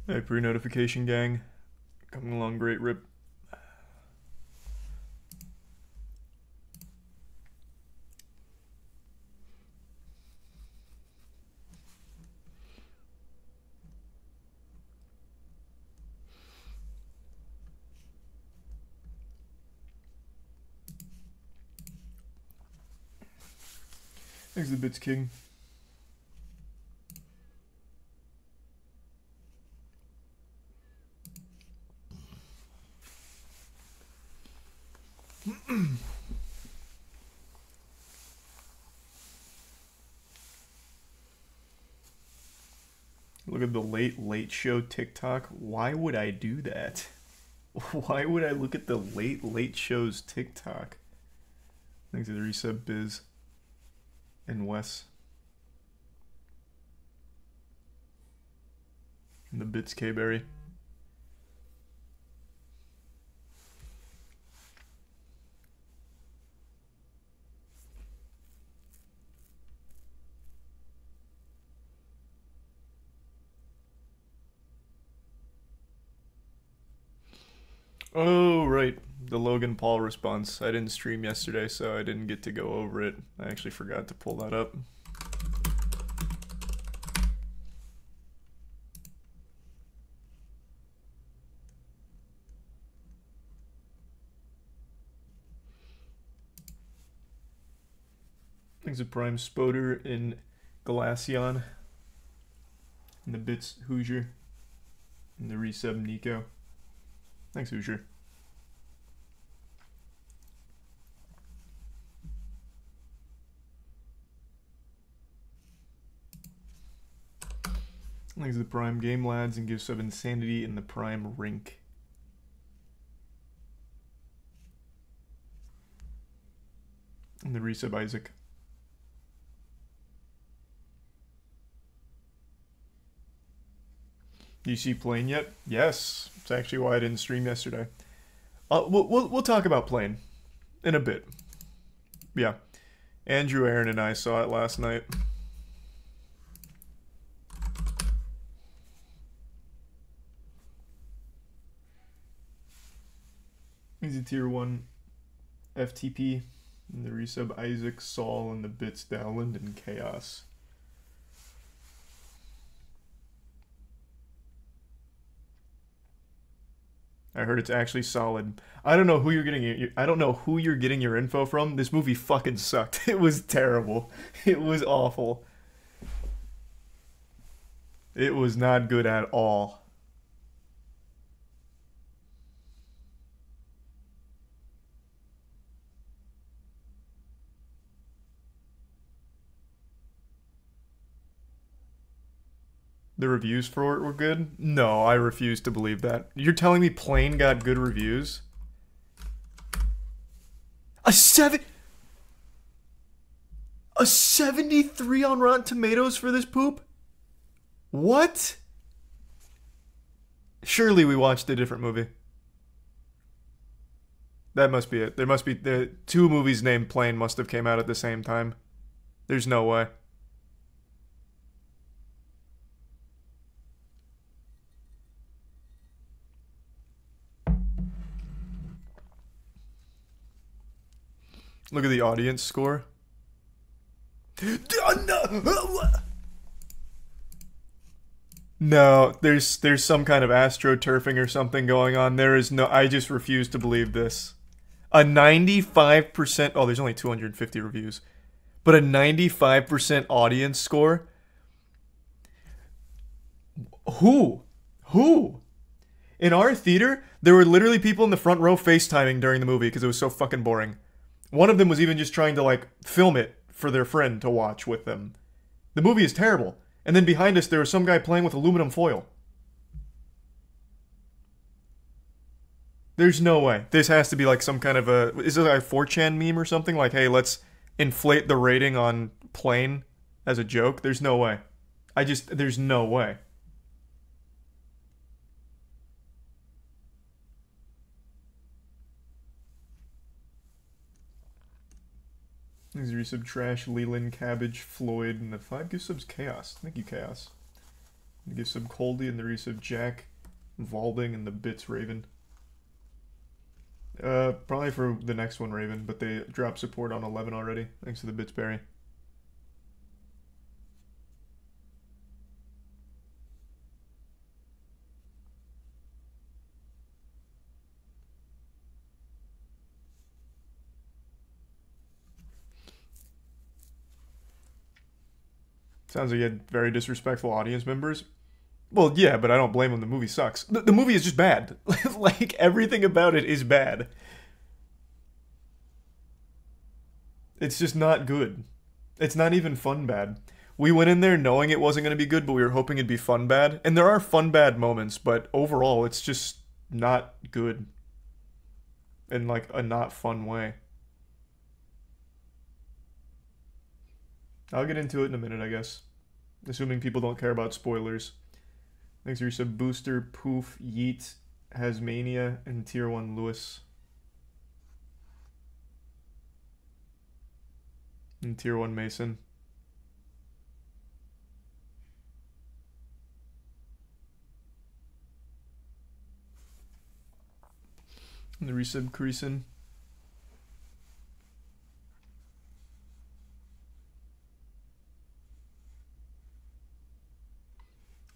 Hey, pre-notification gang. Coming along great, Rip. Thanks, the Bits King. Look at the late show TikTok. Why would I do that? Why would I look at the late show's TikTok? Thanks to the resub Biz and Wes. And the Bits K-Berry. Oh, right. The Logan Paul response. I didn't stream yesterday, so I didn't get to go over it. I actually forgot to pull that up. Thanks to Prime Spoder in Glaceon. And the Bits Hoosier. And the resub Nico. Thanks, Hoosier. Thanks to the Prime Game Lads and give sub Insanity in the Prime Rink. And the resub Isaac. Do you see Plane yet? Yes. It's actually why I didn't stream yesterday. We'll talk about Plane in a bit. Yeah. Andrew, Aaron, and I saw it last night. He's a tier 1 FTP. And the resub Isaac, Saul, and the Bits Dowland and Chaos. I heard it's actually solid. I don't know who you're getting your info from. This movie fucking sucked. It was terrible. It was awful. It was not good at all. The reviews for it were good? No, I refuse to believe that. You're telling me Plane got good reviews? A 73 on Rotten Tomatoes for this poop? What? Surely we watched a different movie. That must be it. There must be the two movies named Plane must have came out at the same time. There's no way. Look at the audience score. No, there's some kind of astroturfing or something going on. There is no. I just refuse to believe this. A 95%. Oh, there's only 250 reviews, but a 95% audience score. Who? In our theater, there were literally people in the front row FaceTiming during the movie because it was so fucking boring. One of them was even just trying to, like, film it for their friend to watch with them. The movie is terrible. And then behind us, there was some guy playing with aluminum foil. There's no way. This has to be, like, some kind of a... Is it like a 4chan meme or something? Like, hey, let's inflate the rating on Plane as a joke? There's no way. There's no way. Thanks, resub Trash, Leland, Cabbage, Floyd, and the 5 gift subs Chaos. Thank you, Chaos. Give sub Coldy and the resub Jack Valding and the Bits Raven. Probably for the next one Raven, but they dropped support on 11 already. Thanks to the Bits Berry. Sounds like you had very disrespectful audience members. Well, yeah, but I don't blame them. The movie sucks. The movie is just bad. Like, everything about it is bad. It's just not good. It's not even fun bad. We went in there knowing it wasn't going to be good, but we were hoping it'd be fun bad. And there are fun bad moments, but overall, it's just not good. In, like, a not fun way. I'll get into it in a minute, I guess. Assuming people don't care about spoilers. Thanks for your sub Booster, Poof, Yeet, Hasmania, and Tier 1 Lewis. And Tier 1 Mason. And the resub Creason.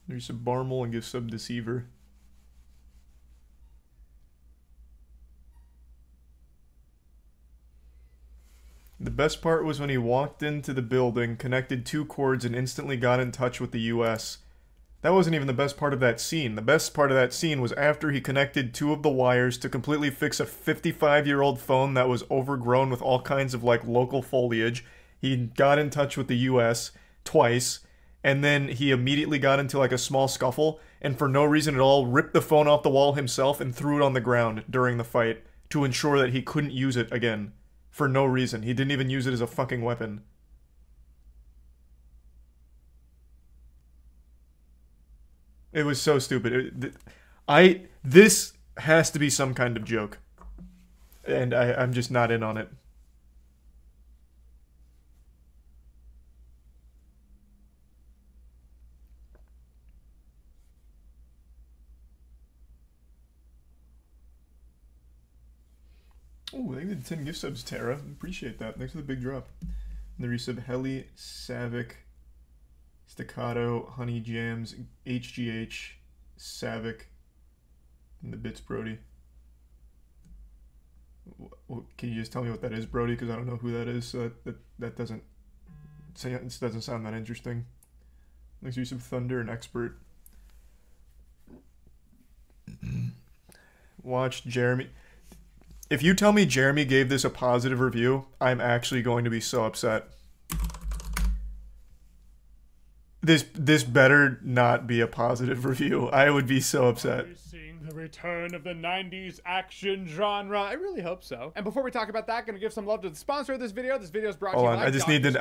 There's a Barmel and give sub Deceiver. The best part was when he walked into the building, connected 2 cords, and instantly got in touch with the US. That wasn't even the best part of that scene. The best part of that scene was after he connected 2 of the wires to completely fix a 55-year-old phone that was overgrown with all kinds of, like, local foliage. He got in touch with the US twice. And then he immediately got into like a small scuffle, and for no reason at all, ripped the phone off the wall himself and threw it on the ground during the fight to ensure that he couldn't use it again. For no reason. He didn't even use it as a fucking weapon. It was so stupid. This has to be some kind of joke. And I'm just not in on it. Oh, thank you for the 10 gift subs, Tara. Appreciate that. Thanks for the big drop. And the resub Heli, Savic, Staccato, Honey Jams, HGH, Savic, and the Bits Brody. Can you just tell me what that is, Brody? Because I don't know who that is. So that doesn't sound that interesting. Thanks for resub Thunder and Expert. Watch Jeremy. If you tell me Jeremy gave this a positive review, I'm actually going to be so upset. This better not be a positive review. I would be so upset. The return of the 90s action genre. I really hope so. And before we talk about that, gonna give some love to the sponsor of this video. This video is brought to you by I just need to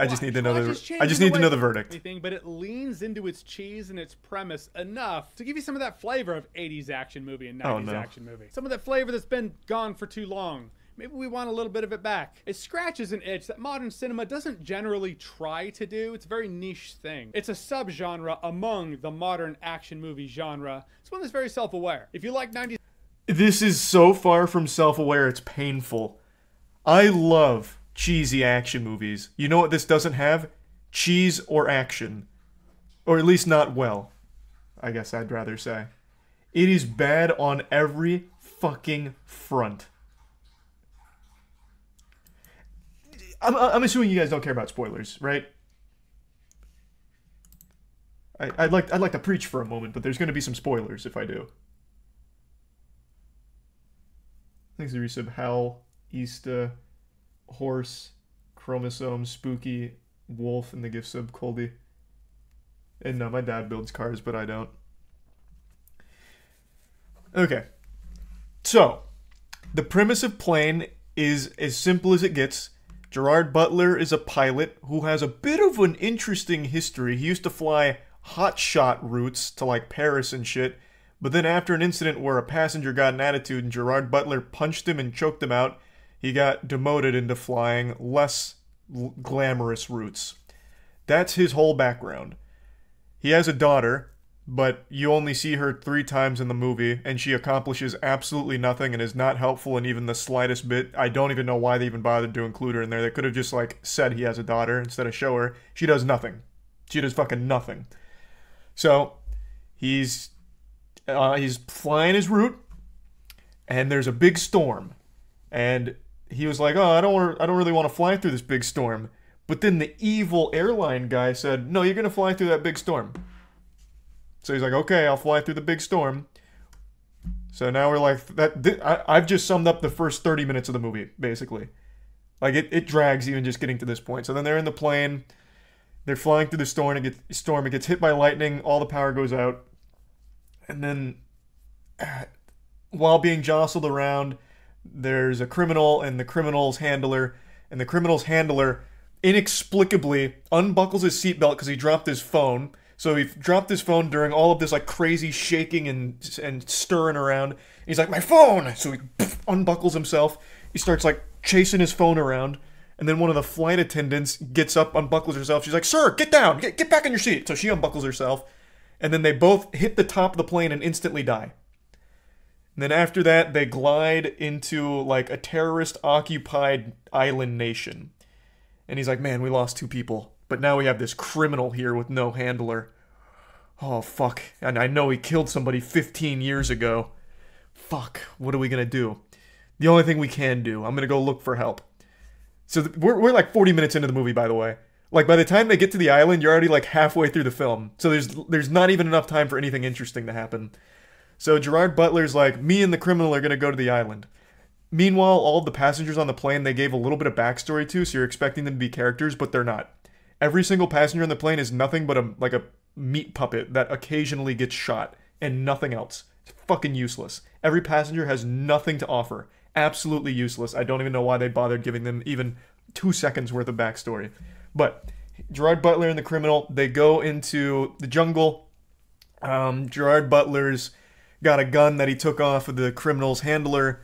know the verdict. But it leans into its cheese and its premise enough to give you some of that flavor of 80s action movie and 90s action movie. Some of that flavor that's been gone for too long. Maybe we want a little bit of it back. It scratches an itch that modern cinema doesn't generally try to do. It's a very niche thing. It's a subgenre among the modern action movie genre. It's one that's very self-aware. If you like 90s... This is so far from self-aware, it's painful. I love cheesy action movies. You know what this doesn't have? Cheese or action. Or at least not well, I guess I'd rather say. It is bad on every fucking front. I'm assuming you guys don't care about spoilers, right? I'd like to preach for a moment, but there's going to be some spoilers if I do. Thanks to resub Hal, Easta, Horse, Chromosome, Spooky, Wolf, and the gift sub Coldy. And no, my dad builds cars, but I don't. Okay. So, the premise of Plane is as simple as it gets. Gerard Butler is a pilot who has a bit of an interesting history. He used to fly hotshot routes to like Paris and shit, but then after an incident where a passenger got an attitude and Gerard Butler punched him and choked him out, he got demoted into flying less glamorous routes. That's his whole background. He has a daughter, but you only see her 3 times in the movie, and she accomplishes absolutely nothing and is not helpful in even the slightest bit. I don't even know why they even bothered to include her in there. They could have just, like, said he has a daughter instead of show her. She does nothing. She does fucking nothing. So, he's flying his route, and there's a big storm. And he was like, oh, I don't really want to fly through this big storm. But then the evil airline guy said, no, you're going to fly through that big storm. So he's like, okay, I'll fly through the big storm. So now we're like, I've just summed up the first 30 minutes of the movie, basically. Like, it drags even just getting to this point. So then they're in the plane. They're flying through the storm. It gets hit by lightning. All the power goes out. And then, while being jostled around, there's a criminal and the criminal's handler. And the criminal's handler inexplicably unbuckles his seatbelt because he dropped his phone. So he dropped his phone during all of this like crazy shaking and stirring around. He's like, my phone! So he unbuckles himself. He starts like chasing his phone around. And then one of the flight attendants gets up, unbuckles herself. She's like, sir, get down! Get back in your seat! So she unbuckles herself. And then they both hit the top of the plane and instantly die. And then after that, they glide into like a terrorist-occupied island nation. And he's like, man, we lost 2 people. But now we have this criminal here with no handler. Oh, fuck. And I know he killed somebody 15 years ago. Fuck. What are we gonna do? The only thing we can do, I'm gonna go look for help. So we're like 40 minutes into the movie, by the way. Like, by the time they get to the island, you're already like halfway through the film. So there's not even enough time for anything interesting to happen. So Gerard Butler's like, me and the criminal are gonna go to the island. Meanwhile, all of the passengers on the plane, they gave a little bit of backstory to, so you're expecting them to be characters, but they're not. Every single passenger on the plane is nothing but a meat puppet that occasionally gets shot, and nothing else. It's fucking useless. Every passenger has nothing to offer. Absolutely useless. I don't even know why they bothered giving them even 2 seconds worth of backstory. But Gerard Butler and the criminal, they go into the jungle. Gerard Butler's got a gun that he took off of the criminal's handler.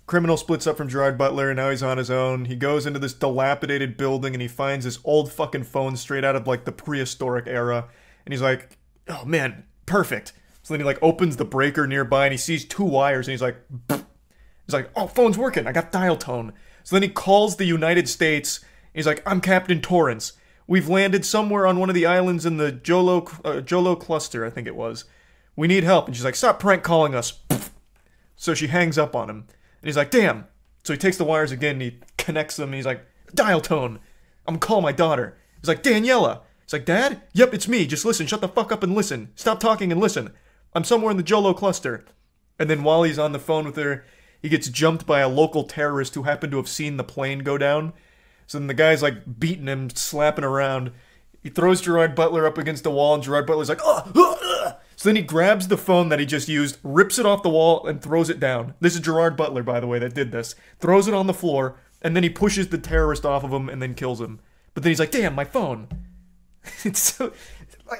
Criminal splits up from Gerard Butler, and now he's on his own. He goes into this dilapidated building, and he finds this old fucking phone straight out of, like, the prehistoric era. And he's like, oh, man, perfect. So then he, like, opens the breaker nearby, and he sees 2 wires, and he's like, pfft. He's like, oh, phone's working. I got dial tone. So then he calls the United States, and he's like, I'm Captain Torrance. We've landed somewhere on one of the islands in the Jolo cluster, I think it was. We need help. And she's like, stop prank calling us. Pfft. So she hangs up on him. And he's like, damn. So he takes the wires again, and he connects them, and he's like, dial tone. I'm gonna call my daughter. He's like, Daniela. He's like, Dad? Yep, it's me. Just listen. Shut the fuck up and listen. Stop talking and listen. I'm somewhere in the Jolo cluster. And then while he's on the phone with her, he gets jumped by a local terrorist who happened to have seen the plane go down. So then the guy's like beating him, slapping around. He throws Gerard Butler up against the wall, and Gerard Butler's like, ugh. So then he grabs the phone that he just used, rips it off the wall, and throws it down. This is Gerard Butler, by the way, that did this. Throws it on the floor, and then he pushes the terrorist off of him and then kills him. But then he's like, damn, my phone. It's so...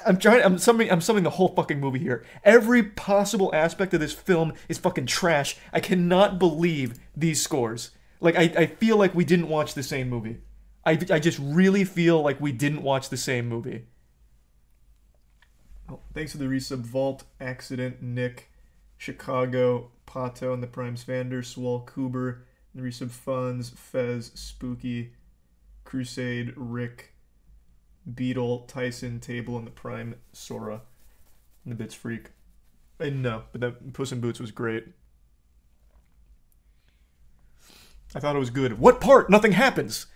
I'm summing the whole fucking movie here. Every possible aspect of this film is fucking trash. I cannot believe these scores. Like, I feel like we didn't watch the same movie. I just really feel like we didn't watch the same movie. Oh, thanks for the resub. Vault, Accident, Nick, Chicago, Pato, and the Primes Vander, Swall, Coober, the resub Funds, Fez, Spooky, Crusade, Rick, Beetle, Tyson, Table, and the Prime, Sora, and the Bits Freak. And no, but that Puss in Boots was great. I thought it was good. What part? Nothing happens.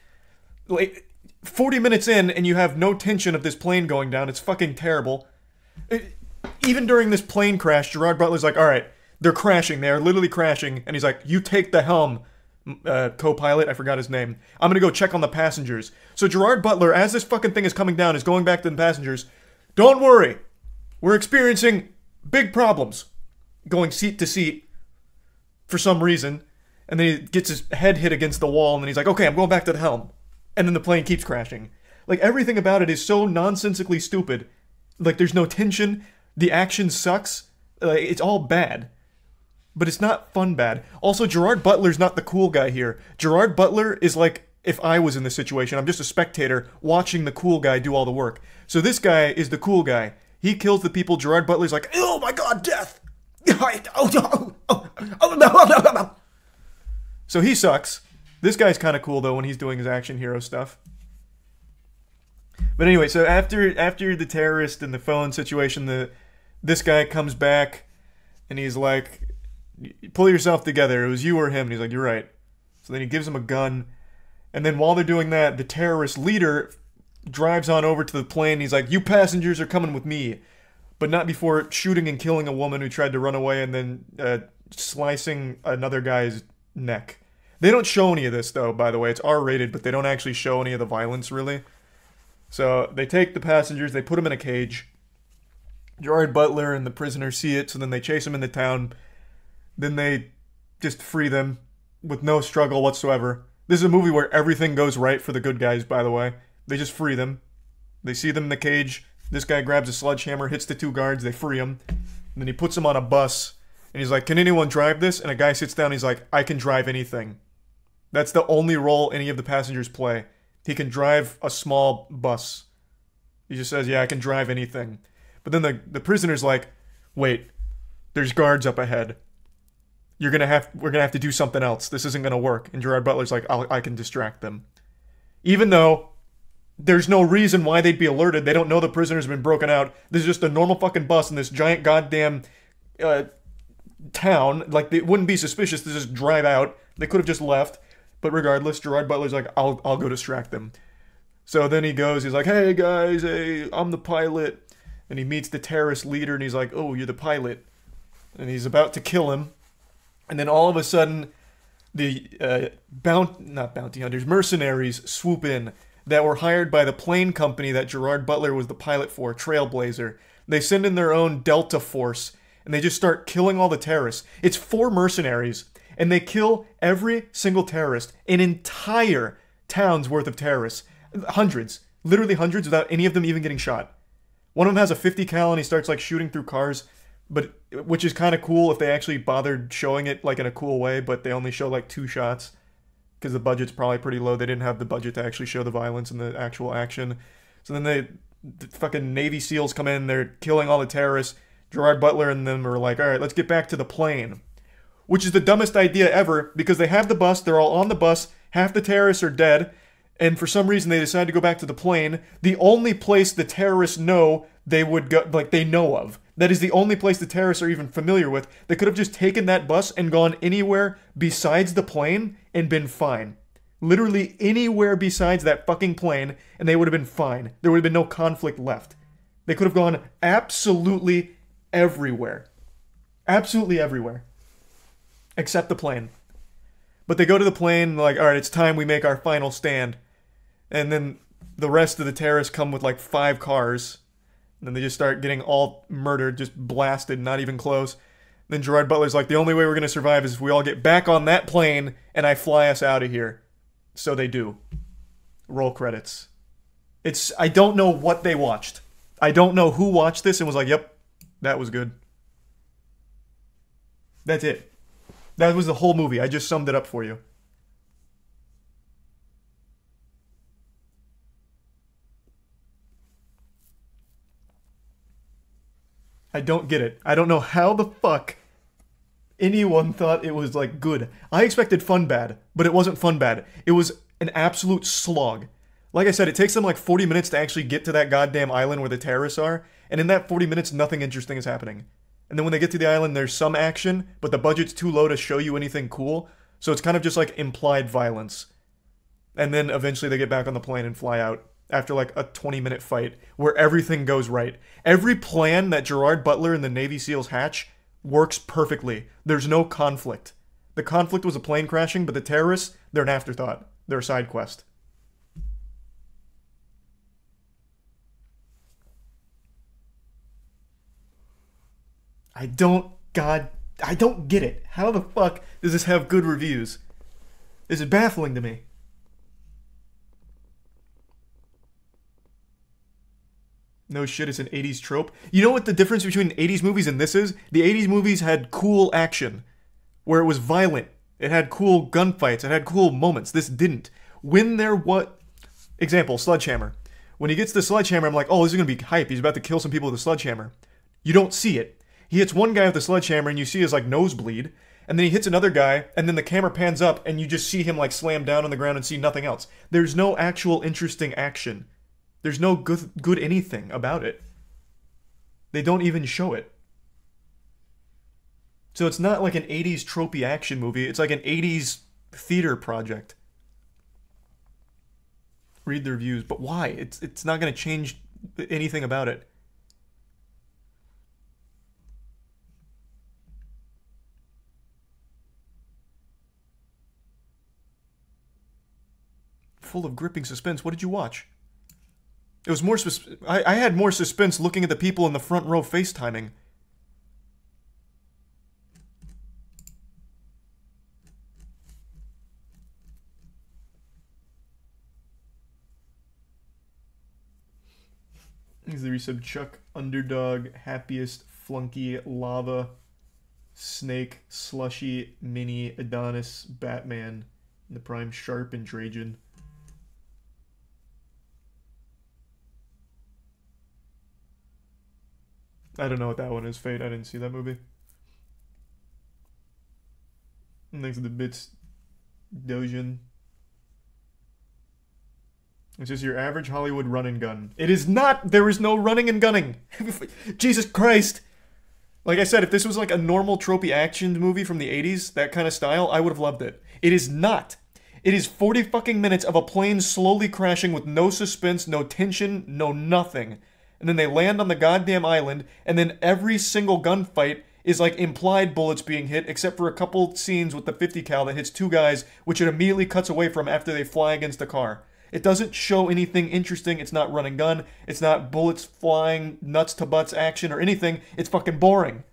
Like, 40 minutes in, and you have no tension of this plane going down. It's fucking terrible. Even during this plane crash, Gerard Butler's like, alright, they're crashing. They are literally crashing. And he's like, you take the helm, co-pilot. I forgot his name. I'm gonna go check on the passengers. So Gerard Butler, as this fucking thing is coming down, is going back to the passengers. Don't worry. We're experiencing big problems. Going seat to seat for some reason. And then he gets his head hit against the wall, and then he's like, okay, I'm going back to the helm. And then the plane keeps crashing. Like, everything about it is so nonsensically stupid. Like, there's no tension. The action sucks. It's all bad. But it's not fun bad. Also, Gerard Butler's not the cool guy here. Gerard Butler is like if I was in this situation. I'm just a spectator watching the cool guy do all the work. So this guy is the cool guy. He kills the people. Gerard Butler's like, oh my god, death! Oh, no. So he sucks. This guy's kind of cool, though, when he's doing his action hero stuff. But anyway, so after the terrorist and the phone situation, this guy comes back, and he's like, pull yourself together. It was you or him. And he's like, you're right. So then he gives him a gun. And then while they're doing that, the terrorist leader drives on over to the plane. He's like, you passengers are coming with me. But not before shooting and killing a woman who tried to run away and then slicing another guy's neck. They don't show any of this, though, by the way. It's R-rated, but they don't actually show any of the violence, really. So they take the passengers, they put them in a cage. Gerard Butler and the prisoner see it, so then they chase them into town. Then they just free them with no struggle whatsoever. This is a movie where everything goes right for the good guys, by the way. They just free them. They see them in the cage. This guy grabs a sledgehammer, hits the two guards, they free him. And then he puts them on a bus. And he's like, can anyone drive this? And a guy sits down and he's like, I can drive anything. That's the only role any of the passengers play. He can drive a small bus. He just says, yeah, I can drive anything. But then the prisoner's like, wait, there's guards up ahead. We're gonna have to do something else. This isn't gonna work. And Gerard Butler's like, I can distract them. Even though there's no reason why they'd be alerted. They don't know the prisoner's been broken out. This is just a normal fucking bus in this giant goddamn town. Like, it wouldn't be suspicious to just drive out. They could have just left. But regardless, Gerard Butler's like, I'll go distract them. So then he goes, he's like, hey guys, hey, I'm the pilot. And he meets the terrorist leader and he's like, oh, you're the pilot. And he's about to kill him. And then all of a sudden, the not bounty hunters, mercenaries swoop in that were hired by the plane company that Gerard Butler was the pilot for, Trailblazer. They send in their own Delta Force and they just start killing all the terrorists. It's 4 mercenaries. And they kill every single terrorist. An entire town's worth of terrorists. Hundreds. Literally hundreds without any of them even getting shot. One of them has a 50 cal and he starts like shooting through cars. Which is kind of cool if they actually bothered showing it like in a cool way. But they only show like 2 shots. Because the budget's probably pretty low. They didn't have the budget to actually show the violence and the actual action. So then the fucking Navy SEALs come in. They're killing all the terrorists. Gerard Butler and them are like, alright, let's get back to the plane. Which is the dumbest idea ever, because they have the bus, they're all on the bus, half the terrorists are dead, and for some reason they decide to go back to the plane. The only place the terrorists know they would go, like they know of. That is the only place the terrorists are even familiar with. They could have just taken that bus and gone anywhere besides the plane and been fine. Literally anywhere besides that fucking plane, and they would have been fine. There would have been no conflict left. They could have gone absolutely everywhere. Absolutely everywhere. Except the plane. But they go to the plane, like, alright, it's time we make our final stand. And then the rest of the terrorists come with like 5 cars. And then they just start getting all murdered, just blasted, not even close. Then Gerard Butler's like, the only way we're going to survive is if we all get back on that plane and I fly us out of here. So they do. Roll credits. I don't know what they watched. I don't know who watched this and was like, yep, that was good. That's it. That was the whole movie. I just summed it up for you. I don't get it. I don't know how the fuck anyone thought it was, like, good. I expected fun bad, but it wasn't fun bad. It was an absolute slog. Like I said, it takes them like 40 minutes to actually get to that goddamn island where the terrorists are, and in that 40 minutes, nothing interesting is happening. And then when they get to the island, there's some action, but the budget's too low to show you anything cool, so it's kind of just like implied violence. And then eventually they get back on the plane and fly out after like a 20-minute fight where everything goes right. Every plan that Gerard Butler and the Navy SEALs hatch works perfectly. There's no conflict. The conflict was a plane crashing, but the terrorists, they're an afterthought. They're a side quest. I don't get it. How the fuck does this have good reviews? This is baffling to me. No shit, it's an 80s trope. You know what the difference between 80s movies and this is? The 80s movies had cool action, where it was violent. It had cool gunfights. It had cool moments. This didn't. When there what? Example, Sledgehammer. When he gets the sledgehammer, I'm like, oh, this is going to be hype. He's about to kill some people with a sledgehammer. You don't see it. He hits one guy with the sledgehammer, and you see his, like, nose bleed. And then he hits another guy, and then the camera pans up, and you just see him, like, slam down on the ground and see nothing else. There's no actual interesting action. There's no good anything about it. They don't even show it. So it's not like an 80s tropey action movie. It's like an 80s theater project. Read the reviews. But why? It's not going to change anything about it. Full of gripping suspense. What did you watch? It was more... I had more suspense looking at the people in the front row FaceTiming. Here's the resub. Chuck, Underdog, Happiest, Flunky, Lava, Snake, Slushy, Mini, Adonis, Batman, and the Prime, Sharp, and Trajan. I don't know what that one is, Fate. I didn't see that movie. And thanks to the bits, Dojin. It's just your average Hollywood run and gun. It is not! There is no running and gunning! Jesus Christ! Like I said, if this was like a normal tropey action movie from the 80s, that kind of style, I would have loved it. It is not. It is 40 fucking minutes of a plane slowly crashing with no suspense, no tension, no nothing. And then they land on the goddamn island, and then every single gunfight is like implied bullets being hit, except for a couple scenes with the 50 cal that hits two guys, which it immediately cuts away from after they fly against a car. It doesn't show anything interesting. It's not run and gun. It's not bullets flying, nuts to butts action or anything. It's fucking boring.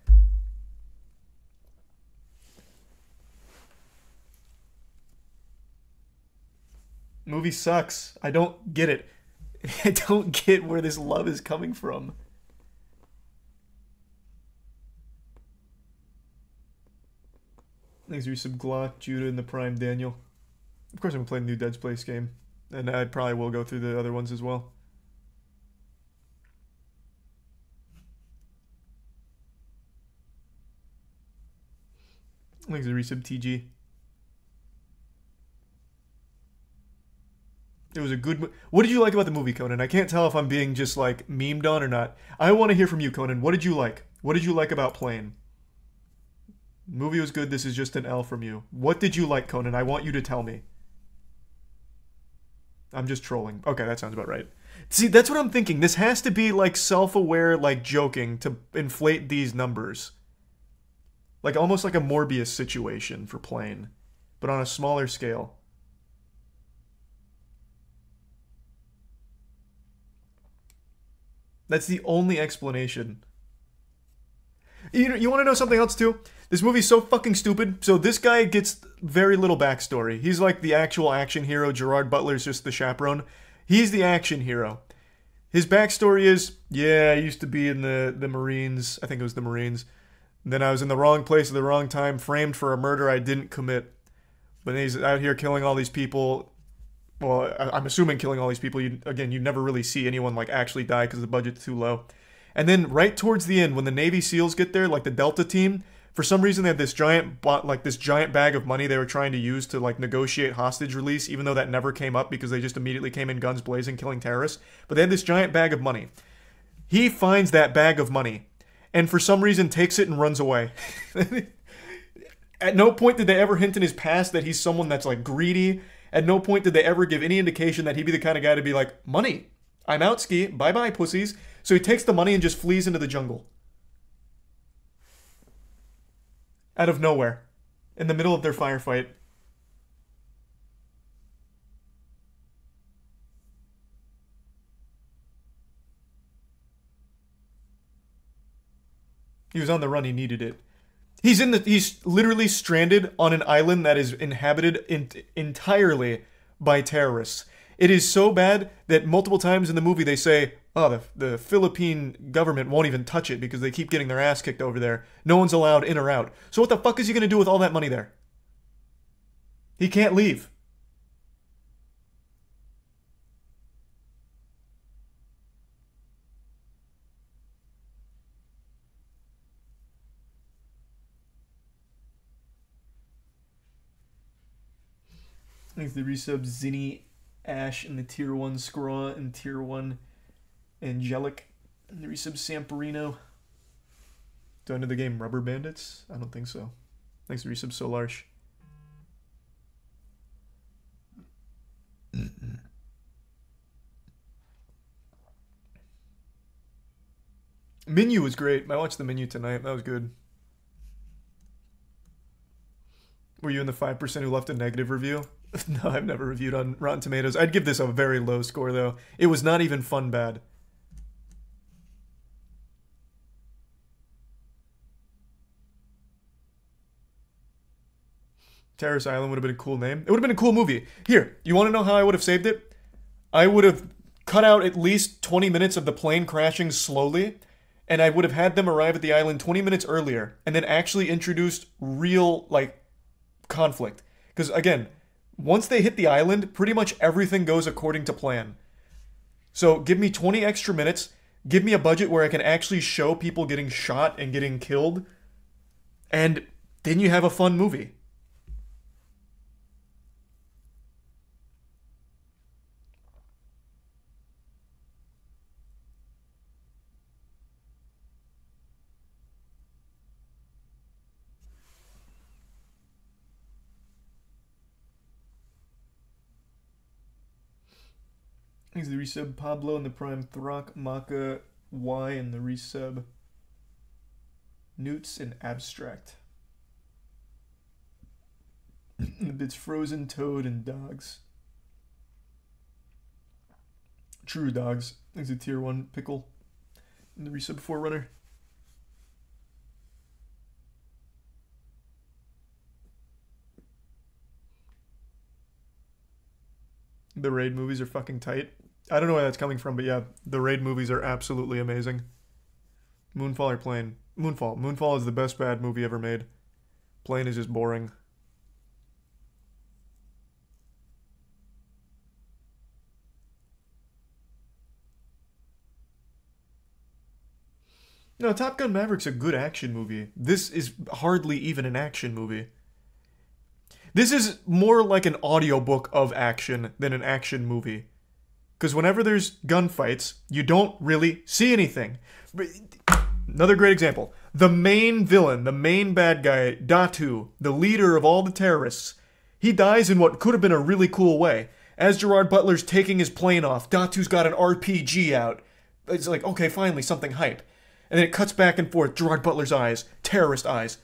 Movie sucks. I don't get it. I don't get where this love is coming from. Thanks for some Glock, Judah, and the Prime, Daniel. Of course I'm playing the new Dead Space game. And I probably will go through the other ones as well. Thanks for resub, TG. It was a good... What did you like about the movie, Conan? I can't tell if I'm being just, like, memed on or not. I want to hear from you, Conan. What did you like? What did you like about Plane? The movie was good. This is just an L from you. What did you like, Conan? I want you to tell me. I'm just trolling. Okay, that sounds about right. See, that's what I'm thinking. This has to be, like, self-aware, like, joking to inflate these numbers. Like, almost like a Morbius situation for Plane. But on a smaller scale. That's the only explanation. You want to know something else, too? This movie's so fucking stupid. So this guy gets very little backstory. He's like the actual action hero. Gerard Butler's just the chaperone. He's the action hero. His backstory is, yeah, I used to be in the Marines. I think it was the Marines. And then I was in the wrong place at the wrong time, framed for a murder I didn't commit. But he's out here killing all these people. Well, I'm assuming killing all these people. You never really see anyone like actually die because the budget's too low. And then right towards the end, when the Navy SEALs get there, like the Delta team, for some reason they had this giant bag of money they were trying to use to like negotiate hostage release, even though that never came up because they just immediately came in guns blazing, killing terrorists. But they had this giant bag of money. He finds that bag of money, and for some reason takes it and runs away. At no point did they ever hint in his past that he's someone that's like greedy. At no point did they ever give any indication that he'd be the kind of guy to be like, money, I'm out ski, bye-bye pussies. So he takes the money and just flees into the jungle. Out of nowhere. In the middle of their firefight. He was on the run, he needed it. He's literally stranded on an island that is inhabited entirely by terrorists. It is so bad that multiple times in the movie they say, oh, the Philippine government won't even touch it because they keep getting their ass kicked over there. No one's allowed in or out. So what the fuck is he going to do with all that money there? He can't leave. Thanks to the resub Zinni, Ash, and the tier 1 Scraw, and tier 1 Angelic, and the resub Samperino. Do I know the game Rubber Bandits? I don't think so. Thanks to the resub Solarsh. Menu was great. I watched the menu tonight. That was good. Were you in the 5% who left a negative review? No, I've never reviewed on Rotten Tomatoes. I'd give this a very low score, though. It was not even fun bad. Terrace Island would have been a cool name. It would have been a cool movie. Here, you want to know how I would have saved it? I would have cut out at least 20 minutes of the plane crashing slowly, and I would have had them arrive at the island 20 minutes earlier, and then actually introduced real, like, conflict. Because, again, once they hit the island, pretty much everything goes according to plan. So give me 20 extra minutes, give me a budget where I can actually show people getting shot and getting killed, and then you have a fun movie. Thanks to the resub Pablo and the prime Throck, Maka, Y, and the resub Newts and Abstract. And the bits Frozen, Toad, and Dogs. True Dogs. Thanks to tier 1 Pickle. And the resub Forerunner. The Raid movies are fucking tight. I don't know where that's coming from, but yeah, the Raid movies are absolutely amazing. Moonfall or Plane? Moonfall. Moonfall is the best bad movie ever made. Plane is just boring. No, Top Gun Maverick's a good action movie. This is hardly even an action movie. This is more like an audiobook of action than an action movie. Because whenever there's gunfights, you don't really see anything. Another great example. The main villain, the main bad guy, Datu, the leader of all the terrorists, he dies in what could have been a really cool way. As Gerard Butler's taking his plane off, Datu's got an RPG out. It's like, okay, finally, something hype. And then it cuts back and forth. Gerard Butler's eyes, terrorist eyes.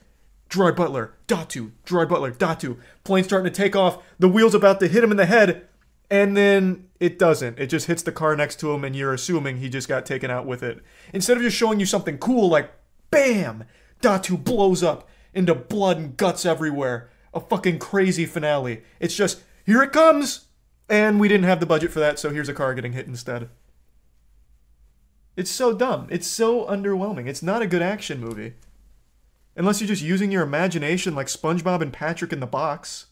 Gerard Butler, Datu, Gerard Butler, Datu. Plane's starting to take off. The wheel's about to hit him in the head. And then it doesn't. It just hits the car next to him and you're assuming he just got taken out with it. Instead of just showing you something cool like, bam! Datu blows up into blood and guts everywhere. A fucking crazy finale. It's just, here it comes! And we didn't have the budget for that, so here's a car getting hit instead. It's so dumb. It's so underwhelming. It's not a good action movie. Unless you're just using your imagination like SpongeBob and Patrick in the Box.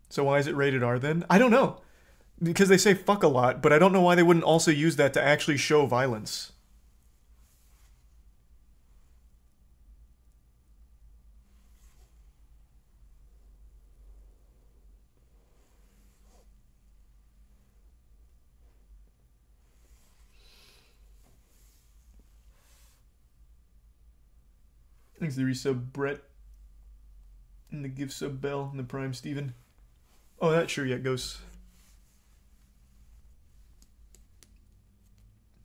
So why is it rated R then? I don't know. Because they say fuck a lot, but I don't know why they wouldn't also use that to actually show violence. Thanks to the resub Brett. And the gift sub Bell and the prime Steven. Oh, that's sure yet, Ghosts.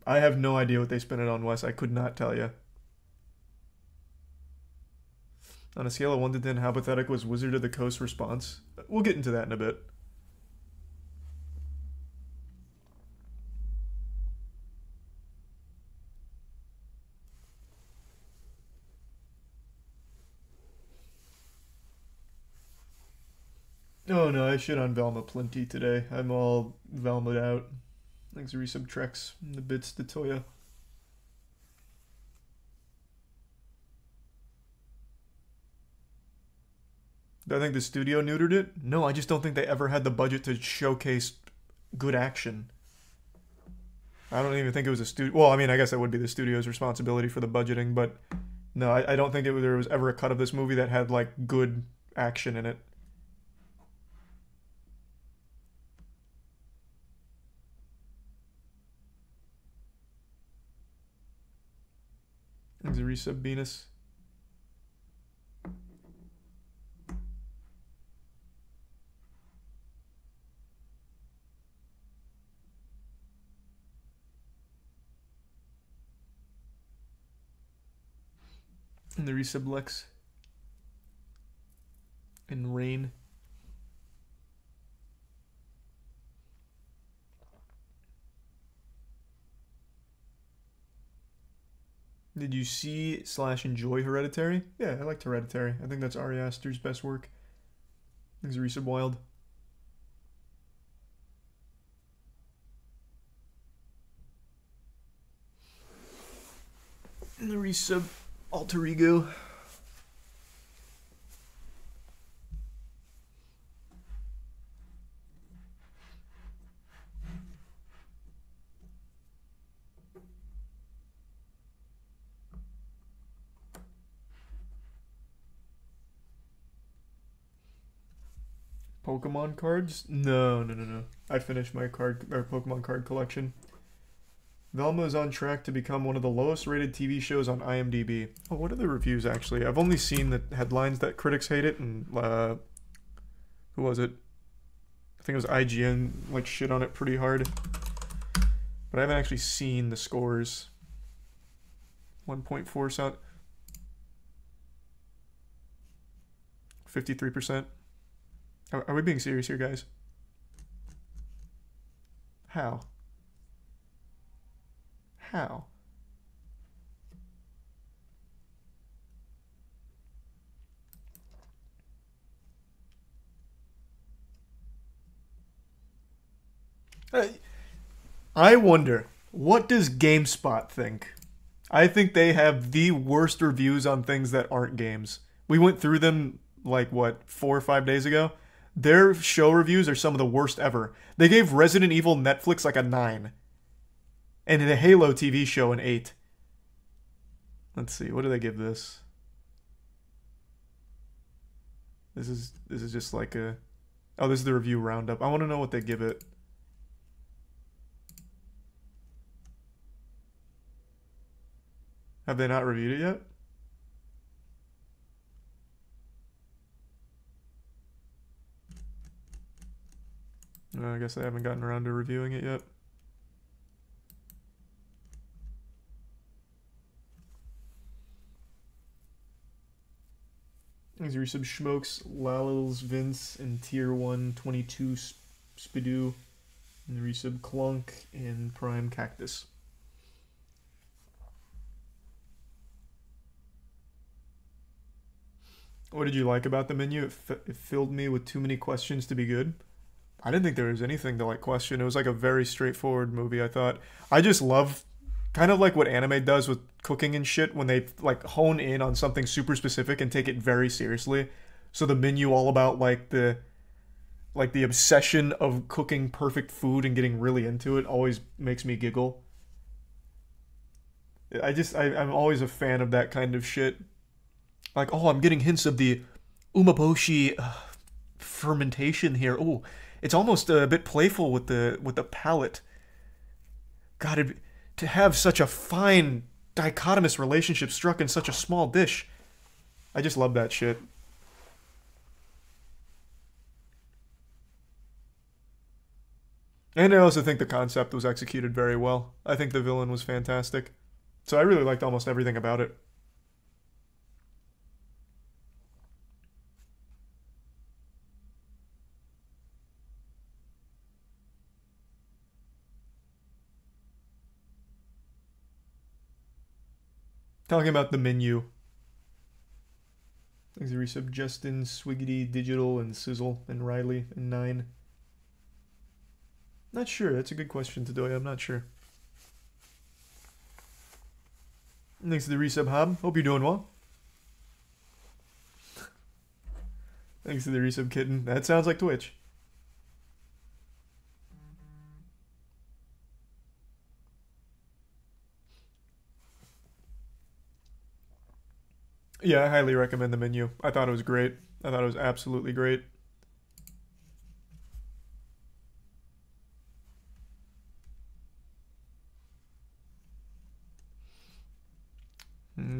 I have no idea what they spent it on, Wes. I could not tell you. On a scale of 1 to 10, how pathetic was Wizard of the Coast response? We'll get into that in a bit. Oh no, I shit on Velma plenty today. I'm all Velma'd out. Thanks to resub Trex and the bits to Toya. Do I think the studio neutered it? No, I just don't think they ever had the budget to showcase good action. I don't even think it was a studio. Well, I mean, I guess that would be the studio's responsibility for the budgeting, but No, I don't think there was ever a cut of this movie that had like good action in it. There's a resub Venus. And the resub Lex. And Rain. Did you see / enjoy Hereditary? Yeah, I liked Hereditary. I think that's Ari Aster's best work. There's a resub Wild. And the resub Alter Ego. Pokemon cards? No. I finished my Pokemon card collection. Velma is on track to become one of the lowest rated TV shows on IMDb. Oh, what are the reviews actually? I've only seen the headlines that critics hate it, and who was it? I think it was IGN, like shit on it pretty hard. But I haven't actually seen the scores. 1.4 sound. 53%. Are we being serious here, guys? How? How? I wonder, what does GameSpot think? I think they have the worst reviews on things that aren't games. We went through them, like, what, 4 or 5 days ago? Their show reviews are some of the worst ever. They gave Resident Evil Netflix like a 9. And the Halo TV show an 8. Let's see, what do they give this? This is just like a... Oh, this is the review roundup. I want to know what they give it. Have they not reviewed it yet? No, I guess they haven't gotten around to reviewing it yet. These are some Schmokes, Lalils, Vince, and Tier 1 22 Spidoo, and the resub Clunk and Prime Cactus. What did you like about the menu? It filled me with too many questions to be good. I didn't think there was anything to like question. It was like a very straightforward movie, I thought. I just love kind of like what anime does with cooking and shit when they like hone in on something super specific and take it very seriously. So the menu all about like the obsession of cooking perfect food and getting really into it always makes me giggle. I'm always a fan of that kind of shit. Like, oh, I'm getting hints of the umeboshi fermentation here. Oh, it's almost a bit playful with the palate. God, to have such a fine dichotomous relationship struck in such a small dish. I just love that shit. And I also think the concept was executed very well. I think the villain was fantastic. So I really liked almost everything about it. Talking about the menu. Thanks to resub Justin, Swiggity, Digital, and Sizzle, and Riley, and 9. Not sure. That's a good question, Tadoya. I'm not sure. Thanks to the resub Hob. Hope you're doing well. Thanks to the resub Kitten. That sounds like Twitch. Yeah, I highly recommend the menu. I thought it was great. I thought it was absolutely great.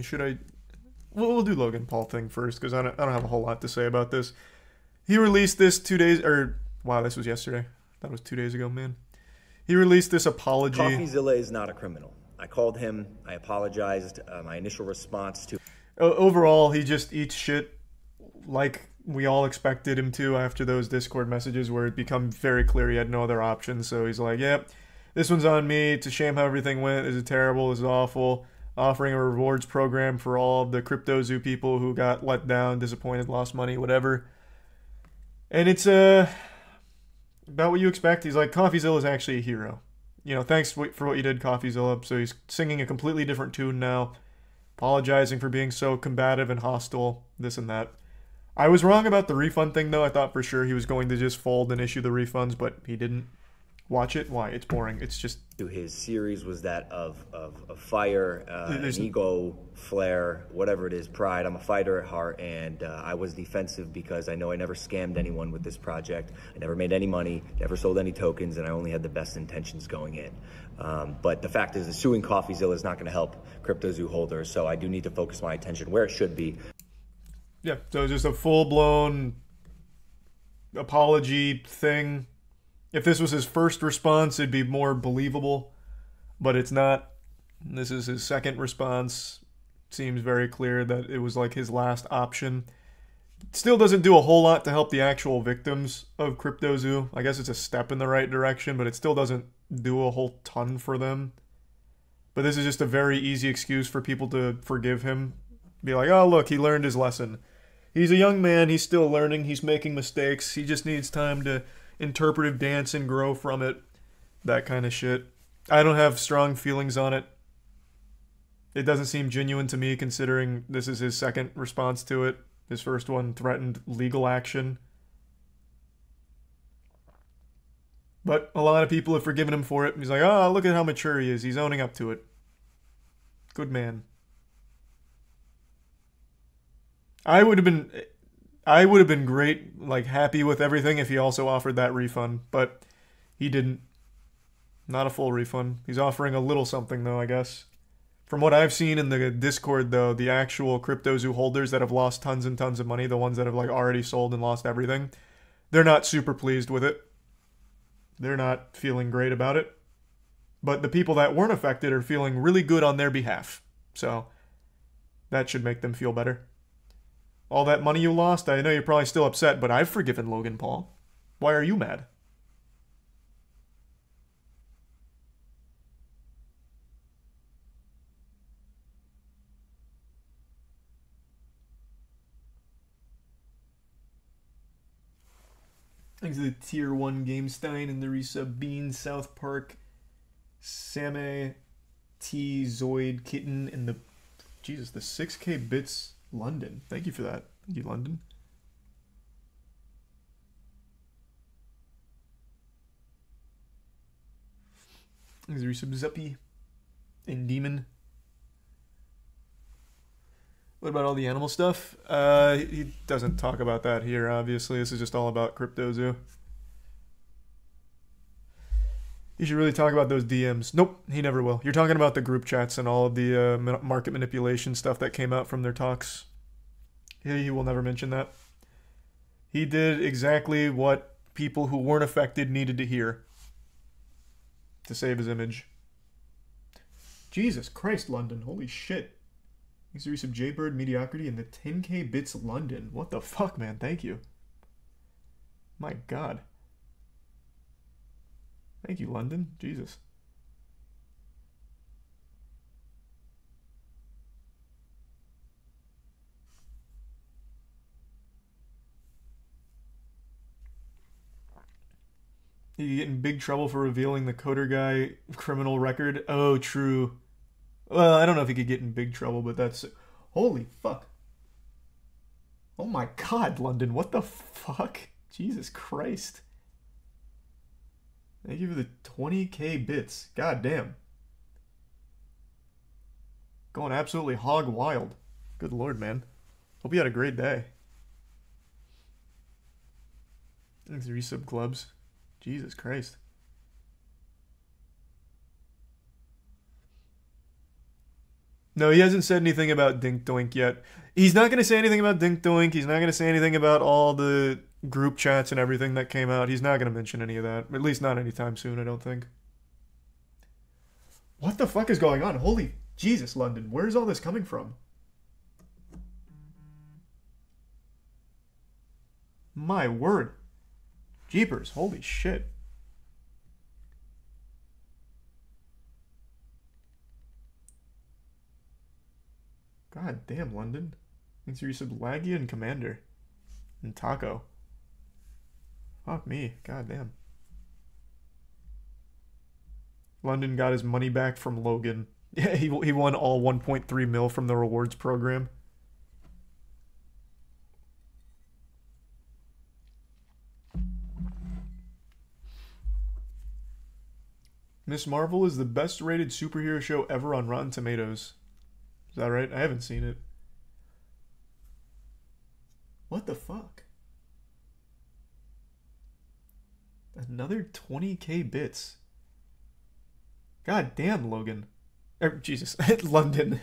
Should I? We'll do Logan Paul thing first because I don't have a whole lot to say about this. He released this 2 days, or wow, this was yesterday. That was 2 days ago, man. He released this apology. Coffeezilla is not a criminal. I called him. I apologized. My initial response to overall, he just eats shit like we all expected him to after those Discord messages where it became very clear he had no other options. So he's like, "Yep, this one's on me. It's a shame how everything went. This is terrible. This is awful." Offering a rewards program for all of the CryptoZoo people who got let down, disappointed, lost money, whatever. And it's about what you expect. He's like, Coffeezilla is actually a hero. You know, thanks for what you did, Coffeezilla. So he's singing a completely different tune now, apologizing for being so combative and hostile, this and that. I was wrong about the refund thing, though. I thought for sure he was going to just fold and issue the refunds, but he didn't. Watch it. Why? It's boring. It's just... His series was that of fire, an ego, flair, whatever it is, pride. I'm a fighter at heart, and I was defensive because I know I never scammed anyone with this project. I never made any money, never sold any tokens, and I only had the best intentions going in. But the fact is that suing Coffeezilla is not going to help CryptoZoo holders, so I do need to focus my attention where it should be. Yeah, so just a full-blown apology thing. If this was his first response, it'd be more believable, but it's not. This is his second response. Seems very clear that it was like his last option. Still doesn't do a whole lot to help the actual victims of CryptoZoo. I guess it's a step in the right direction, but it still doesn't do a whole ton for them. But this is just a very easy excuse for people to forgive him. Be like, oh, look, he learned his lesson. He's a young man. He's still learning. He's making mistakes. He just needs time to interpretive dance and grow from it. That kind of shit. I don't have strong feelings on it. It doesn't seem genuine to me considering this is his second response to it. His first one threatened legal action. But a lot of people have forgiven him for it. He's like, oh, look at how mature he is. He's owning up to it. Good man. I would have been great, like happy with everything if he also offered that refund, but he didn't. Not a full refund. He's offering a little something though, I guess. From what I've seen in the Discord though, the actual CryptoZoo holders that have lost tons and tons of money, the ones that have like already sold and lost everything, they're not super pleased with it. They're not feeling great about it. But the people that weren't affected are feeling really good on their behalf. So that should make them feel better. All that money you lost, I know you're probably still upset, but I've forgiven Logan Paul. Why are you mad? Thanks to the Tier 1 GameStein and the resub Bean, South Park, Same, T, Zoid, Kitten, and the 6K Bits London. Thank you for that. Thank you, London. Thanks to resub Zuppy and Demon. What about all the animal stuff? He doesn't talk about that here, obviously. This is just all about CryptoZoo. You should really talk about those DMs. Nope, he never will. You're talking about the group chats and all of the market manipulation stuff that came out from their talks. He will never mention that. He did exactly what people who weren't affected needed to hear to save his image. Jesus Christ, London. Holy shit. Thanks to resub Jaybird, Mediocrity, and the 10K Bits London. What the fuck, man? Thank you. My God. Thank you, London. Jesus. You get in big trouble for revealing the Coder Guy criminal record. Oh, true. Well, I don't know if he could get in big trouble, but that's... Holy fuck. Oh my God, London. What the fuck? Jesus Christ. Thank you for the 20K bits. God damn. Going absolutely hog wild. Good lord, man. Hope you had a great day. Thanks, resub clubs. Jesus Christ. No, he hasn't said anything about Dink Doink yet. He's not going to say anything about Dink Doink. He's not going to say anything about all the group chats and everything that came out. He's not going to mention any of that. At least not anytime soon, I don't think. What the fuck is going on? Holy Jesus, London. Where is all this coming from? My word. Jeepers. Holy shit. God damn, London. Thanks for your sub Laggy and Commander. And Taco. Fuck me. God damn. London got his money back from Logan. Yeah, he won all 1.3 mil from the rewards program. Miss Marvel is the best rated superhero show ever on Rotten Tomatoes. Is that right? I haven't seen it. What the fuck? Another 20k bits. God damn, Logan. Jesus, London.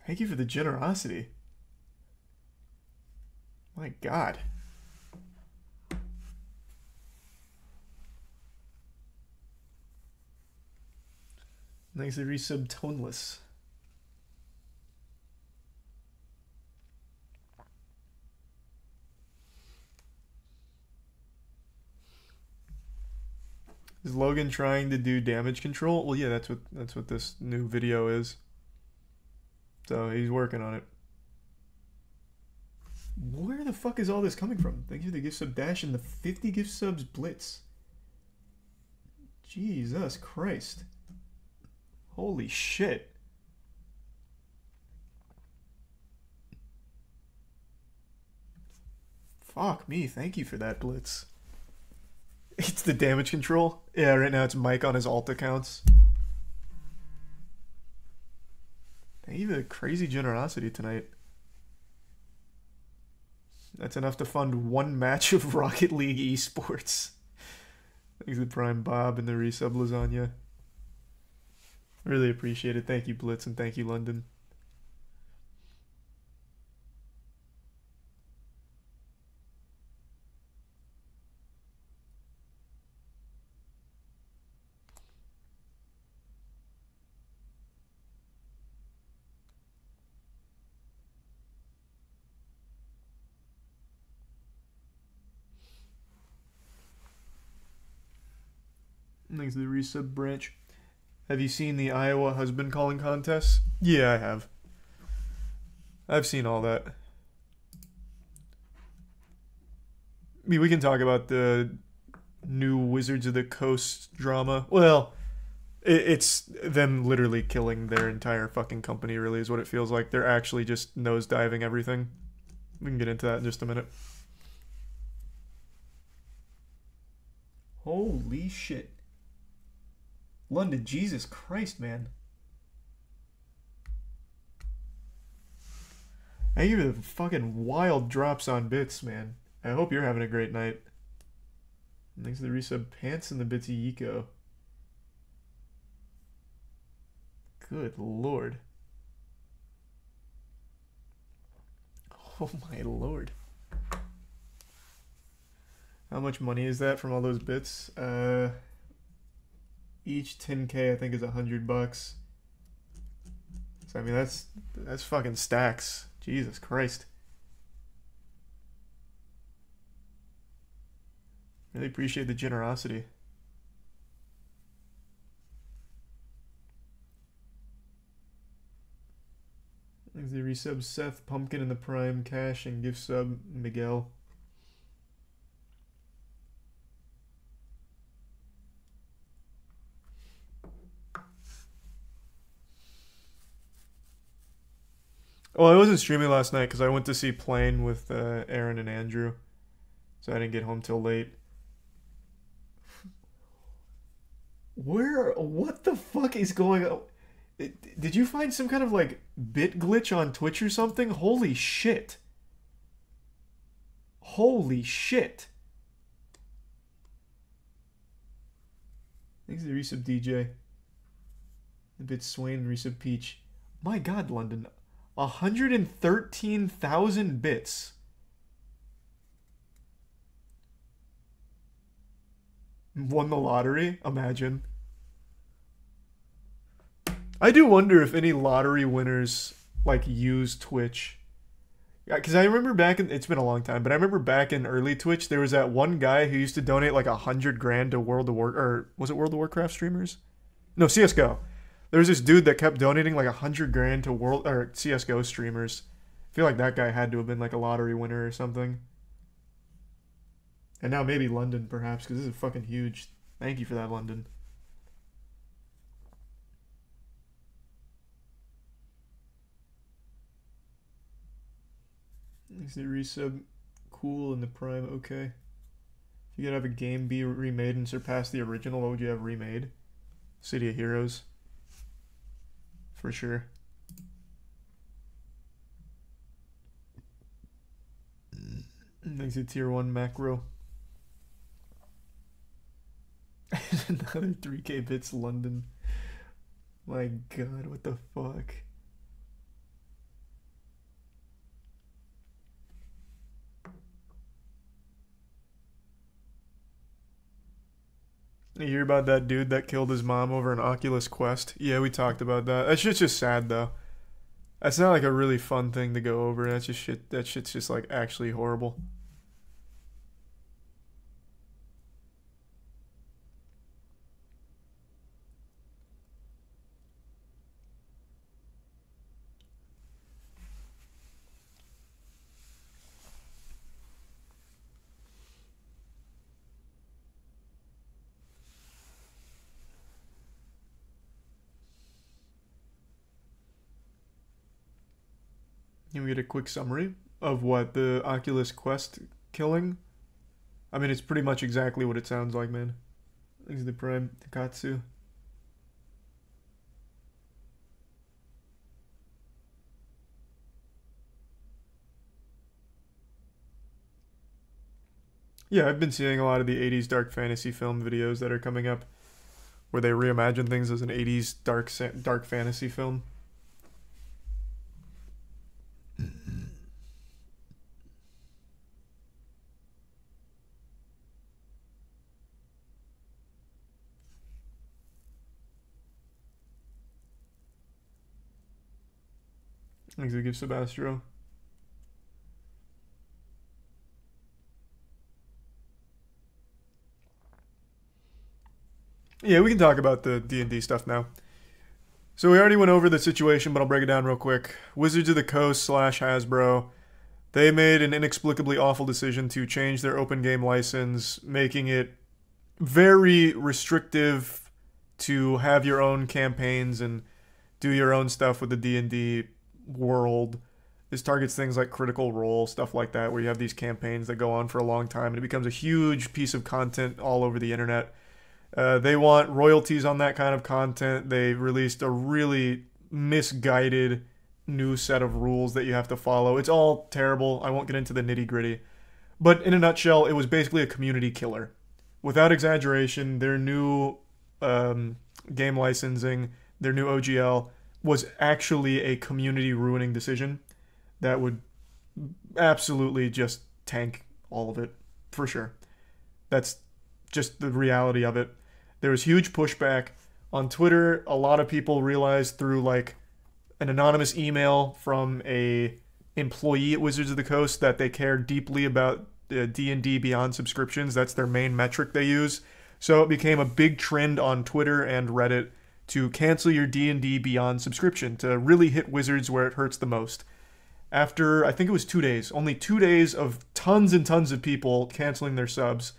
Thank you for the generosity. My God. Thanks to resub Toneless. Is Logan trying to do damage control? Well, yeah, that's what this new video is. So he's working on it. Where the fuck is all this coming from? Thank you for the gift sub Dash and the 50 gift subs Blitz. Jesus Christ. Holy shit. Fuck me, thank you for that, Blitz. It's the damage control. Yeah, right now it's Mike on his alt accounts. Thank you for the crazy generosity tonight. That's enough to fund one match of Rocket League esports. Thanks to Prime Bob and the resub Lasagna. Really appreciate it. Thank you, Blitz, and thank you, London. Thanks to the resub branch. Have you seen the Iowa husband calling contest? Yeah, I have. I've seen all that. I mean, we can talk about the new Wizards of the Coast drama. Well, it's them literally killing their entire fucking company, really, is what it feels like. They're actually just nosediving everything. We can get into that in just a minute. Holy shit. London, Jesus Christ, man. I hear the fucking wild drops on bits, man. I hope you're having a great night. Thanks to the resub Pants and the Bitsy Eco. Good lord. Oh my lord. How much money is that from all those bits? Each 10k I think is $100. So I mean that's fucking stacks. Jesus Christ. Really appreciate the generosity. Thanks to the resub Seth, Pumpkin, and the Prime Cash, and gift sub Miguel. Well, I wasn't streaming last night because I went to see Plane with Aaron and Andrew. So I didn't get home till late. What the fuck is going on? Did you find some kind of like bit glitch on Twitch or something? Holy shit. Holy shit. Thanks to the resub DJ. The bit Swain resub Peach. My god, London. 113,000 bits. Won the lottery? Imagine. I do wonder if any lottery winners like use Twitch. Because I remember back in, it's been a long time, but I remember back in early Twitch, there was that one guy who used to donate like 100 grand to World of War, or was it World of Warcraft streamers? No, CSGO. There was this dude that kept donating like 100 grand to World or CSGO streamers. I feel like that guy had to have been like a lottery winner or something. And now maybe London, perhaps, because this is fucking huge. Thank you for that, London. Is the resub cool in the Prime? Okay. If you could have a game be remade and surpass the original, what would you have remade? City of Heroes. For sure. Thanks to Tier 1 macro. Another 3K bits London. My god, what the fuck? You hear about that dude that killed his mom over an Oculus Quest? Yeah, we talked about that. That shit's just sad, though. That's not like a really fun thing to go over. That's just shit. That shit's just like actually horrible. Can we get a quick summary of what the Oculus Quest killing? I mean, it's pretty much exactly what it sounds like, man. Thanks to the Prime Takatsu. Yeah, I've been seeing a lot of the 80s dark fantasy film videos that are coming up where they reimagine things as an 80s dark fantasy film. Thanks to give Sebastro. Yeah, we can talk about the D&D stuff now. So we already went over the situation, but I'll break it down real quick. Wizards of the Coast / Hasbro, they made an inexplicably awful decision to change their open game license, making it very restrictive to have your own campaigns and do your own stuff with the D&D world. This targets things like Critical Role, stuff like that, where you have these campaigns that go on for a long time, and it becomes a huge piece of content all over the internet. They want royalties on that kind of content. They released a really misguided new set of rules that you have to follow. It's all terrible. I won't get into the nitty-gritty. But in a nutshell, it was basically a community killer. Without exaggeration, their new game licensing, their new OGL, was actually a community-ruining decision that would absolutely just tank all of it, for sure. That's just the reality of it. There was huge pushback on Twitter. A lot of people realized through like an anonymous email from a employee at Wizards of the Coast that they care deeply about D&D Beyond subscriptions. That's their main metric they use. So it became a big trend on Twitter and Reddit to cancel your D&D Beyond subscription, to really hit Wizards where it hurts the most. After, I think it was 2 days, only 2 days of tons and tons of people canceling their subs,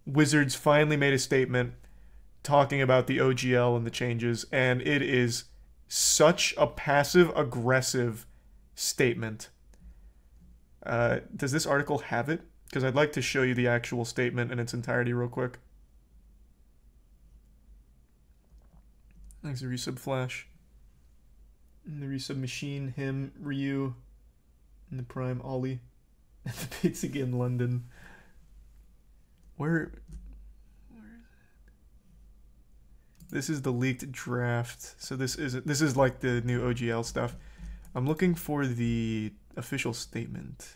Wizards finally made a statement talking about the OGL and the changes, and it is such a passive-aggressive statement. Does this article have it? Because I'd like to show you the actual statement in its entirety real quick. Thanks, the resub Flash. And the resub Machine, him, Ryu, and the Prime Ollie. And the Pizza in London. Where is it? This is the leaked draft. So this is like the new OGL stuff. I'm looking for the official statement.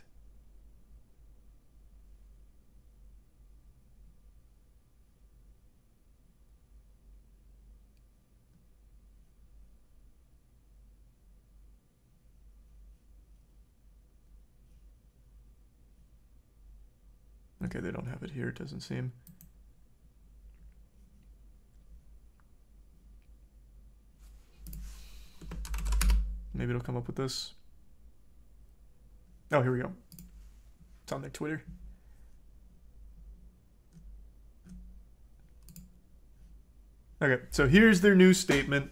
Okay, they don't have it here, it doesn't seem. Maybe it'll come up with this. Oh, here we go. It's on their Twitter. Okay, so here's their new statement.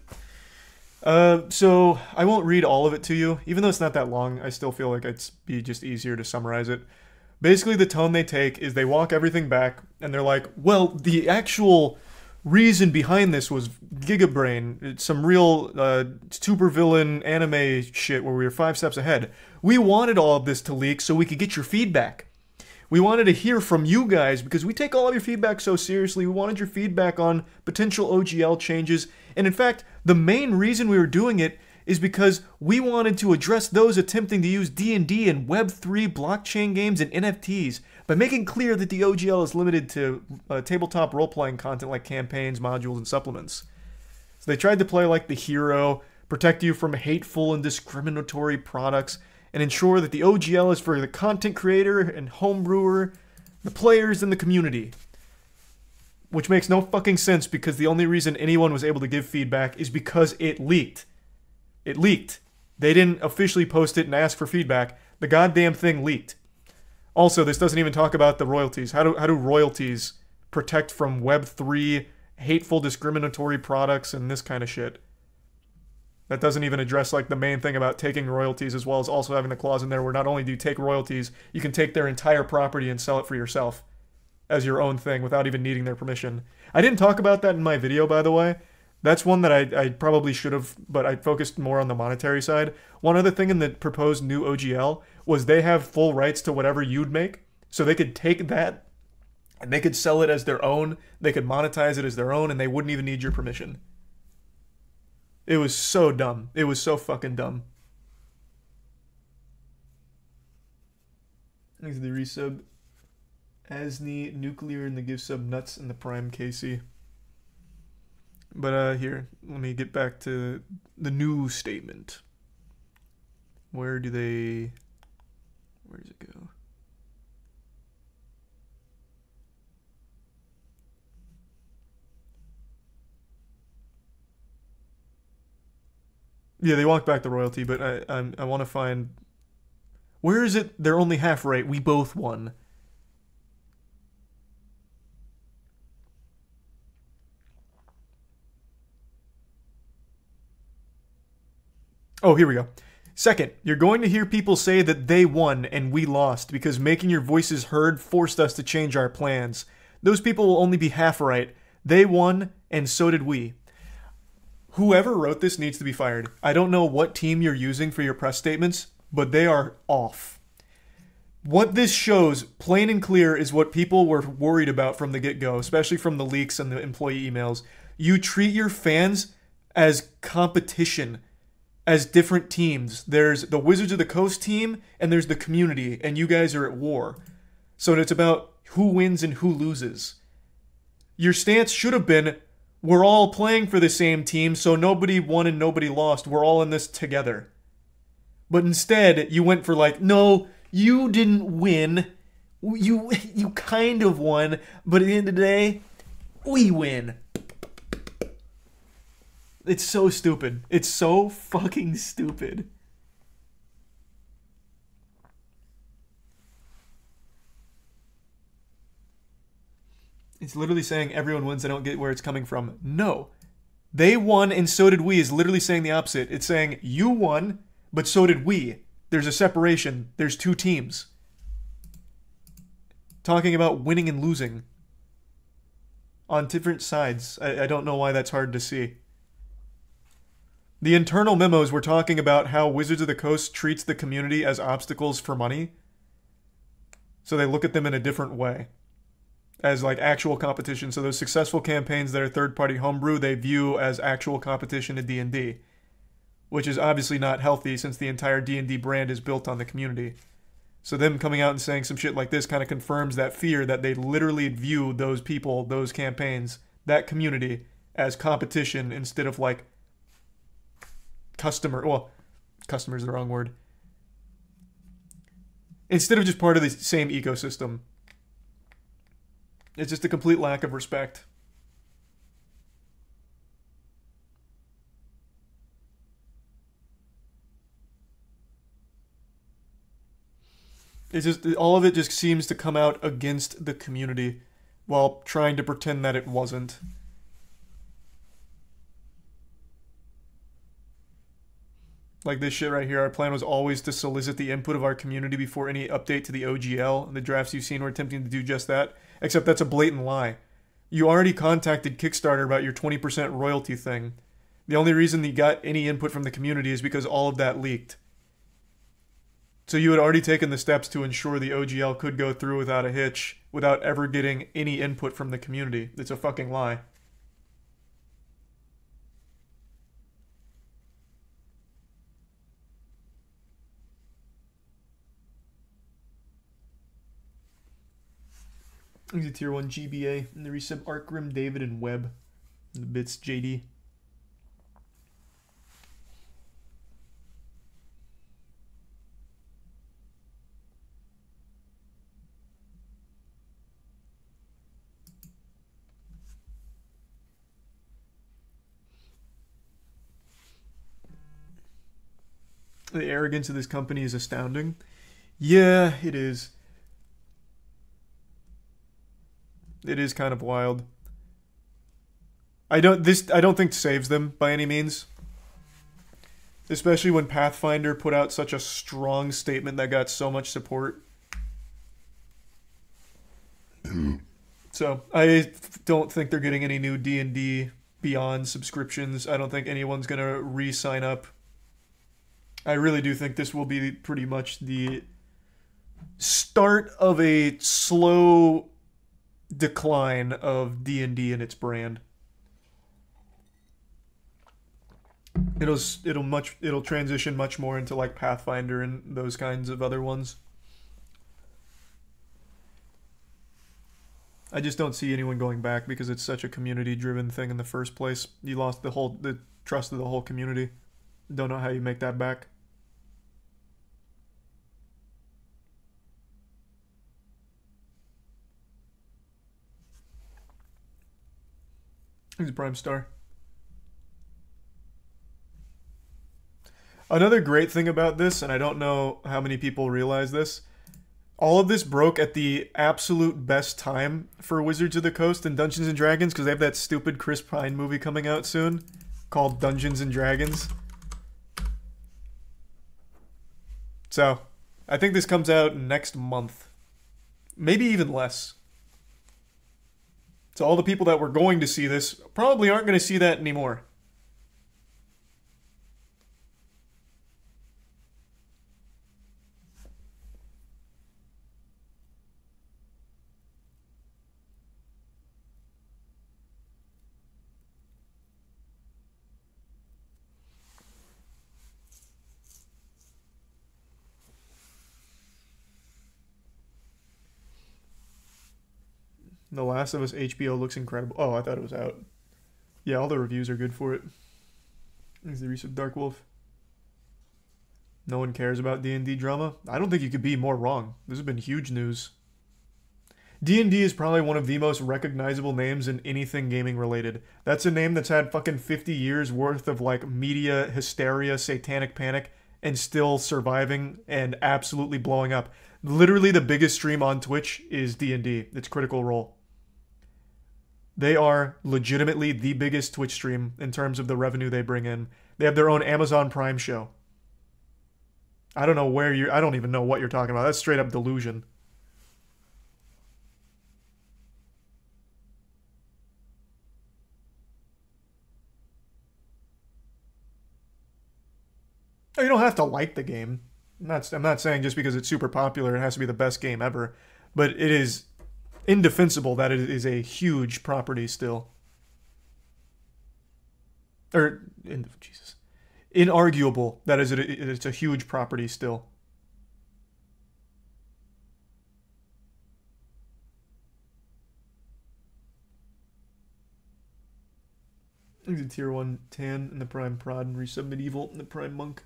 So I won't read all of it to you. Even though it's not that long, I still feel like it'd be just easier to summarize it. Basically, the tone they take is they walk everything back, and they're like, well, the actual reason behind this was Gigabrain. It's some real supervillain anime shit where we were 5 steps ahead. We wanted all of this to leak so we could get your feedback. We wanted to hear from you guys because we take all of your feedback so seriously. We wanted your feedback on potential OGL changes. And in fact, the main reason we were doing it is because we wanted to address those attempting to use D&D and Web3 blockchain games and NFTs by making clear that the OGL is limited to tabletop role-playing content like campaigns, modules, and supplements. So they tried to play like the hero, protect you from hateful and discriminatory products, and ensure that the OGL is for the content creator and homebrewer, the players, and the community. Which makes no fucking sense because the only reason anyone was able to give feedback is because it leaked. It leaked. They didn't officially post it and ask for feedback. The goddamn thing leaked. Also, this doesn't even talk about the royalties. How do royalties protect from Web3, hateful, discriminatory products, and this kind of shit? That doesn't even address like the main thing about taking royalties, as well as also having the clause in there where not only do you take royalties, you can take their entire property and sell it for yourself as your own thing without even needing their permission. I didn't talk about that in my video, by the way. That's one that I probably should have, but I focused more on the monetary side. One other thing in the proposed new OGL was they have full rights to whatever you'd make. So they could take that and they could sell it as their own. They could monetize it as their own and they wouldn't even need your permission. It was so dumb. It was so fucking dumb. Thanks to the resub. Asni, Nuclear, and the give sub Nuts, and the Prime Casey. But here, let me get back to the new statement. Where does it go? Yeah, they walked back the royalty, but I want to find... Where is it? They're only half right. We both won. Oh, here we go. Second, you're going to hear people say that they won and we lost because making your voices heard forced us to change our plans. Those people will only be half right. They won and so did we. Whoever wrote this needs to be fired. I don't know what team you're using for your press statements, but they are off. What this shows, plain and clear, is what people were worried about from the get-go, especially from the leaks and the employee emails. You treat your fans as competition, as different teams. There's the Wizards of the Coast team, and there's the community, and you guys are at war. So it's about who wins and who loses. Your stance should have been, we're all playing for the same team, so nobody won and nobody lost. We're all in this together. But instead, you went for like, no, you didn't win. You kind of won, but at the end of the day, we win. It's so stupid. It's so fucking stupid. It's literally saying everyone wins. I don't get where it's coming from. No. They won and so did we is literally saying the opposite. It's saying you won, but so did we. There's a separation. There's two teams. Talking about winning and losing. On different sides. I don't know why that's hard to see. The internal memos were talking about how Wizards of the Coast treats the community as obstacles for money. So they look at them in a different way, as like actual competition. So those successful campaigns that are third-party homebrew, they view as actual competition in D&D, which is obviously not healthy since the entire D&D brand is built on the community. So them coming out and saying some shit like this kind of confirms that fear that they literally view those people, those campaigns, that community as competition instead of like customer. Well, customer is the wrong word. Instead of just part of the same ecosystem. It's just a complete lack of respect. It's just, all of it just seems to come out against the community while trying to pretend that it wasn't. Like this shit right here, our plan was always to solicit the input of our community before any update to the OGL. And the drafts you've seen were attempting to do just that. Except that's a blatant lie. You already contacted Kickstarter about your 20% royalty thing. The only reason you got any input from the community is because all of that leaked. So you had already taken the steps to ensure the OGL could go through without a hitch, without ever getting any input from the community. It's a fucking lie. He's a tier 1 GBA, and the resub Artgrim, David, and Webb. And the bits JD. The arrogance of this company is astounding. Yeah, it is. It is kind of wild. I don't think saves them by any means. Especially when Pathfinder put out such a strong statement that got so much support. So, I don't think they're getting any new D&D Beyond subscriptions. I don't think anyone's going to re-sign up. I really do think this will be pretty much the start of a slow decline of D&D and its brand. It'll transition much more into like Pathfinder and those kinds of other ones. I just don't see anyone going back because it's such a community-driven thing in the first place. You lost the trust of the whole community. Don't know how you make that back. He's a Prime Star. Another great thing about this, and I don't know how many people realize this, all of this broke at the absolute best time for Wizards of the Coast and Dungeons & Dragons because they have that stupid Chris Pine movie coming out soon called Dungeons & Dragons. So, I think this comes out next month. Maybe even less. So all the people that were going to see this probably aren't going to see that anymore. The Last of Us HBO looks incredible. Oh, I thought it was out. Yeah, all the reviews are good for it. Is the Reese of Dark Wolf. No one cares about D&D drama? I don't think you could be more wrong. This has been huge news. D&D is probably one of the most recognizable names in anything gaming related. That's a name that's had fucking 50 years worth of like media hysteria, satanic panic, and still surviving and absolutely blowing up. Literally the biggest stream on Twitch is D&D. It's Critical Role. They are legitimately the biggest Twitch stream in terms of the revenue they bring in. They have their own Amazon Prime show. I don't even know what you're talking about. That's straight up delusion. You don't have to like the game. I'm not saying just because it's super popular it has to be the best game ever, but it is indefensible that it is a huge property still. Jesus. Inarguable that it's a huge property still. The tier 1 Tan and the Prime Prod and Resub Medieval and the Prime Monk.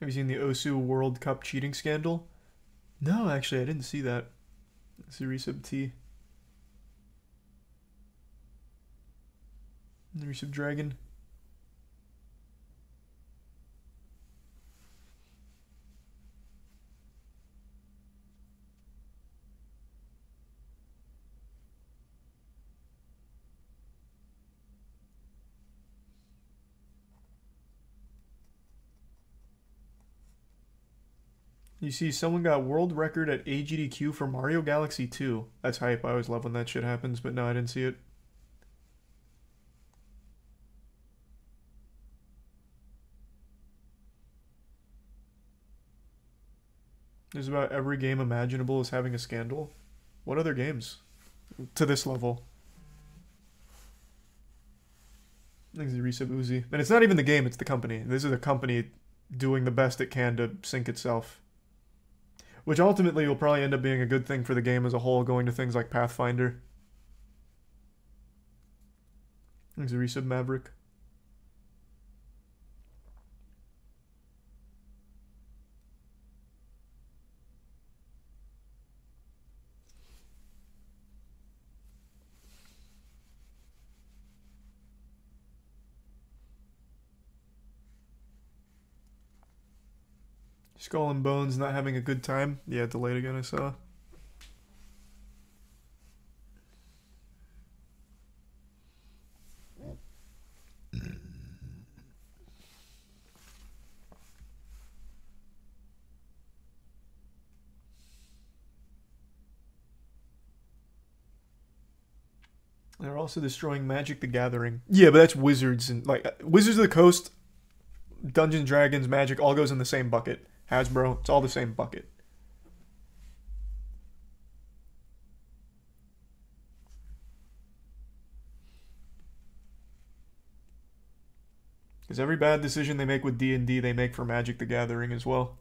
Have you seen the Osu World Cup cheating scandal? No, actually, I didn't see that. It's a Resub T. The Resub Dragon. You see, someone got world record at AGDQ for Mario Galaxy 2. That's hype. I always love when that shit happens, but no, I didn't see it. There's about every game imaginable is having a scandal. What other games? To this level. I think it's the Resub Uzi. And it's not even the game, it's the company. This is a company doing the best it can to sink itself. Which ultimately will probably end up being a good thing for the game as a whole, going to things like Pathfinder. There's a Resub Maverick. Skull and Bones not having a good time. Yeah, delayed again, I saw. They're also destroying Magic the Gathering. Yeah, but that's Wizards and like Wizards of the Coast, Dungeons, Dragons, Magic all goes in the same bucket. Hasbro, it's all the same bucket. Because every bad decision they make with D&D, they make for Magic the Gathering as well.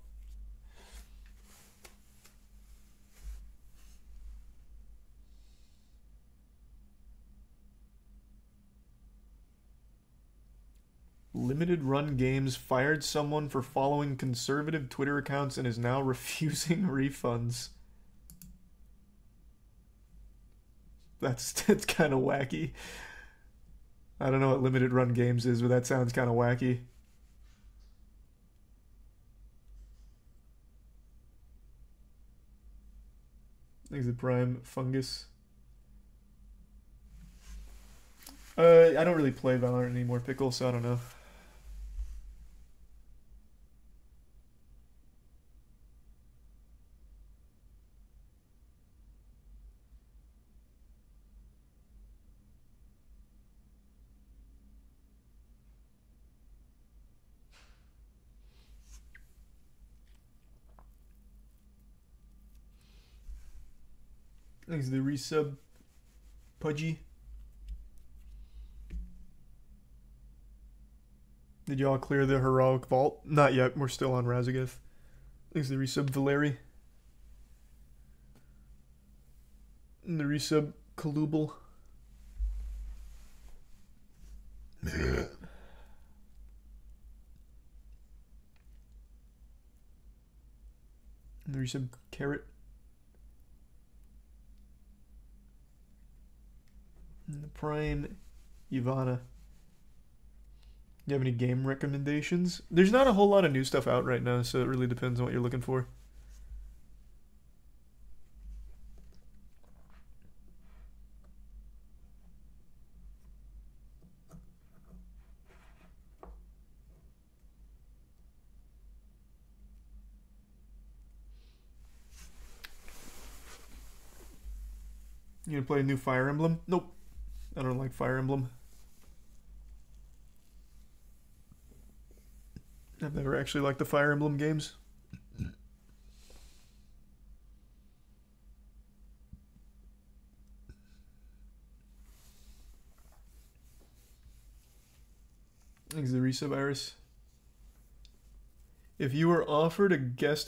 Limited Run Games fired someone for following conservative Twitter accounts and is now refusing refunds. That's kind of wacky. I don't know what Limited Run Games is, but that sounds kind of wacky. There's the Prime Fungus. I don't really play Valorant anymore, Pickle, so I don't know. Thanks to the resub, Pudgy. Did y'all clear the heroic vault? Not yet. We're still on Razageth. Thanks to the resub, Valeri. And the resub, Kalubal. And the resub, Carrot. And the Prime, Ivana. You have any game recommendations? There's not a whole lot of new stuff out right now, so it really depends on what you're looking for. You gonna play a new Fire Emblem? Nope. I don't like Fire Emblem. I've never actually liked the Fire Emblem games. Thanks, the resub virus. If you were offered to guest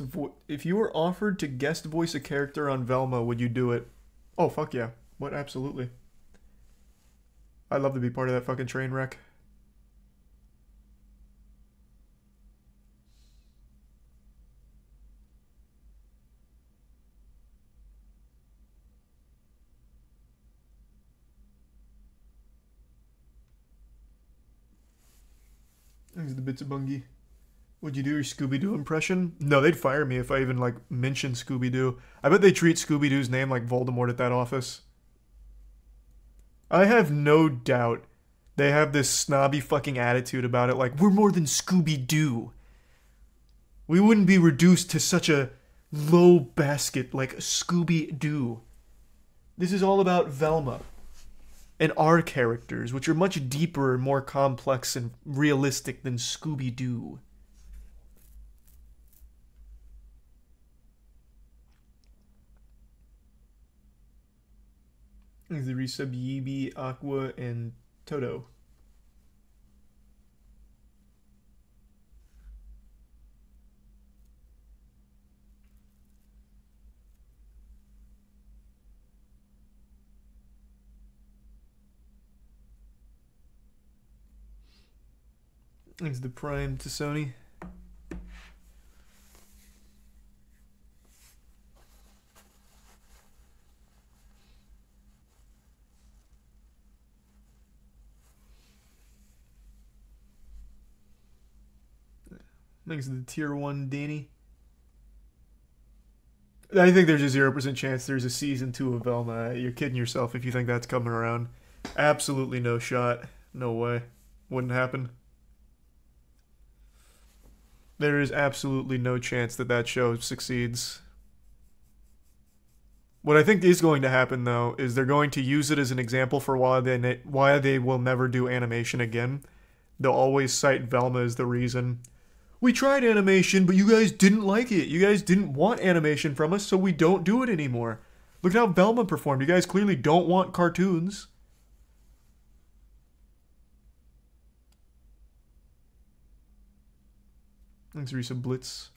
voice a character on Velma, would you do it? Oh fuck yeah! What? Absolutely. I'd love to be part of that fucking train wreck. Thanks, the bits of bungie. Would you do your Scooby-Doo impression? No, they'd fire me if I even, like, mentioned Scooby-Doo. I bet they treat Scooby-Doo's name like Voldemort at that office. I have no doubt they have this snobby fucking attitude about it, like, we're more than Scooby-Doo. We wouldn't be reduced to such a low basket like Scooby-Doo. This is all about Velma. And our characters, which are much deeper and more complex and realistic than Scooby-Doo. The resub Yibi, Aqua, and Toto. Thanks the Prime to Sony. Thanks to the Tier 1 Danny. I think there's a 0% chance there's a Season 2 of Velma. You're kidding yourself if you think that's coming around. Absolutely no shot. No way. Wouldn't happen. There is absolutely no chance that that show succeeds. What I think is going to happen, though, is they're going to use it as an example for why they will never do animation again. They'll always cite Velma as the reason. We tried animation, but you guys didn't like it. You guys didn't want animation from us, so we don't do it anymore. Look at how Velma performed. You guys clearly don't want cartoons. Thanks, Risa Blitz.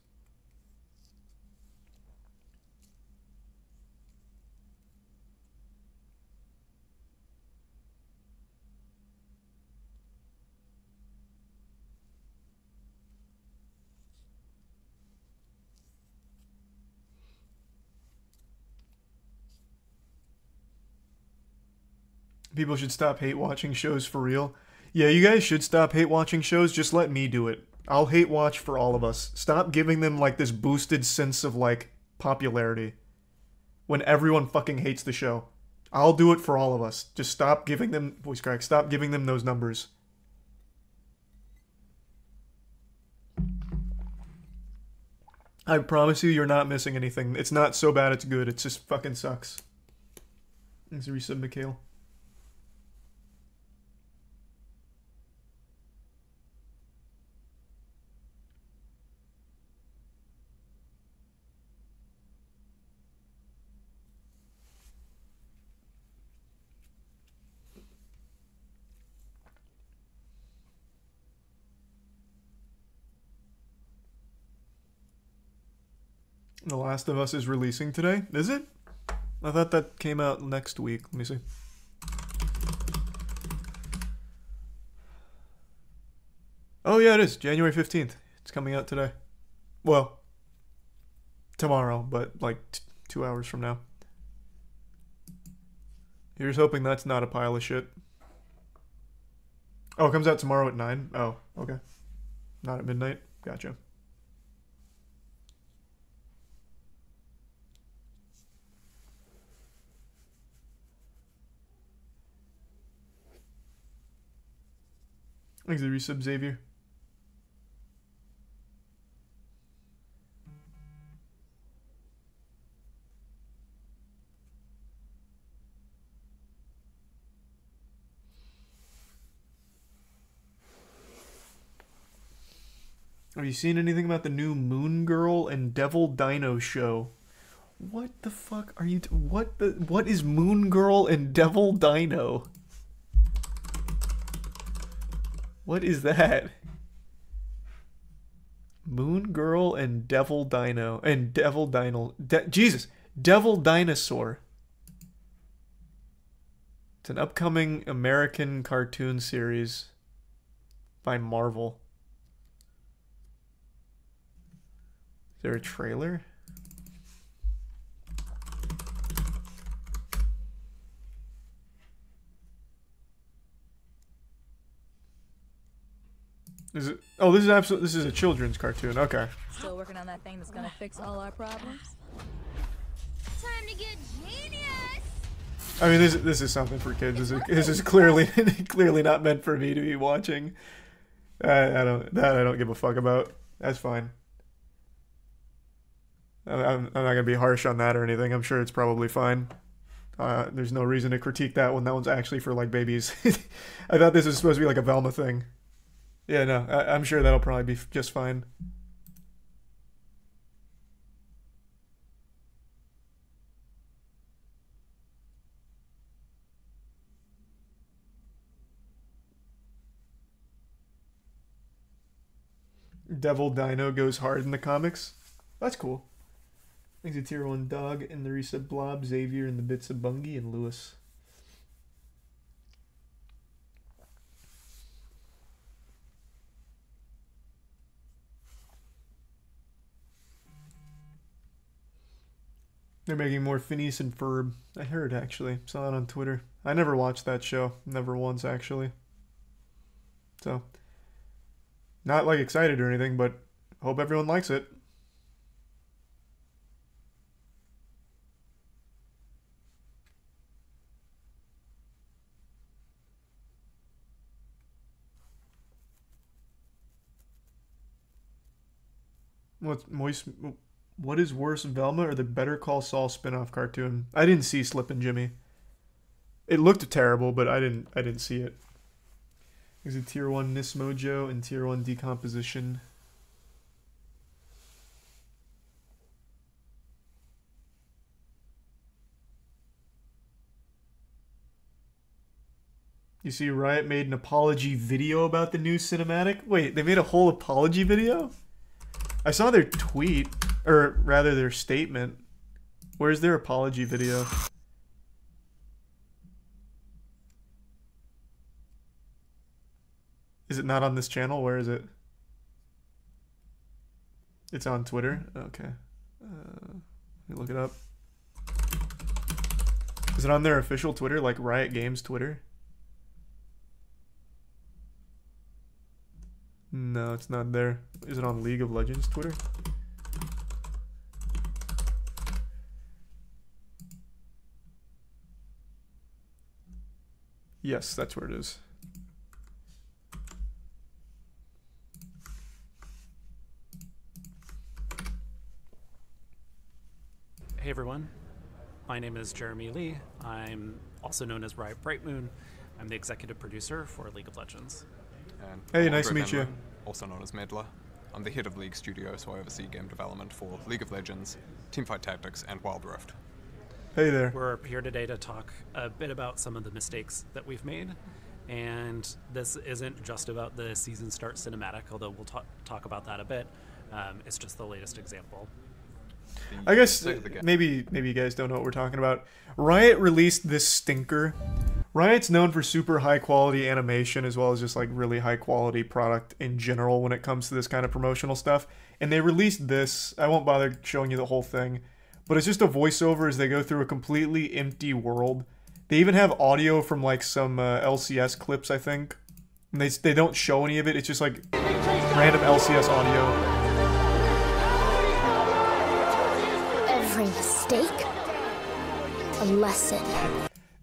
People should stop hate watching shows for real. Yeah, you guys should stop hate watching shows. Just let me do it. I'll hate watch for all of us. Stop giving them like this boosted sense of like popularity when everyone fucking hates the show. I'll do it for all of us. Just stop giving them voice crack. Stop giving them those numbers. I promise you, you're not missing anything. It's not so bad it's good. It just fucking sucks. Thanks, resub, Mikhail. The Last of Us is releasing today? Is it? I thought that came out next week. Let me see. Oh yeah, it is. January 15th. It's coming out today. Well, tomorrow, but like 2 hours from now. Here's hoping that's not a pile of shit. Oh, it comes out tomorrow at 9? Oh, okay. Not at midnight? Gotcha. Thanks for the resub, Xavier. Have you seen anything about the new Moon Girl and Devil Dino show? What the fuck are you... What is Moon Girl and Devil Dino? What is that? Moon Girl and Devil Dino. And Devil Dino... Jesus! Devil Dinosaur. It's an upcoming American cartoon series by Marvel. Is there a trailer? Is it? Oh, this is absolutely. This is a children's cartoon. Okay. Still working on that thing that's gonna fix all our problems. Time to get genius. I mean, this is something for kids. This is clearly clearly not meant for me to be watching. I don't give a fuck about. That's fine. I'm not gonna be harsh on that or anything. I'm sure it's probably fine. There's no reason to critique that one. That one's actually for like babies. I thought this was supposed to be like a Velma thing. Yeah, no, I'm sure that'll probably be just fine. Devil Dino goes hard in the comics. That's cool. He's a tier 1 dog, and the reset Blob, Xavier, and the bits of Bungie, and Lewis. They're making more Phineas and Ferb. I heard, actually. Saw it on Twitter. I never watched that show. Never once, actually. So, not, like, excited or anything, but hope everyone likes it. What is worse, Velma or the Better Call Saul spin-off cartoon? I didn't see Slippin' Jimmy. It looked terrible, but I didn't see it. There's a tier 1 Nismojo and tier 1 Decomposition. You see Riot made an apology video about the new cinematic? Wait, they made a whole apology video? I saw their tweet, or rather their statement. Where's their apology video? Is it not on this channel? Where is it? It's on Twitter? Okay. Let me look it up. Is it on their official Twitter, like Riot Games Twitter? No, it's not there. Is it on League of Legends Twitter? Yes, that's where it is. Hey everyone, my name is Jeremy Lee. I'm also known as Riot Brightmoon. I'm the executive producer for League of Legends. And hey, nice to meet you. Also known as Midler. I'm the head of League Studio, so I oversee game development for League of Legends, Teamfight Tactics, and Wild Rift. Hey there. We're here today to talk a bit about some of the mistakes that we've made. And this isn't just about the season start cinematic, although we'll talk about that a bit. It's just the latest example. I guess maybe you guys don't know what we're talking about. Riot released this stinker. Riot's known for super high quality animation as well as just like really high quality product in general when it comes to this kind of promotional stuff. And they released this. I won't bother showing you the whole thing, but it's just a voiceover as they go through a completely empty world. They even have audio from like some LCS clips, I think. And they don't show any of it. It's just like random LCS audio. Every mistake, a lesson.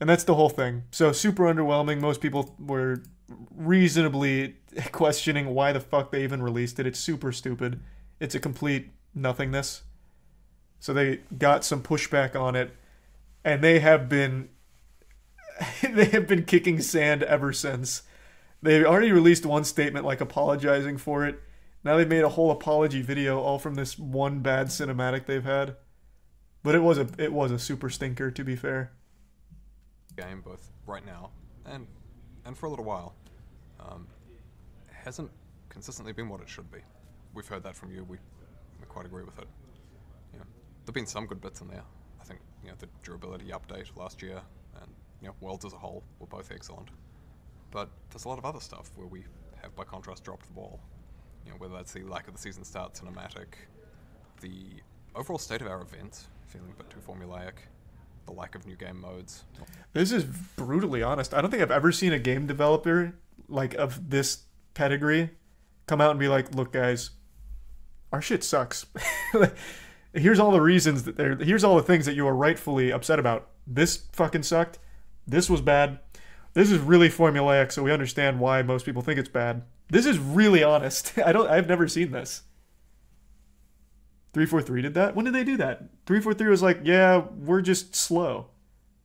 And that's the whole thing. So super underwhelming. Most people were reasonably questioning why the fuck they even released it. It's super stupid. It's a complete nothingness. So they got some pushback on it, and they have been kicking sand ever since. They already released one statement like apologizing for it. Now they've made a whole apology video all from this one bad cinematic they've had. But it was a super stinker, to be fair. Game both right now and for a little while hasn't consistently been what it should be. We've heard that from you. We quite agree with it. You know, there've been some good bits in there. I think the durability update last year and Worlds as a whole were both excellent. But there's a lot of other stuff where we have, by contrast, dropped the ball. Whether that's the lack of the season start cinematic, the overall state of our events feeling a bit too formulaic, the lack of new game modes. This is brutally honest. I don't think I've ever seen a game developer like of this pedigree come out and be like, "Look, guys, our shit sucks. Here's all the reasons here's all the things that you are rightfully upset about. This fucking sucked. This was bad. This is really formulaic, so we understand why most people think it's bad." This is really honest. I've never seen this. 343 did that? When did they do that? 343 was like, yeah, we're just slow.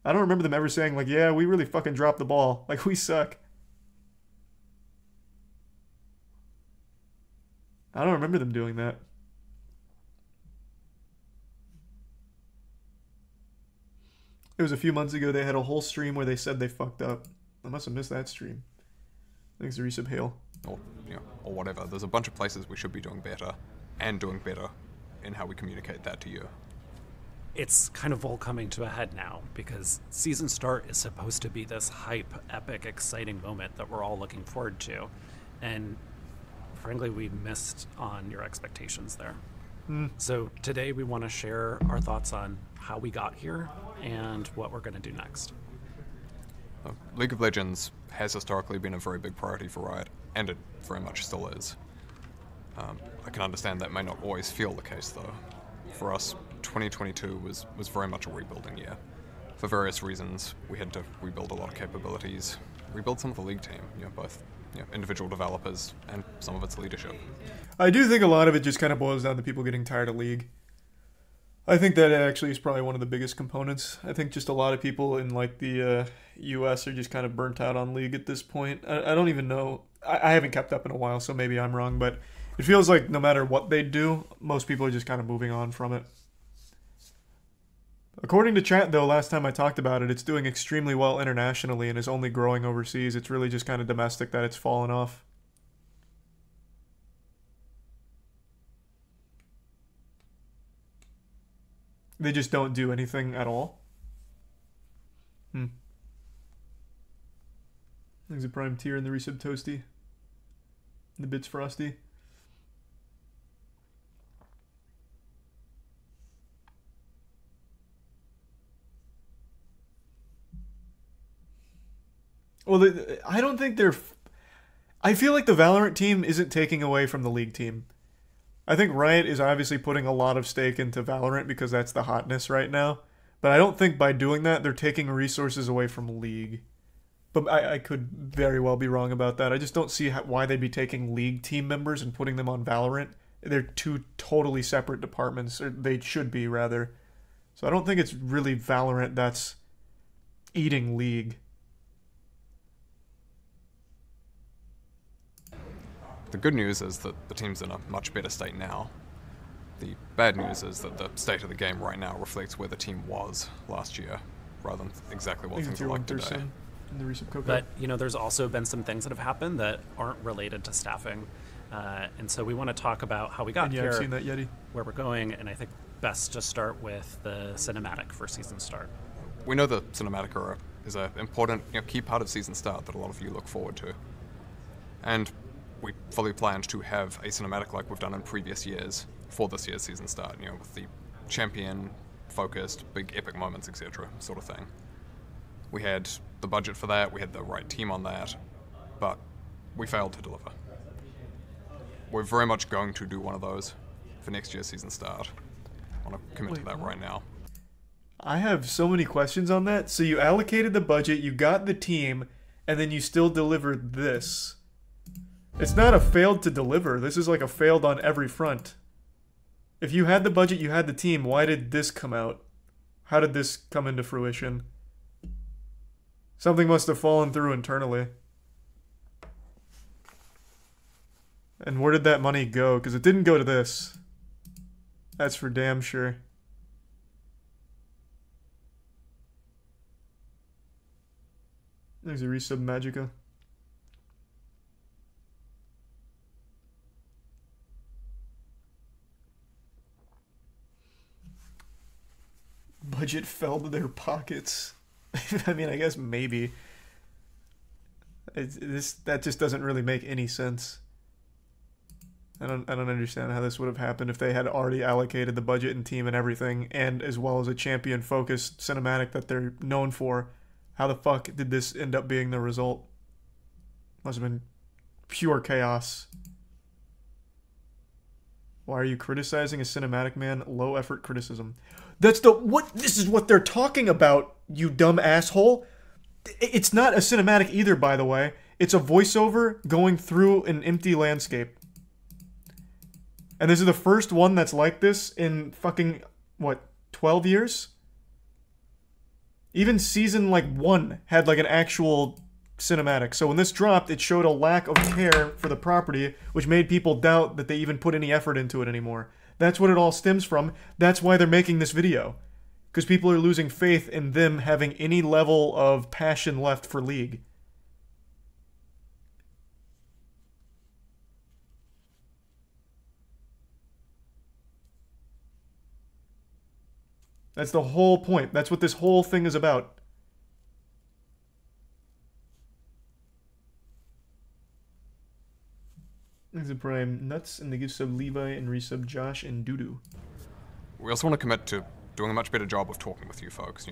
I don't remember them ever saying like, yeah, we really fucking dropped the ball. Like, we suck. I don't remember them doing that. It was a few months ago. They had a whole stream where they said they fucked up. I must have missed that stream. Thanks to Resub Hale. Or whatever. There's a bunch of places we should be doing better, and doing better in how we communicate that to you. It's kind of all coming to a head now, because season start is supposed to be this hype, epic, exciting moment that we're all looking forward to. And frankly, we missed on your expectations there. So today we want to share our thoughts on how we got here and what we're going to do next. League of Legends has historically been a very big priority for Riot, and it very much still is. I can understand that may not always feel the case, though. For us, 2022 was very much a rebuilding year. For various reasons, we had to rebuild a lot of capabilities, rebuild some of the League team, both individual developers and some of its leadership. I do think a lot of it just kind of boils down to people getting tired of League. I think that actually is probably one of the biggest components. I think just a lot of people in like the US are just kind of burnt out on League at this point. I don't even know. I haven't kept up in a while, so maybe I'm wrong, but it feels like no matter what they do, most people are just kind of moving on from it. According to chat, though, last time I talked about it, it's doing extremely well internationally and is only growing overseas. It's really just kind of domestic that it's fallen off. They just don't do anything at all. There's a prime tier in the resub toasty. The bits frosty. Well, I don't think they're... I feel like the Valorant team isn't taking away from the League team. I think Riot is obviously putting a lot of stake into Valorant because that's the hotness right now. But I don't think by doing that, they're taking resources away from League. But I could very well be wrong about that. I just don't see why they'd be taking League team members and putting them on Valorant. They're two totally separate departments, or they should be, rather. So I don't think it's really Valorant that's eating League. The good news is that the team's in a much better state now. The bad news is that the state of the game right now reflects where the team was last year, rather than exactly what things are like today. But, there's also been some things that have happened that aren't related to staffing. And so we want to talk about how we got here, I've seen that, Yeti. Where we're going, and I think best to start with the cinematic for season start. We know the cinematic era is an important key part of season start that a lot of you look forward to. And we fully planned to have a cinematic like we've done in previous years for this year's season start, with the champion-focused, big epic moments, etc. sort of thing. We had the budget for that, we had the right team on that, but we failed to deliver. We're very much going to do one of those for next year's season start. I want to commit to that right now. I have so many questions on that. So you allocated the budget, you got the team, and then you still delivered this. It's not a failed to deliver. This is like a failed on every front. If you had the budget, you had the team, why did this come out? How did this come into fruition? Something must have fallen through internally. And where did that money go? Because it didn't go to this. That's for damn sure. There's a resub Magica. Budget fell to their pockets. I mean, I guess maybe. That just doesn't really make any sense. I don't understand how this would have happened if they had already allocated the budget and team and everything, and as well as a champion-focused cinematic that they're known for. How the fuck did this end up being the result? Must have been pure chaos. Why are you criticizing a cinematic, man? Low effort criticism. This is what they're talking about, you dumb asshole. It's not a cinematic either, by the way. It's a voiceover going through an empty landscape. And this is the first one that's like this in fucking, what, 12 years? Even season, 1 had, an actual cinematic. So when this dropped, it showed a lack of care for the property, which made people doubt that they even put any effort into it anymore. That's what it all stems from. That's why they're making this video. Because people are losing faith in them having any level of passion left for League. That's the whole point. That's what this whole thing is about. There's a Prime Nuts, and they give sub Levi and resub Josh and Doodoo. We also want to commit to doing a much better job of talking with you folks.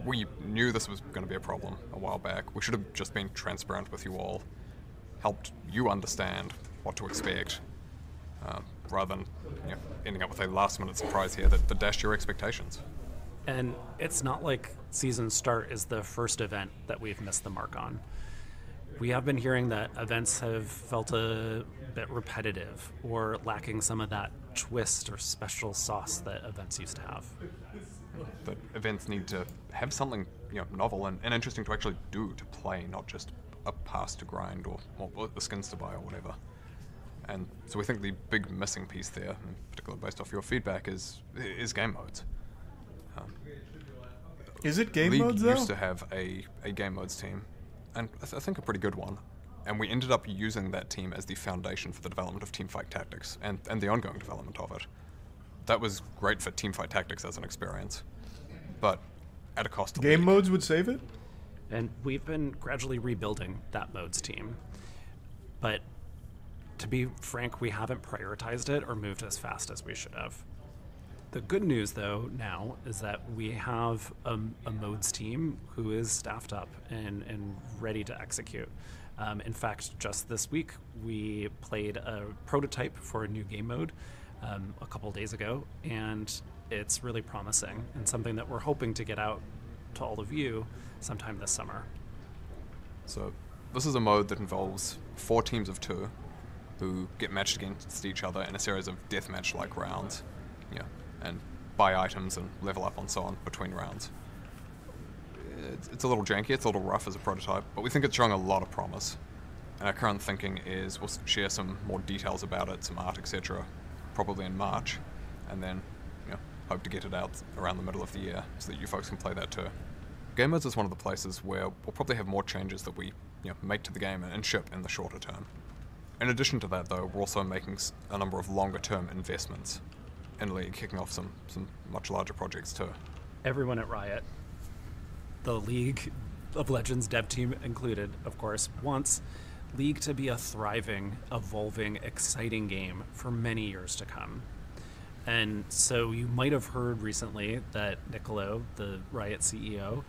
We knew this was going to be a problem a while back. We should have just been transparent with you all, helped you understand what to expect, rather than ending up with a last-minute surprise here that dashed your expectations. And it's not like season start is the first event that we've missed the mark on. We have been hearing that events have felt a bit repetitive or lacking some of that twist or special sauce that events used to have. But events need to have something novel and interesting to actually do, to play, not just a pass to grind or the skins to buy or whatever. And so we think the big missing piece there, in particular based off your feedback, is game modes. Is it game League modes, though? Used to have a game modes team, and I think a pretty good one. And we ended up using that team as the foundation for the development of Teamfight Tactics and the ongoing development of it. That was great for Teamfight Tactics as an experience, but at a cost to Game League. modes would save it? And we've been gradually rebuilding that modes team. But to be frank, we haven't prioritized it or moved as fast as we should have. The good news, though, now is that we have a modes team who is staffed up and ready to execute. In fact, just this week, we played a prototype for a new game mode a couple days ago, and it's really promising and something that we're hoping to get out to all of you sometime this summer. So this is a mode that involves 4 teams of 2 who get matched against each other in a series of deathmatch-like rounds, and buy items and level up and so on between rounds. It's a little janky, it's a little rough as a prototype, but we think it's showing a lot of promise. And our current thinking is we'll share some more details about it, some art, etc., probably in March, and then hope to get it out around the middle of the year so that you folks can play that too. Game modes is one of the places where we'll probably have more changes that we make to the game and ship in the shorter term. In addition to that, though, we're also making a number of longer-term investments in League, kicking off some much larger projects too. Everyone at Riot, the League of Legends dev team included, of course, wants League to be a thriving, evolving, exciting game for many years to come. And so you might have heard recently that Nicolo, the Riot CEO,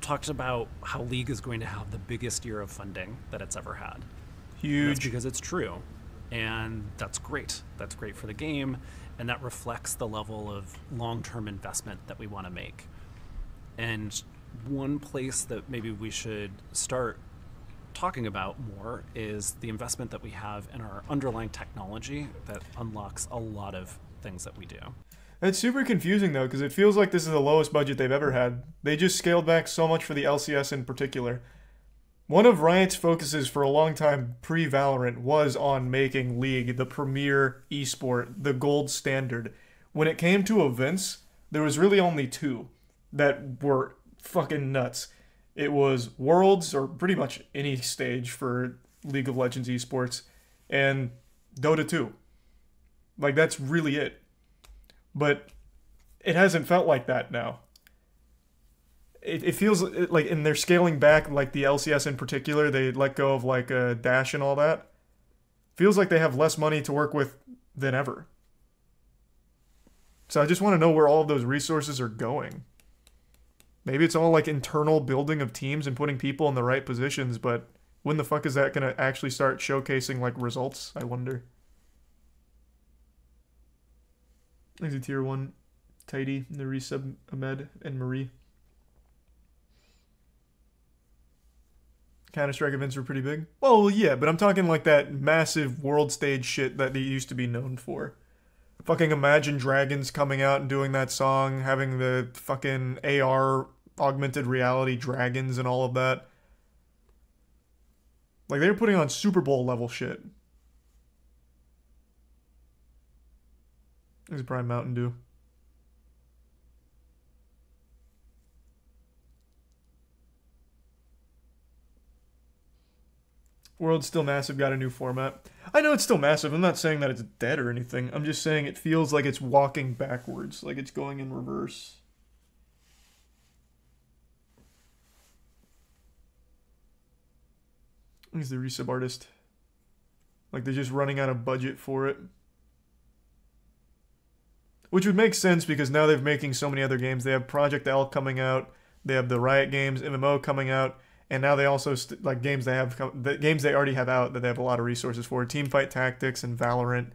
talked about how League is going to have the biggest year of funding that it's ever had. Huge. That's because it's true. And that's great. That's great for the game, and that reflects the level of long-term investment that we want to make. And one place that maybe we should start talking about more is the investment that we have in our underlying technology that unlocks a lot of things that we do. That's super confusing, though, because it feels like this is the lowest budget they've ever had. They just scaled back so much for the LCS in particular. One of Riot's focuses for a long time pre-Valorant was on making League the premier esport, the gold standard. When it came to events, there was really only two that were fucking nuts. It was Worlds, or pretty much any stage for League of Legends esports, and Dota 2. Like, that's really it. But it hasn't felt like that now. It feels like, and they're scaling back, like the LCS in particular, they let go of like Dash and all that. Feels like they have less money to work with than ever. So I just want to know where all of those resources are going. Maybe it's all like internal building of teams and putting people in the right positions, but when the fuck is that going to actually start showcasing like results, I wonder. There's a tier 1 Tidy, Nerissa, Ahmed, and Marie. Counter-Strike events were pretty big. Well, yeah, but I'm talking like that massive world stage shit that they used to be known for. Fucking Imagine Dragons coming out and doing that song, having the fucking AR augmented reality dragons and all of that. Like, they were putting on Super Bowl level shit. There's Prime Mountain Dew. World's still massive, got a new format. I know it's still massive. I'm not saying that it's dead or anything. I'm just saying it feels like it's walking backwards, like it's going in reverse. He's the resub artist. Like they're just running out of budget for it. Which would make sense because now they're making so many other games. They have Project L coming out. They have the Riot Games MMO coming out. And now they also, like, games they already have out that they have a lot of resources for. Teamfight Tactics and Valorant.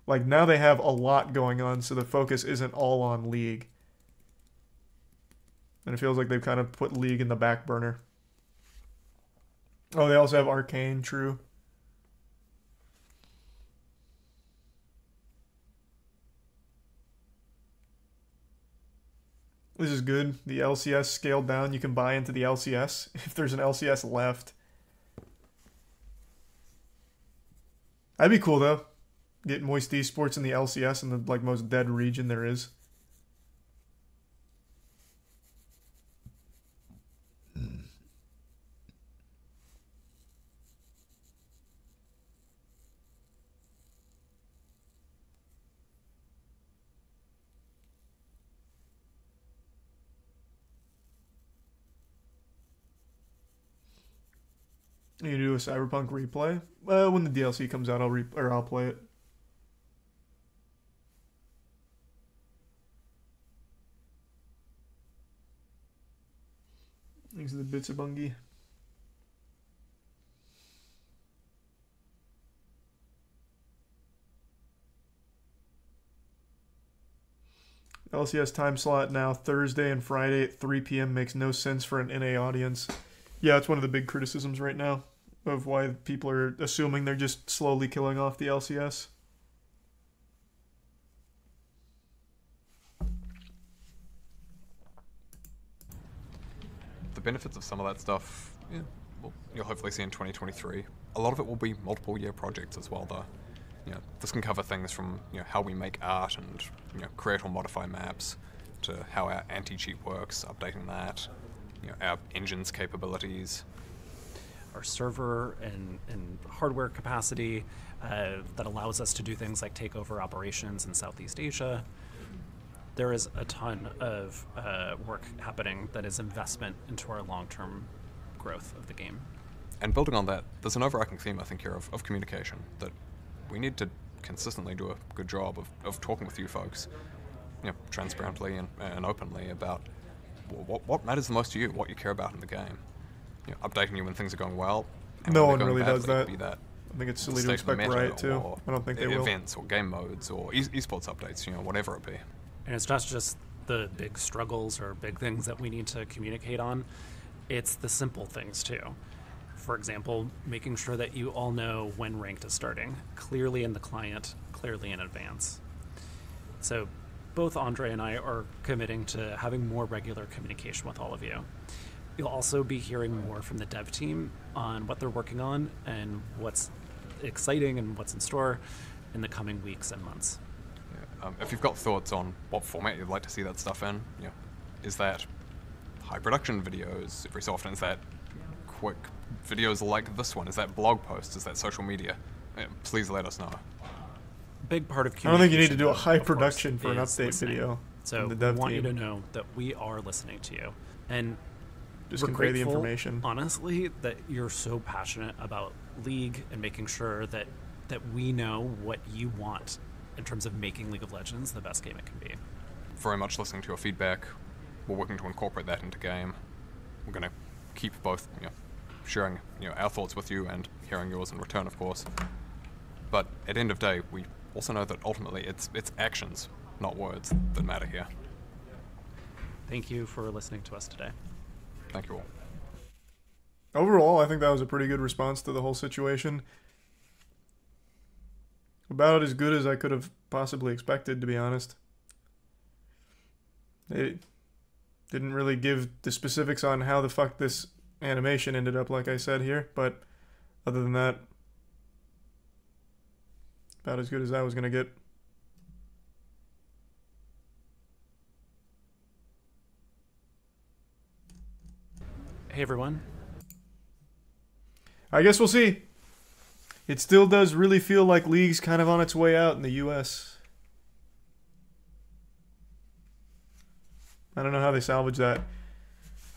Like, now they have a lot going on, so the focus isn't all on League. And it feels like they've kind of put League in the back burner. Oh, they also have Arcane, true. This is good. The LCS scaled down. You can buy into the LCS if there's an LCS left. That'd be cool though. Get Moist Esports in the LCS in the like most dead region there is. You do a Cyberpunk replay? When the DLC comes out, I'll play it. Thanks to the bits of Bungie. LCS time slot now Thursday and Friday at 3 p.m. makes no sense for an NA audience. Yeah, it's one of the big criticisms right now of why people are assuming they're just slowly killing off the LCS. The benefits of some of that stuff, yeah, well, you'll hopefully see in 2023. A lot of it will be multiple year projects as well, though. You know, this can cover things from how we make art and create or modify maps to how our anti-cheat works, updating that, our engine's capabilities. Our server and hardware capacity that allows us to do things like take over operations in Southeast Asia. There is a ton of work happening that is investment into our long-term growth of the game. And building on that, there's an overarching theme, I think, here of communication, that we need to consistently do a good job of talking with you folks, transparently and openly about what matters the most to you, what you care about in the game. Updating you when things are going well. No one really badly, does that. Be that. I think it's silly to expect Riot to. I don't think they will. Events or game modes or esports updates, whatever it be. And it's not just the big struggles or big things that we need to communicate on. It's the simple things too. For example, making sure that you all know when ranked is starting, clearly in the client, clearly in advance. So both Andre and I are committing to having more regular communication with all of you. You'll also be hearing more from the dev team on what they're working on and what's exciting and what's in store in the coming weeks and months. Yeah. If you've got thoughts on what format you'd like to see that stuff in, is that high production videos every so often? Is that quick videos like this one? Is that blog posts? Is that social media? Please let us know. Big part of I don't think you need to communication, do a though, high of course, production for an is update listening. video. So from the we dev want you team. to know that we are listening to you. And Just we're convey the grateful, information. honestly, that you're so passionate about League and making sure that we know what you want in terms of making League of Legends the best game it can be. Very much listening to your feedback. We're working to incorporate that into game. We're going to keep both, sharing, our thoughts with you and hearing yours in return, of course. But at the end of the day, we also know that ultimately it's actions, not words, that matter here. Thank you for listening to us today. Thank you all. Overall, I think that was a pretty good response to the whole situation. About as good as I could have possibly expected, to be honest. They didn't really give the specifics on how the fuck this animation ended up, like I said here, but other than that, about as good as I was gonna get. Hey everyone. I guess we'll see. It still does really feel like League's kind of on its way out in the US. I don't know how they salvage that.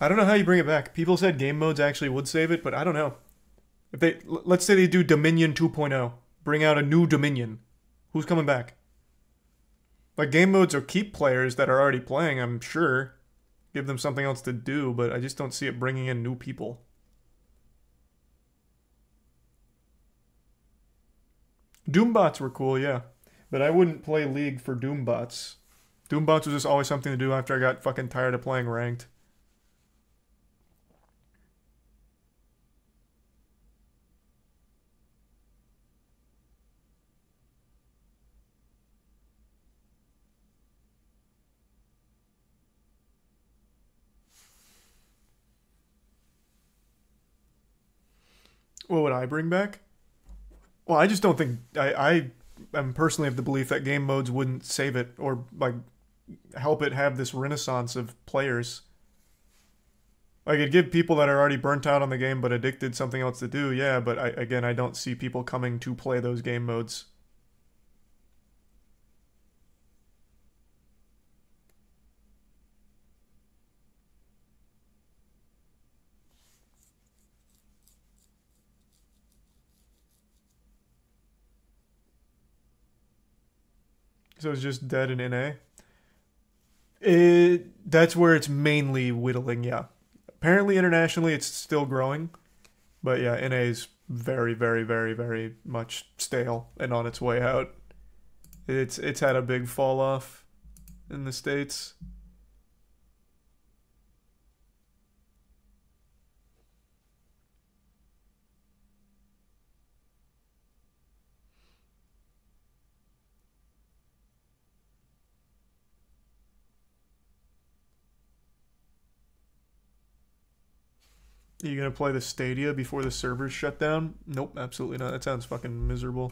I don't know how you bring it back. People said game modes actually would save it, but I don't know. If they, let's say they do Dominion 2.0, bring out a new Dominion. Who's coming back? Like, game modes are keep players that are already playing, I'm sure. Give them something else to do, but I just don't see it bringing in new people. Doombots were cool, yeah. But I wouldn't play League for Doombots. Doombots was just always something to do after I got fucking tired of playing ranked. What would I bring back? Well, I just don't think... I am personally of the belief that game modes wouldn't save it or, like, help it have this renaissance of players. Like, it'd give people that are already burnt out on the game but addicted something else to do, yeah, but I don't see people coming to play those game modes. So it's just dead in NA? That's where it's mainly whittling, yeah. Apparently internationally it's still growing. But yeah, NA is very, very, very, very much stale and on its way out. It's had a big fall off in the States. Are you gonna play the Stadia before the servers shut down? Nope, absolutely not. That sounds fucking miserable.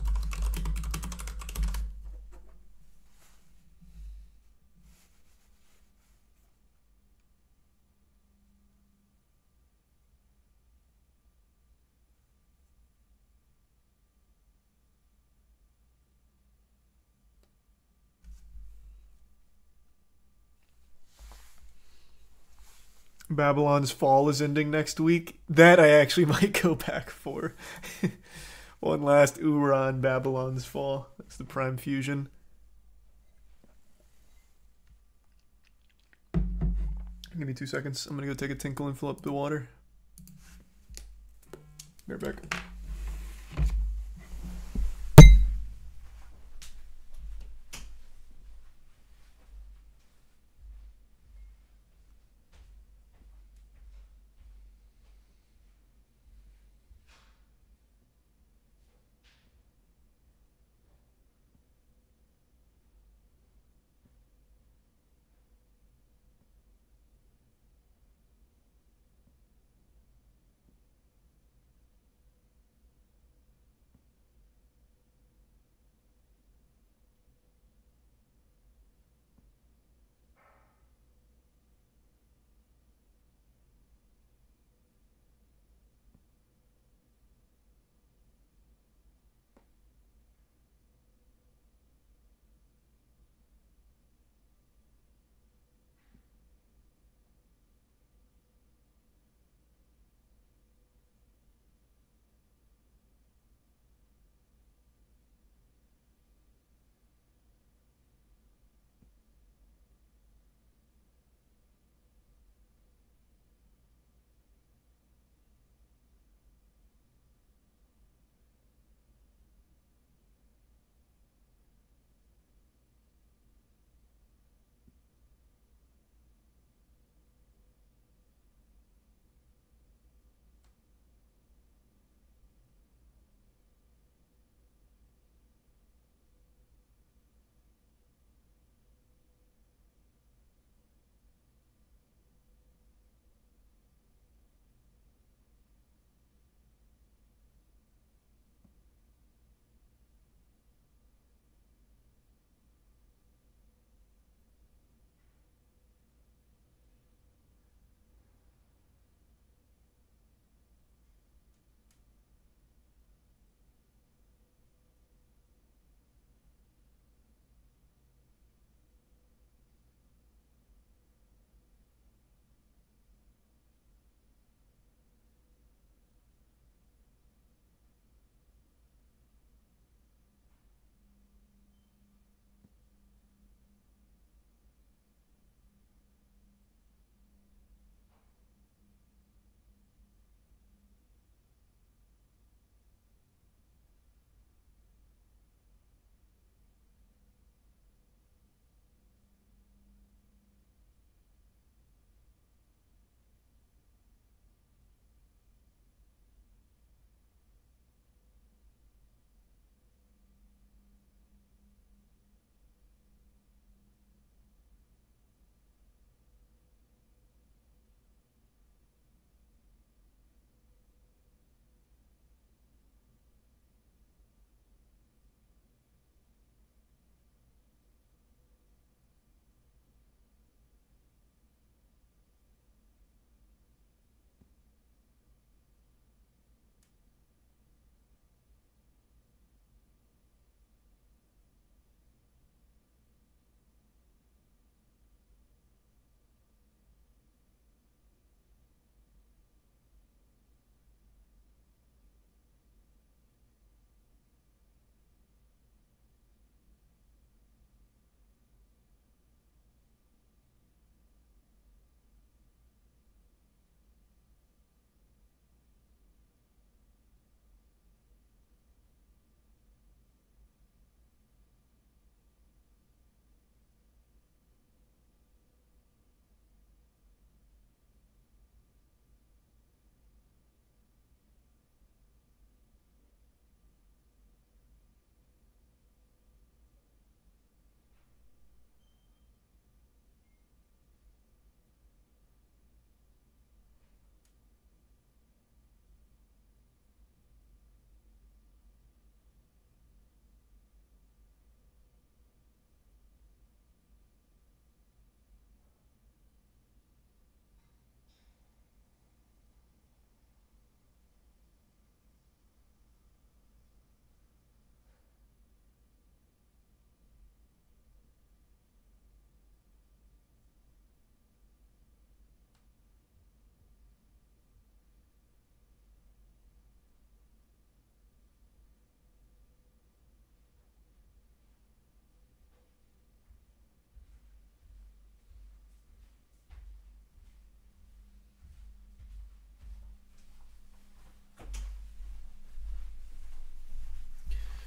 Babylon's Fall is ending next week. That I actually might go back for. One last oorah on Babylon's Fall. That's the Prime Fusion. Give me 2 seconds. I'm gonna go take a tinkle and fill up the water. Be right back.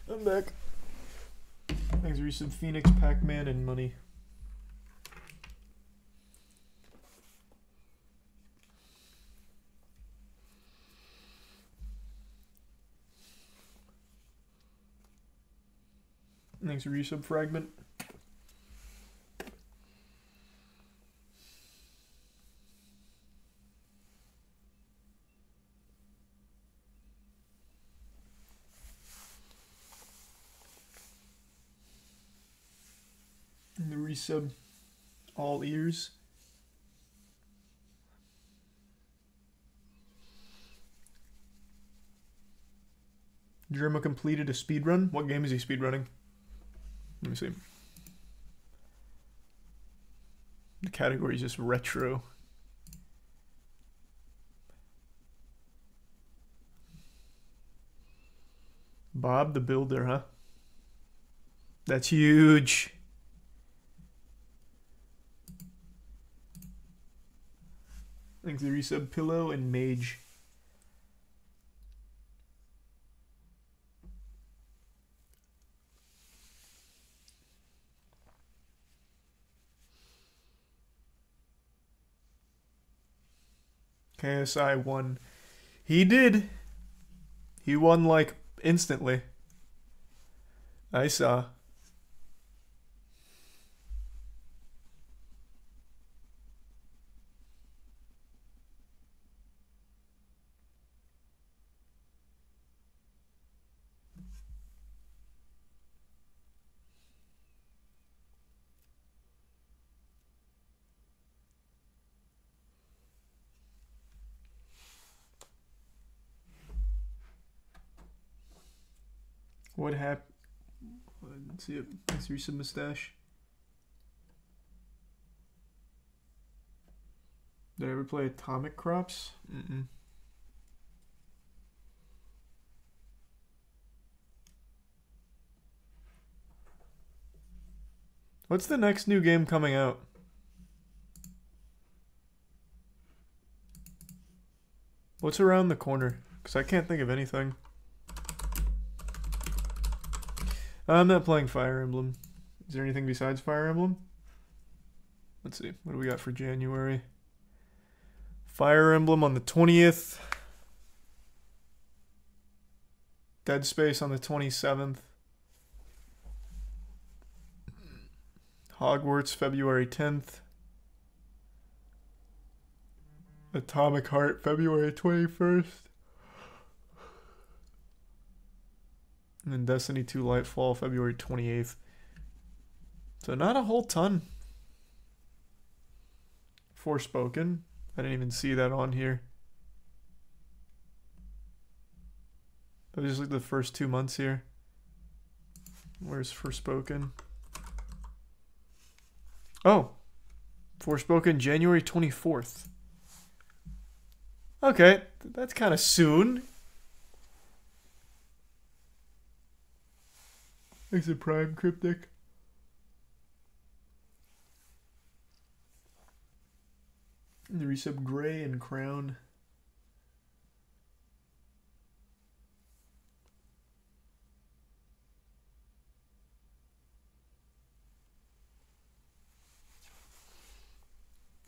I'm back. Thanks for some Phoenix, Pac-Man, and money. Thanks for resub fragment. And the resub all ears. Jerma completed a speedrun. What game is he speedrunning? Let me see. The category is just retro. Bob the Builder, huh? That's huge. Thanks to resub Pillow and Mage. KSI won. He did. He won like instantly. I saw. What happened? Let's see it. Let's see some mustache. Did I ever play Atomic Crops? Mm-mm. What's the next new game coming out? What's around the corner? Because I can't think of anything. I'm not playing Fire Emblem. Is there anything besides Fire Emblem? Let's see. What do we got for January? Fire Emblem on the 20th. Dead Space on the 27th. Hogwarts February 10th. Atomic Heart February 21st. And then Destiny 2 Lightfall, February 28th. So not a whole ton. Forspoken. I didn't even see that on here. I just looked at the first 2 months here. Where's Forspoken? Oh. Forspoken, January 24th. Okay, that's kind of soon. Thanks a Prime Cryptic. And the resub Gray and Crown.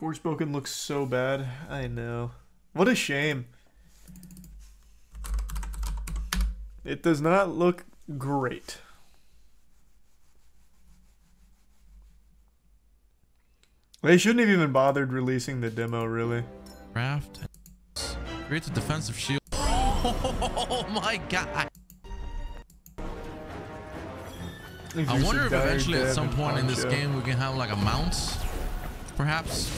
Forspoken looks so bad. I know. What a shame. It does not look great. They shouldn't have even bothered releasing the demo, really. Craft creates a defensive shield. Oh my god. I wonder if eventually at some point in this game we can have like a mount, perhaps.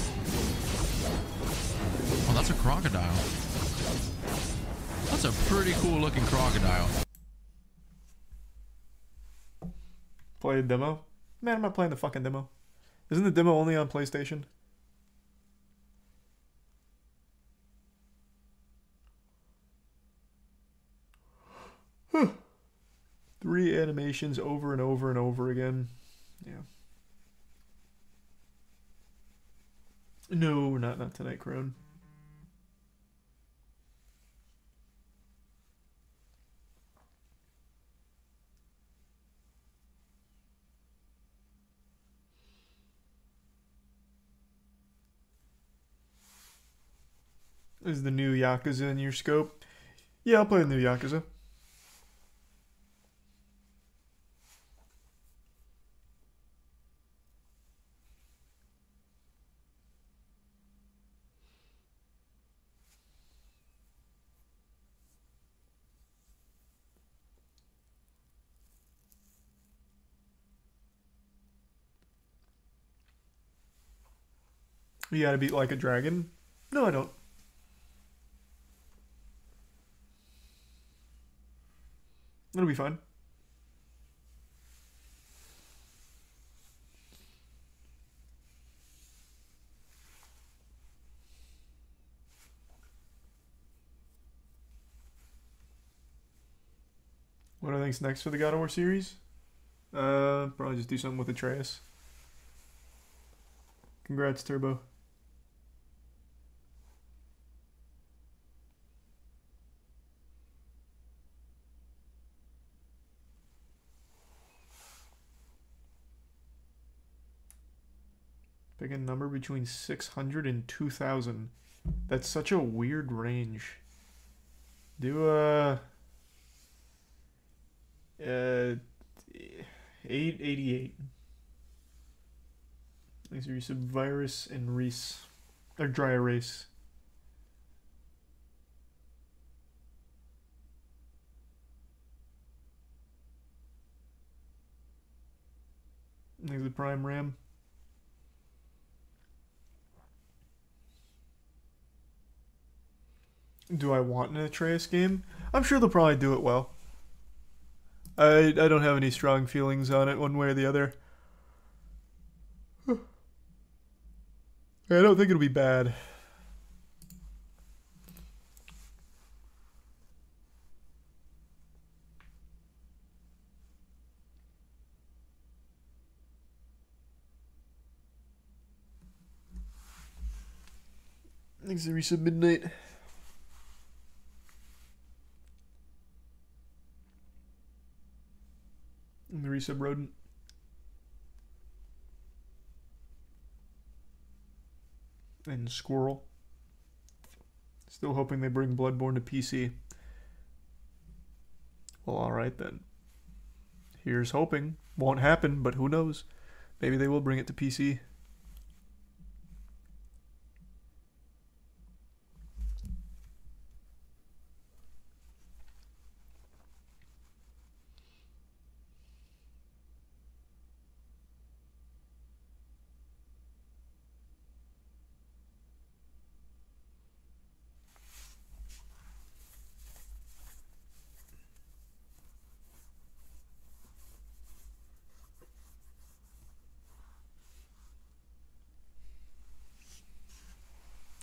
Oh, that's a crocodile. That's a pretty cool looking crocodile. Play a demo? Man, I'm not playing the fucking demo. Isn't the demo only on PlayStation? Huh. 3 animations over and over and over again. Yeah. No, not tonight, Crone. Is the new Yakuza in your scope? Yeah, I'll play the new Yakuza. You gotta beat like a dragon? No, I don't. It'll be fine. What do I think's next for the God of War series? Probably just do something with Atreus. Congrats, Turbo. Pick a number between 600 and 2,000. That's such a weird range. Do 888. Thanks for use of virus and Reese. Or dry erase. Thanks the Prime RAM. Do I want an Atreus game? I'm sure they'll probably do it well. I don't have any strong feelings on it one way or the other. I don't think it'll be bad. Thanks to Resub Midnight. And the Resub Rodent. And Squirrel. Still hoping they bring Bloodborne to PC. Well, alright then. Here's hoping. Won't happen, but who knows? Maybe they will bring it to PC.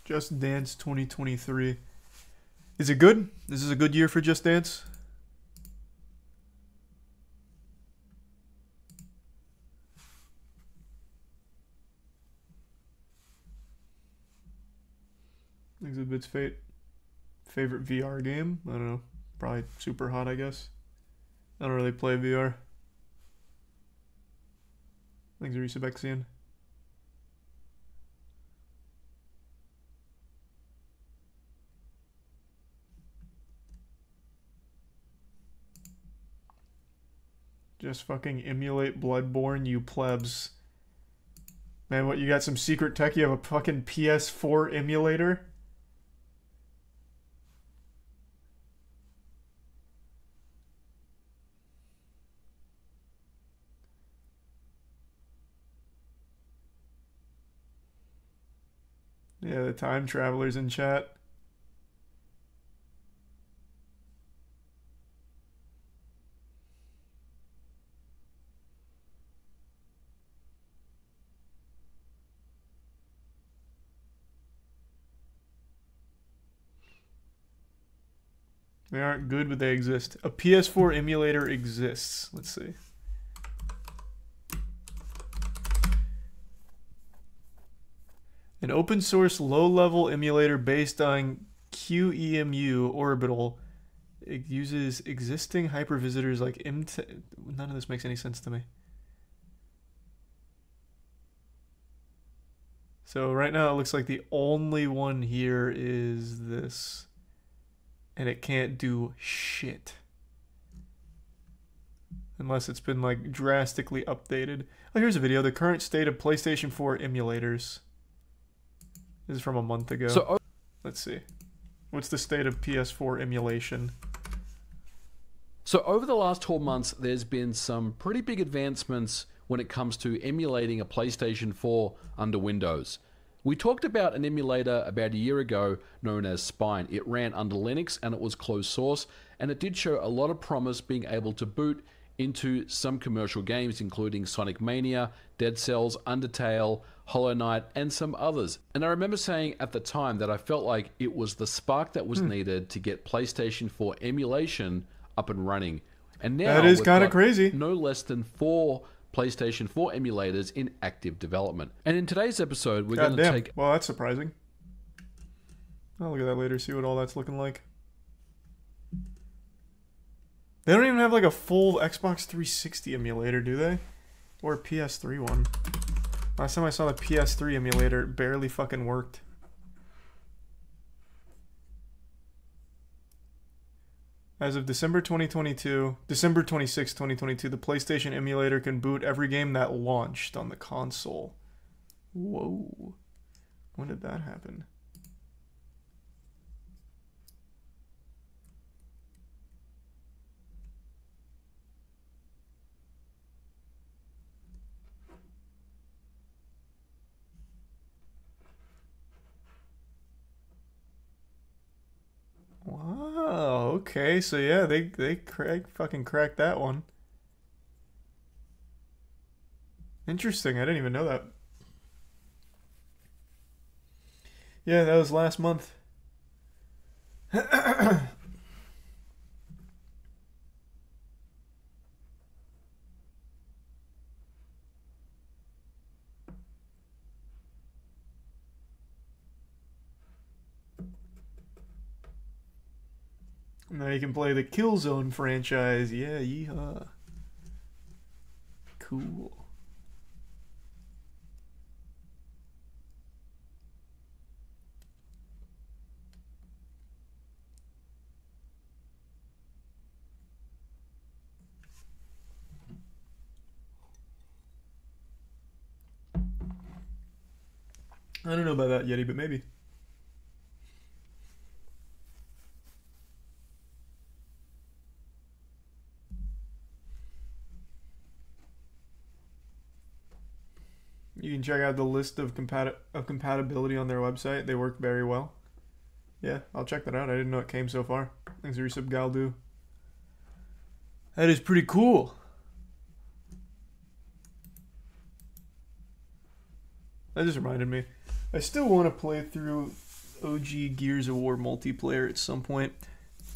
Just Dance 2023. Is it good? This is a good year for Just Dance? Exhibit's favorite VR game? I don't know. Probably Super Hot, I guess. I don't really play VR. Thanks, Arisa Bexian. Just fucking emulate Bloodborne, you plebs. Man, what, you got some secret tech? You have a fucking PS4 emulator? Yeah, the time travelers in chat. They aren't good, but they exist. A PS4 emulator exists. Let's see. An open source low-level emulator based on QEMU Orbital. It uses existing hypervisitors like M10. None of this makes any sense to me. So right now it looks like the only one here is this. And it can't do shit. Unless it's been like drastically updated. Oh, here's a video. The current state of PlayStation 4 emulators. This is from a month ago. So let's see. What's the state of PS4 emulation? So over the last 12 months, there's been some pretty big advancements when it comes to emulating a PlayStation 4 under Windows. We talked about an emulator about a year ago known as Spine. It ran under Linux and it was closed source, and it did show a lot of promise being able to boot into some commercial games, including Sonic Mania, Dead Cells, Undertale, Hollow Knight, and some others. And I remember saying at the time that I felt like it was the spark that was needed to get PlayStation 4 emulation up and running. And now that is kind of crazy. No less than 4 PlayStation 4 emulators in active development. And in today's episode, we're going to take... Well, that's surprising. I'll look at that later, see what all that's looking like. They don't even have like a full Xbox 360 emulator, do they? Or a PS3 one. Last time I saw the PS3 emulator, it barely fucking worked. As of December 2022, December 26, 2022, the PlayStation emulator can boot every game that launched on the console. Whoa. When did that happen? Wow, okay, so yeah, they fucking cracked that one. Interesting, I didn't even know that. Yeah, that was last month. Now you can play the Killzone franchise. Yeah, yeehaw. Cool. I don't know about that, Yeti, but maybe. You can check out the list of compatibility on their website. They work very well. Yeah, I'll check that out. I didn't know it came so far. Thanks, Resub Galdu. That is pretty cool. That just reminded me. I still want to play through OG Gears of War multiplayer at some point.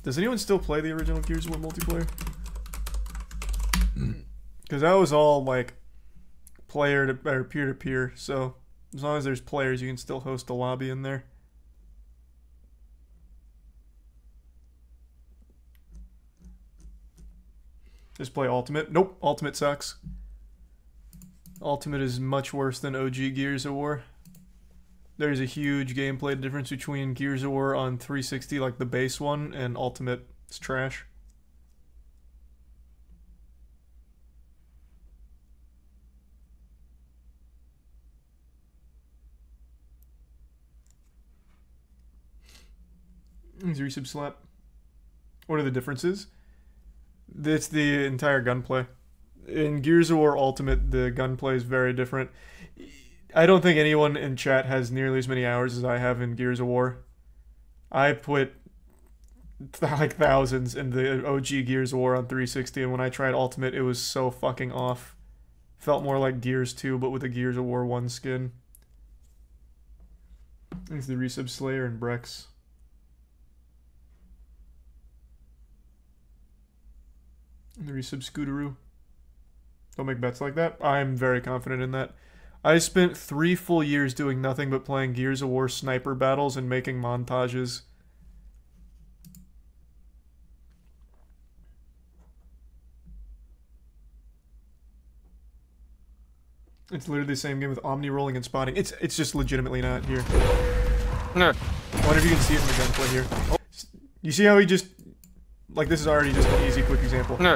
Does anyone still play the original Gears of War multiplayer? Because that was all like player to or peer to peer, so as long as there's players, you can still host a lobby in there. Just play Ultimate. Nope, Ultimate sucks. Ultimate is much worse than OG Gears of War. There's a huge gameplay difference between Gears of War on 360, like the base one, and Ultimate. It's trash. Resub slap. What are the differences? It's the entire gunplay. In Gears of War Ultimate, the gunplay is very different. I don't think anyone in chat has nearly as many hours as I have in Gears of War. I put like thousands in the OG Gears of War on 360, and when I tried Ultimate, it was so fucking off. Felt more like Gears 2, but with a Gears of War 1 skin. It's the Resub Slayer and Brex. The Resub Scooteroo. Don't make bets like that. I'm very confident in that. I spent 3 full years doing nothing but playing Gears of War sniper battles and making montages. It's literally the same game with Omni rolling and spotting. It's just legitimately not here. No. I wonder if you can see it in the gunplay here. Oh, you see how he just... Like, this is already just an easy, quick example. No.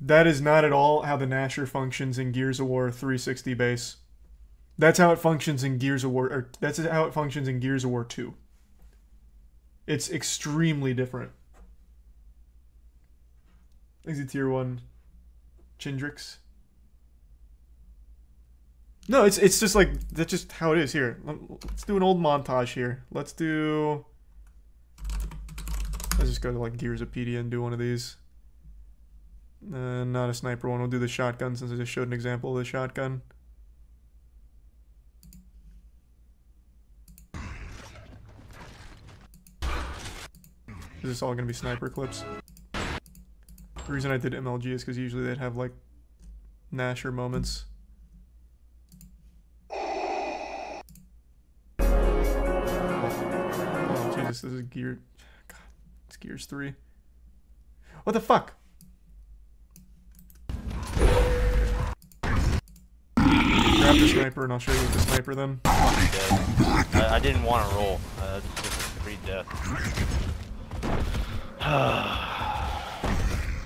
That is not at all how the Nasher functions in Gears of War 360 base. That's how it functions in Gears of War... Or that's how it functions in Gears of War 2. It's extremely different. Is it tier 1? Chindrix? No, it's just like, that's just how it is here. Let's do an old montage here. Let's just go to like Gearsopedia and do one of these. Not a sniper one. We'll do the shotgun since I just showed an example of the shotgun. Is this all going to be sniper clips? The reason I did MLG is because usually they'd have like Nasher moments. Oh Jesus, this is God, it's Gears 3. What the fuck? Grab the sniper and I'll show you with the sniper then. I didn't want to roll. Just read death.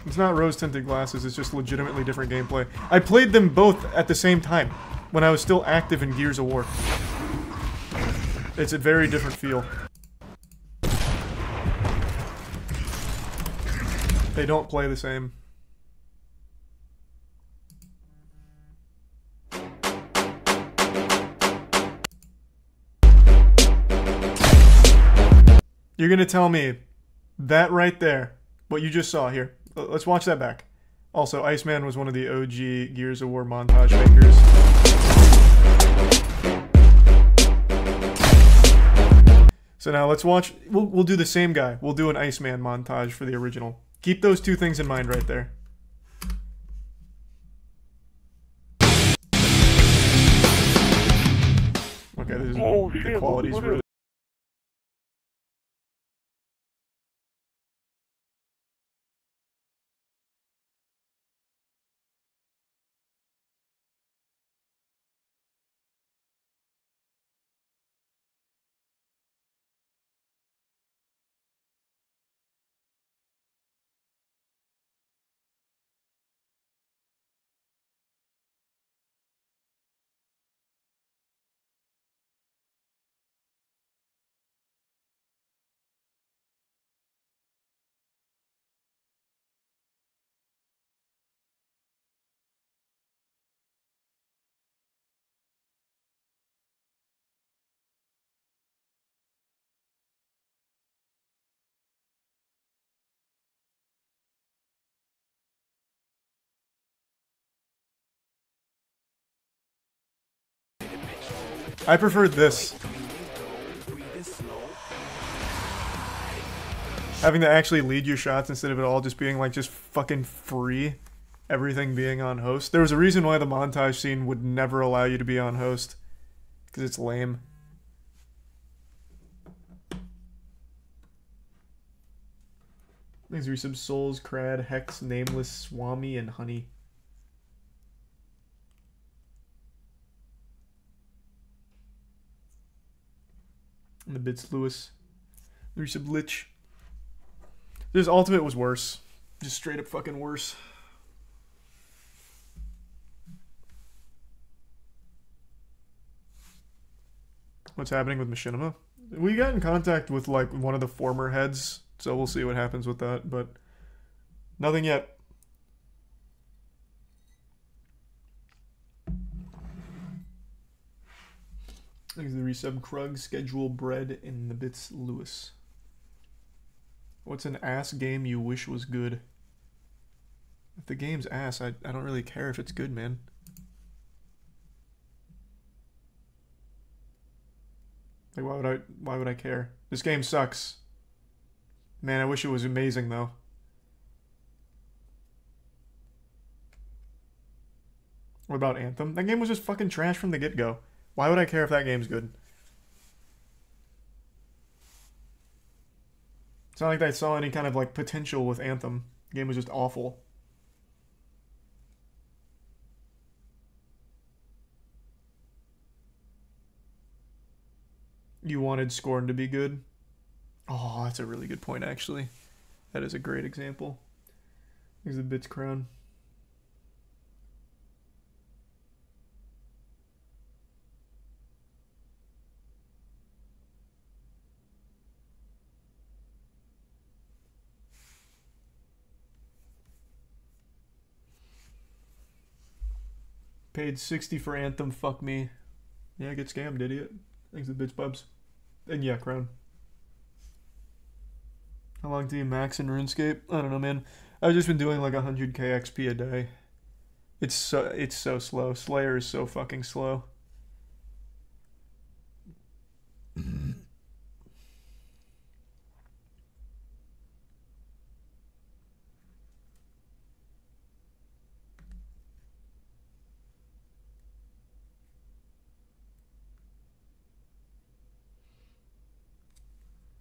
It's not rose-tinted glasses, it's just legitimately different gameplay. I played them both at the same time, when I was still active in Gears of War. It's a very different feel. They don't play the same. You're gonna tell me that right there, what you just saw here. Let's watch that back. Also, Iceman was one of the OG Gears of War montage makers. So now let's watch. We'll do the same guy. We'll do an Iceman montage for the original. Keep those two things in mind right there. Okay, this is the quality's really. I prefer this. Having to actually lead your shots instead of it all just being like just fucking free. Everything being on host. There was a reason why the montage scene would never allow you to be on host. Because it's lame. These are some Souls, Crad, Hex, Nameless, Swami, and Honey. And the bits Lewis. There's some Lich. This Ultimate was worse. Just straight up fucking worse. What's happening with Machinima? We got in contact with like one of the former heads, so we'll see what happens with that, but nothing yet. Thanks to the resub Krug, Schedule Bread, and the bits Lewis. What's an ass game you wish was good? If the game's ass, I don't really care if it's good, man. Like, why would I care? This game sucks. Man, I wish it was amazing, though. What about Anthem? That game was just fucking trash from the get-go. Why would I care if that game's good? It's not like I saw any kind of like potential with Anthem. The game was just awful. you wanted Scorn to be good? Oh, that's a really good point, actually. That is a great example. Here's the Bits Crown. Paid 60 for Anthem, fuck me. Yeah, get scammed, idiot. Thanks the bitch bubs. And yeah, Crown. How long do you max in RuneScape? I don't know, man. I've just been doing like 100k XP a day. It's so slow. Slayer is so fucking slow.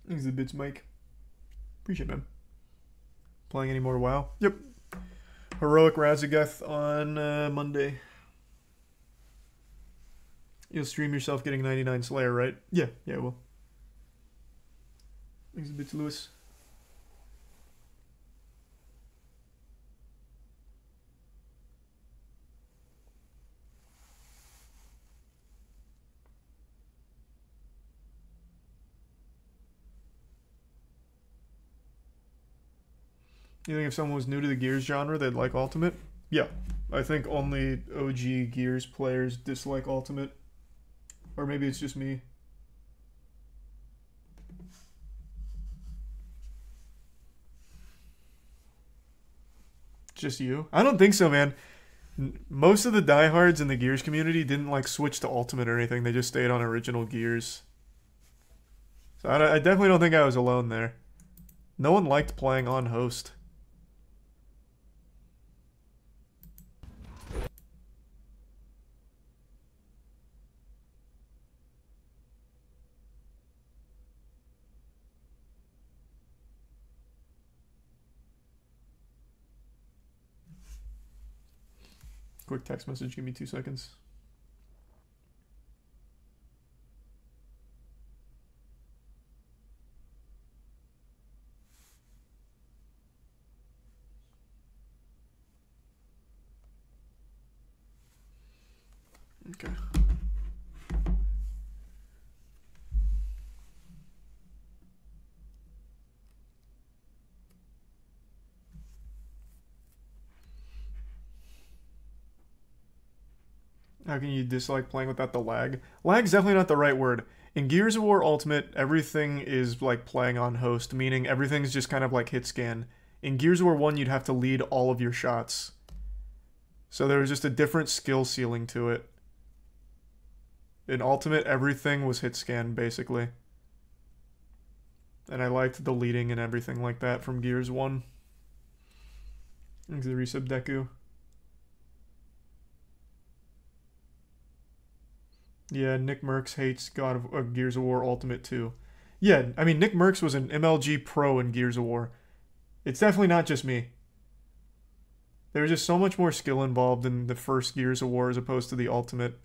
Thanks the bits, Mike. Appreciate it, man. Playing any more WoW? Yep. Heroic Razageth on Monday. You'll stream yourself getting 99 Slayer, right? Yeah, I will. Thanks the bits, Lewis. You think if someone was new to the Gears genre, they'd like Ultimate? Yeah. I think only OG Gears players dislike Ultimate. Or maybe it's just me. Just you? I don't think so, man. Most of the diehards in the Gears community didn't like switch to Ultimate or anything. They just stayed on original Gears. So I definitely don't think I was alone there. No one liked playing on host. Quick text message, give me 2 seconds. Okay. How can you dislike playing without the lag? Lag's definitely not the right word. In Gears of War Ultimate, everything is like playing on host, meaning everything's just kind of like hit scan. In Gears of War 1, you'd have to lead all of your shots. So there was just a different skill ceiling to it. In Ultimate, everything was hit scan, basically. And I liked the leading and everything like that from Gears 1. Thanks to the resub Deku. Yeah, Nick Merckx hates Gears of War Ultimate too. Yeah, I mean, Nick Merckx was an MLG pro in Gears of War. It's definitely not just me. There's just so much more skill involved in the first Gears of War as opposed to the Ultimate.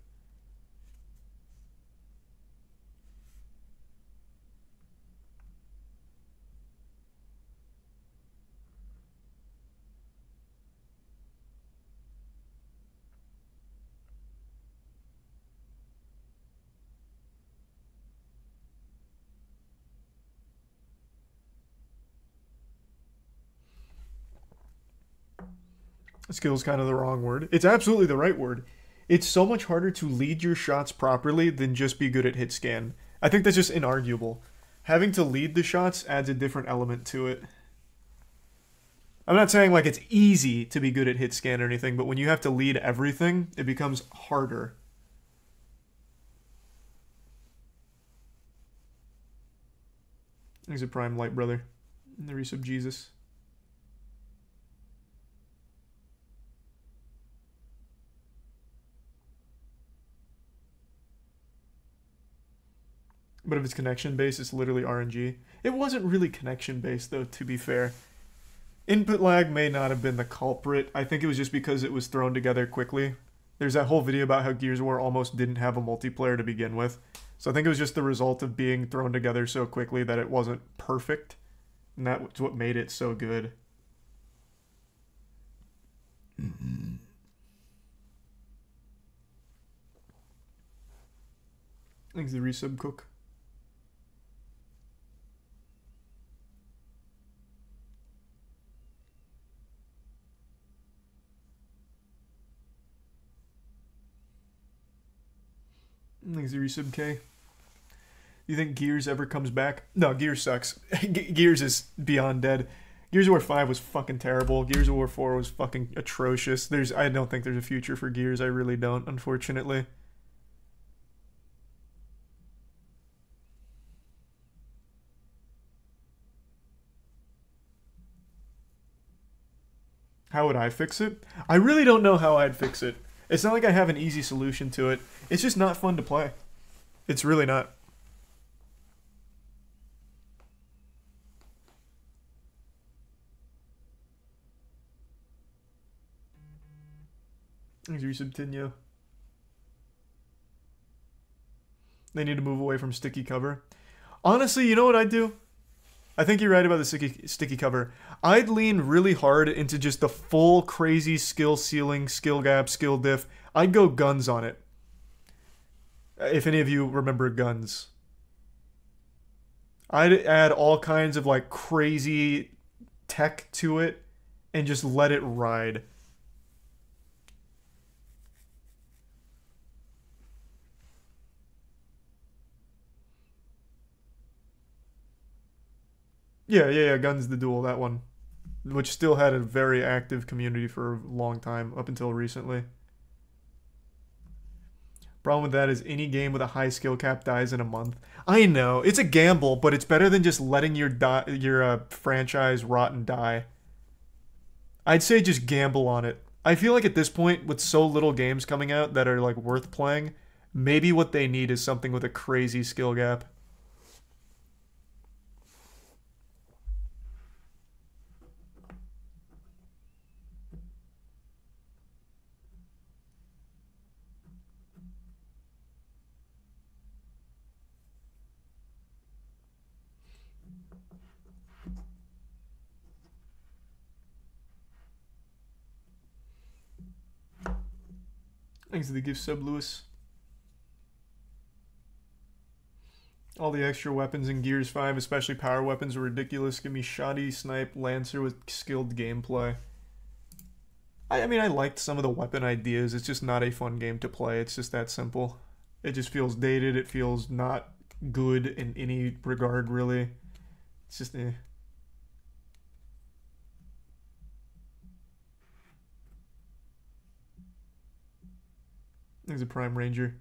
Skill is kind of the wrong word. It's absolutely the right word. It's so much harder to lead your shots properly than just be good at hit scan. I think that's just inarguable. Having to lead the shots adds a different element to it. I'm not saying like it's easy to be good at hit scan or anything, but when you have to lead everything, it becomes harder. He's a prime light brother. The resub Jesus. But if it's connection-based, it's literally RNG. It wasn't really connection-based, though, to be fair. Input lag may not have been the culprit. I think it was just because it was thrown together quickly. There's that whole video about how Gears of War almost didn't have a multiplayer to begin with. So I think it was just the result of being thrown together so quickly that it wasn't perfect. And that's what made it so good. Thanks, the resub cook. Thanks, the resub K. You think Gears ever comes back? No, Gears sucks. Gears is beyond dead. Gears of War 5 was fucking terrible. Gears of War 4 was fucking atrocious. I don't think there's a future for Gears. I really don't, unfortunately. How would I fix it? I really don't know how I'd fix it. It's not like I have an easy solution to it. It's just not fun to play. It's really not. Thanks, Resubtinio. They need to move away from sticky cover. Honestly, you know what I'd do? I think you're right about the sticky cover. I'd lean really hard into just the full crazy skill ceiling, skill gap, skill diff. I'd go guns on it. If any of you remember guns. I'd add all kinds of like crazy tech to it and just let it ride. Yeah, Guns the Duel, that one. Which still had a very active community for a long time, up until recently. Problem with that is any game with a high skill cap dies in a month. I know, it's a gamble, but it's better than just letting your franchise rot and die. I'd say just gamble on it. I feel like at this point, with so little games coming out that are like worth playing, maybe what they need is something with a crazy skill gap. Thanks for the gift sub, Lewis. All the extra weapons in Gears 5, especially power weapons, were ridiculous. Give me shoddy snipe Lancer with skilled gameplay. I mean, I liked some of the weapon ideas. It's just not a fun game to play. It's just that simple. It just feels dated. It feels not good in any regard, really. It's just, eh. There's a Prime Ranger.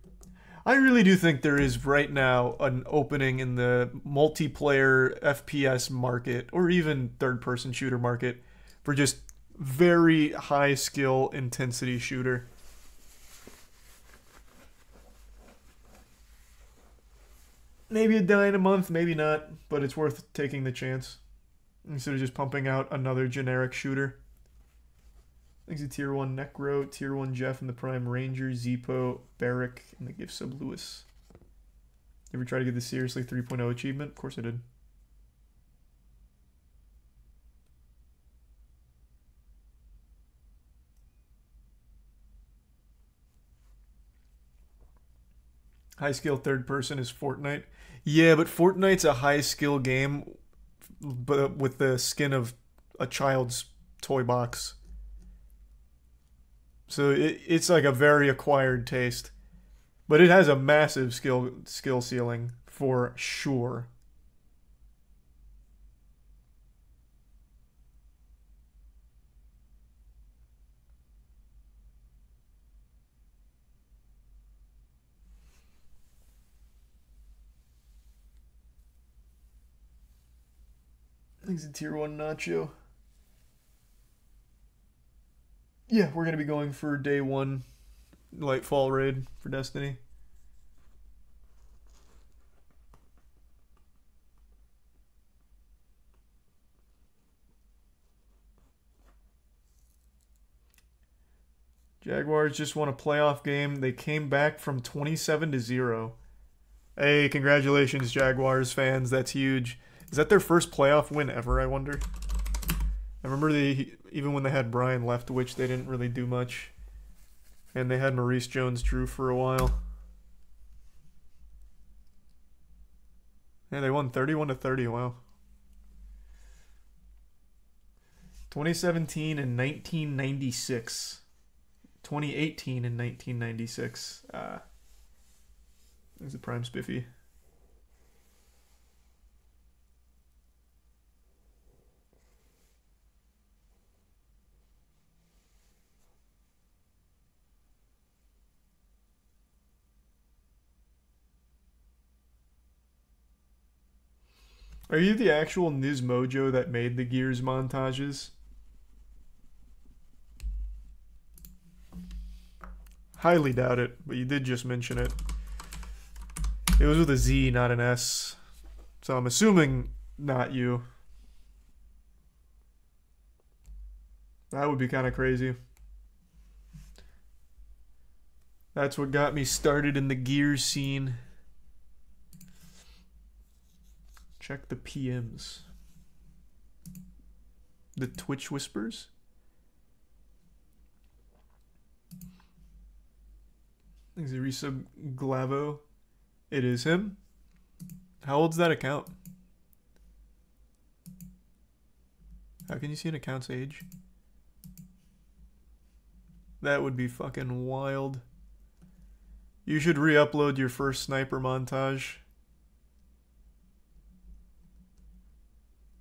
I really do think there is right now an opening in the multiplayer FPS market, or even third-person shooter market, for just very high skill intensity shooter. Maybe a die in a month, maybe not, but it's worth taking the chance instead of just pumping out another generic shooter. Thanks to Tier 1 Necro, Tier 1 Jeff, and the Prime Ranger, Zepo, Barrick, and the gift sub Lewis. Ever try to get the Seriously 3.0 achievement? Of course I did. High skill third person is Fortnite. Yeah, but Fortnite's a high skill game, but with the skin of a child's toy box. So it's like a very acquired taste. But it has a massive skill ceiling, for sure. I think it's a Tier 1 Nacho. Yeah, we're going to be going for day 1 Lightfall raid for Destiny. Jaguars just won a playoff game. They came back from 27-0. Hey, congratulations, Jaguars fans. That's huge. Is that their first playoff win ever, I wonder? I remember even when they had Brian Leftwich, they didn't really do much. And they had Maurice Jones-Drew for a while. Yeah, they won 31-30. Wow. 2017 and 1996. 2018 and 1996. There's a prime spiffy. Are you the actual Nizmojo that made the Gears montages? Highly doubt it, but you did just mention it. It was with a Z, not an S. So I'm assuming not you. That would be kind of crazy. That's what got me started in the Gears scene. Check the PMs. The Twitch Whispers? Is it Resub Glavo? It is him. How old's that account? How can you see an account's age? That would be fucking wild. You should re-upload your first sniper montage.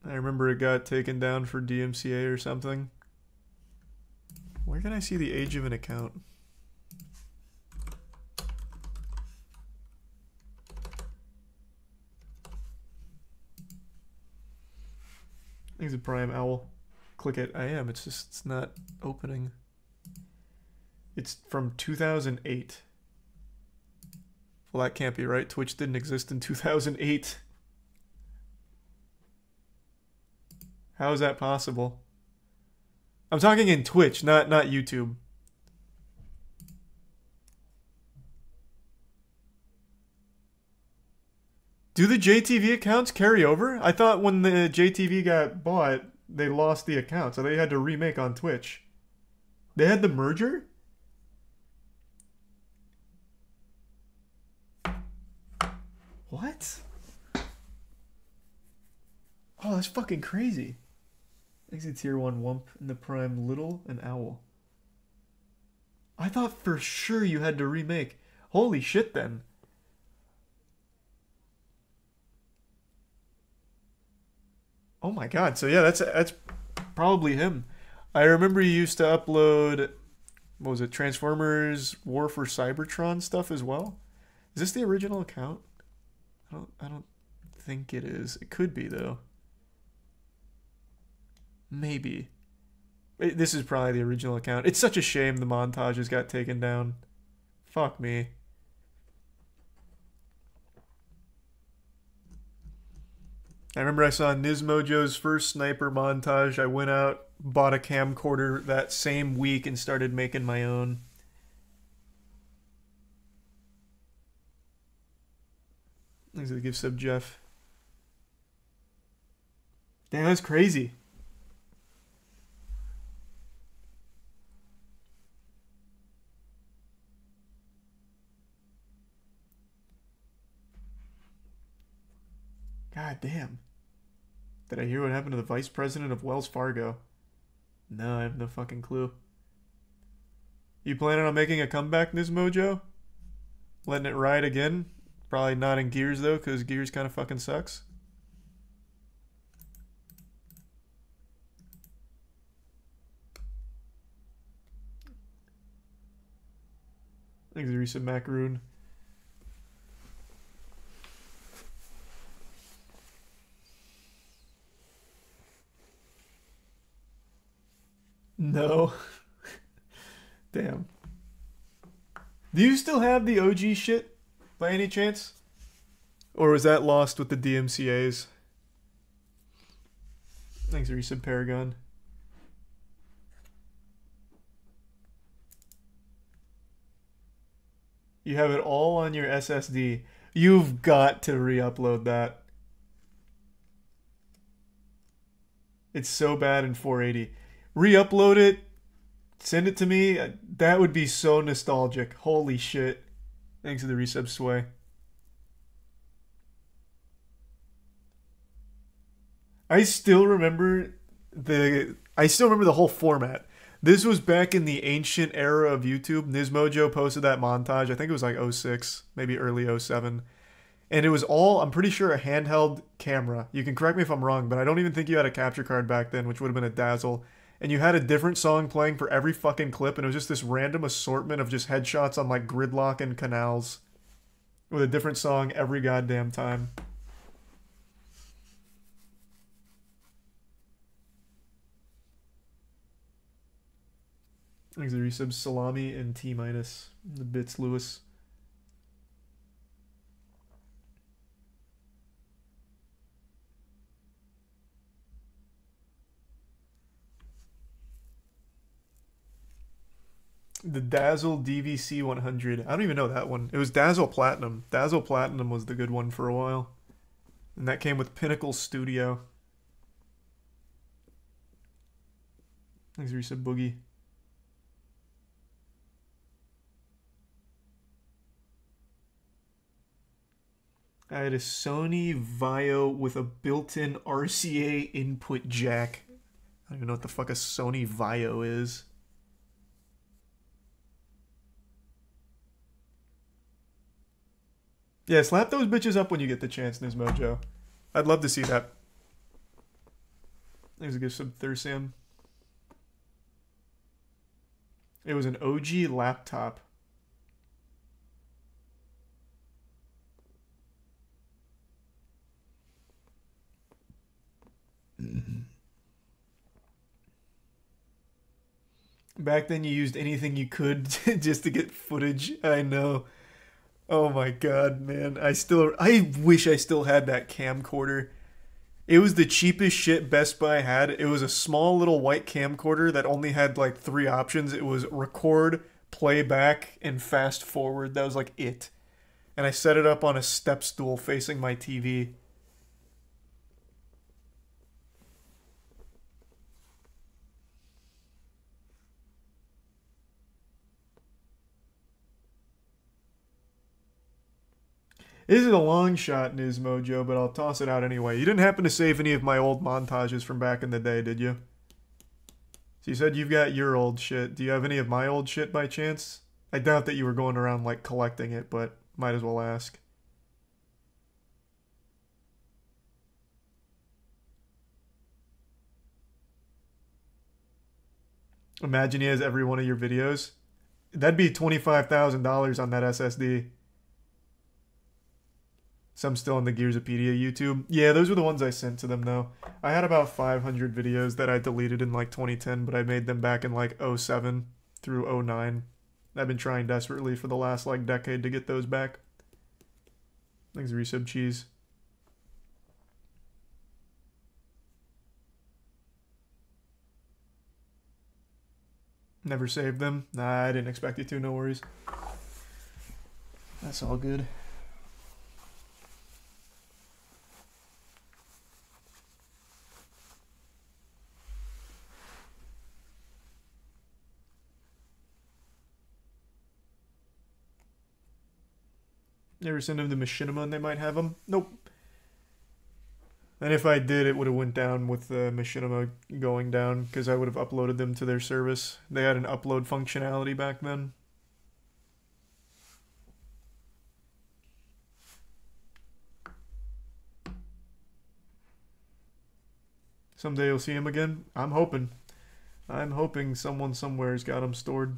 I remember it got taken down for DMCA or something. Where can I see the age of an account? I think it's a Prime Owl. Click it. I am. It's just, it's not opening. It's from 2008. Well, that can't be right. Twitch didn't exist in 2008. How is that possible? I'm talking in Twitch, not YouTube. Do the JTV accounts carry over? I thought when the JTV got bought, they lost the account, so they had to remake on Twitch. They had the merger? What? Oh, that's fucking crazy. Thanks to Tier 1 Wump in the Prime Little and Owl. I thought for sure you had to remake. Holy shit then. Oh my god, so yeah, that's probably him. I remember you used to upload, what was it, Transformers War for Cybertron stuff as well? Is this the original account? I don't think it is. It could be though. Maybe. This is probably the original account. It's such a shame the montages got taken down. Fuck me. I remember I saw Nizmojo's first sniper montage. I went out, bought a camcorder that same week, and started making my own. Thanks for the gift sub, Jeff. Damn, that's crazy. God damn. Did I hear what happened to the vice president of Wells Fargo? No, I have no fucking clue. You planning on making a comeback, Nizmojo? Letting it ride again? Probably not in Gears though, because Gears kind of fucking sucks. Thanks, Risa Macaroon. No. Damn. Do you still have the OG shit by any chance? Or was that lost with the DMCAs? Thanks, Resub Paragon. You have it all on your SSD. You've got to re-upload that. It's so bad in 480. Re-upload it. Send it to me. That would be so nostalgic. Holy shit. Thanks for the resub, Sway. I still remember the whole format. This was back in the ancient era of YouTube. Nizmojo posted that montage. I think it was like 06, maybe early 07. And it was all, I'm pretty sure, a handheld camera. You can correct me if I'm wrong, but I don't even think you had a capture card back then, which would have been a Dazzle. And you had a different song playing for every fucking clip, and it was just this random assortment of just headshots on like gridlock and canals with a different song every goddamn time. Thanks for the resub, Salami and T-, the bits, Lewis. The Dazzle DVC 100. I don't even know that one. It was Dazzle Platinum. Dazzle Platinum was the good one for a while. And that came with Pinnacle Studio. Thanks for resub, Boogie. I had a Sony Vaio with a built-in RCA input jack. I don't even know what the fuck a Sony Vaio is. Yeah, slap those bitches up when you get the chance, Nizmojo. I'd love to see that. There's a good sub Thursam. It was an OG laptop. Back then you used anything you could just to get footage. I know. Oh my god, man. I wish I still had that camcorder. It was the cheapest shit Best Buy had. It was a small little white camcorder that only had like 3 options. It was record, playback, and fast forward. That was like it. And I set it up on a step stool facing my TV. This is a long shot, Nizmojo, but I'll toss it out anyway. You didn't happen to save any of my old montages from back in the day, did you? So you said you've got your old shit. Do you have any of my old shit by chance? I doubt that you were going around, like, collecting it, but might as well ask. Imagine he has every one of your videos. That'd be $25,000 on that SSD. Some still on the Gearsopedia YouTube. Yeah, those were the ones I sent to them, though. I had about 500 videos that I deleted in, like, 2010, but I made them back in, like, 07 through 09. I've been trying desperately for the last, like, decade to get those back. Thanks, resub cheese. Never saved them? Nah, I didn't expect you to, no worries. That's all good. Never send them to Machinima and they might have them? Nope. And if I did, it would have went down with the Machinima going down because I would have uploaded them to their service. They had an upload functionality back then. Someday you'll see him again? I'm hoping. I'm hoping someone somewhere's got him stored.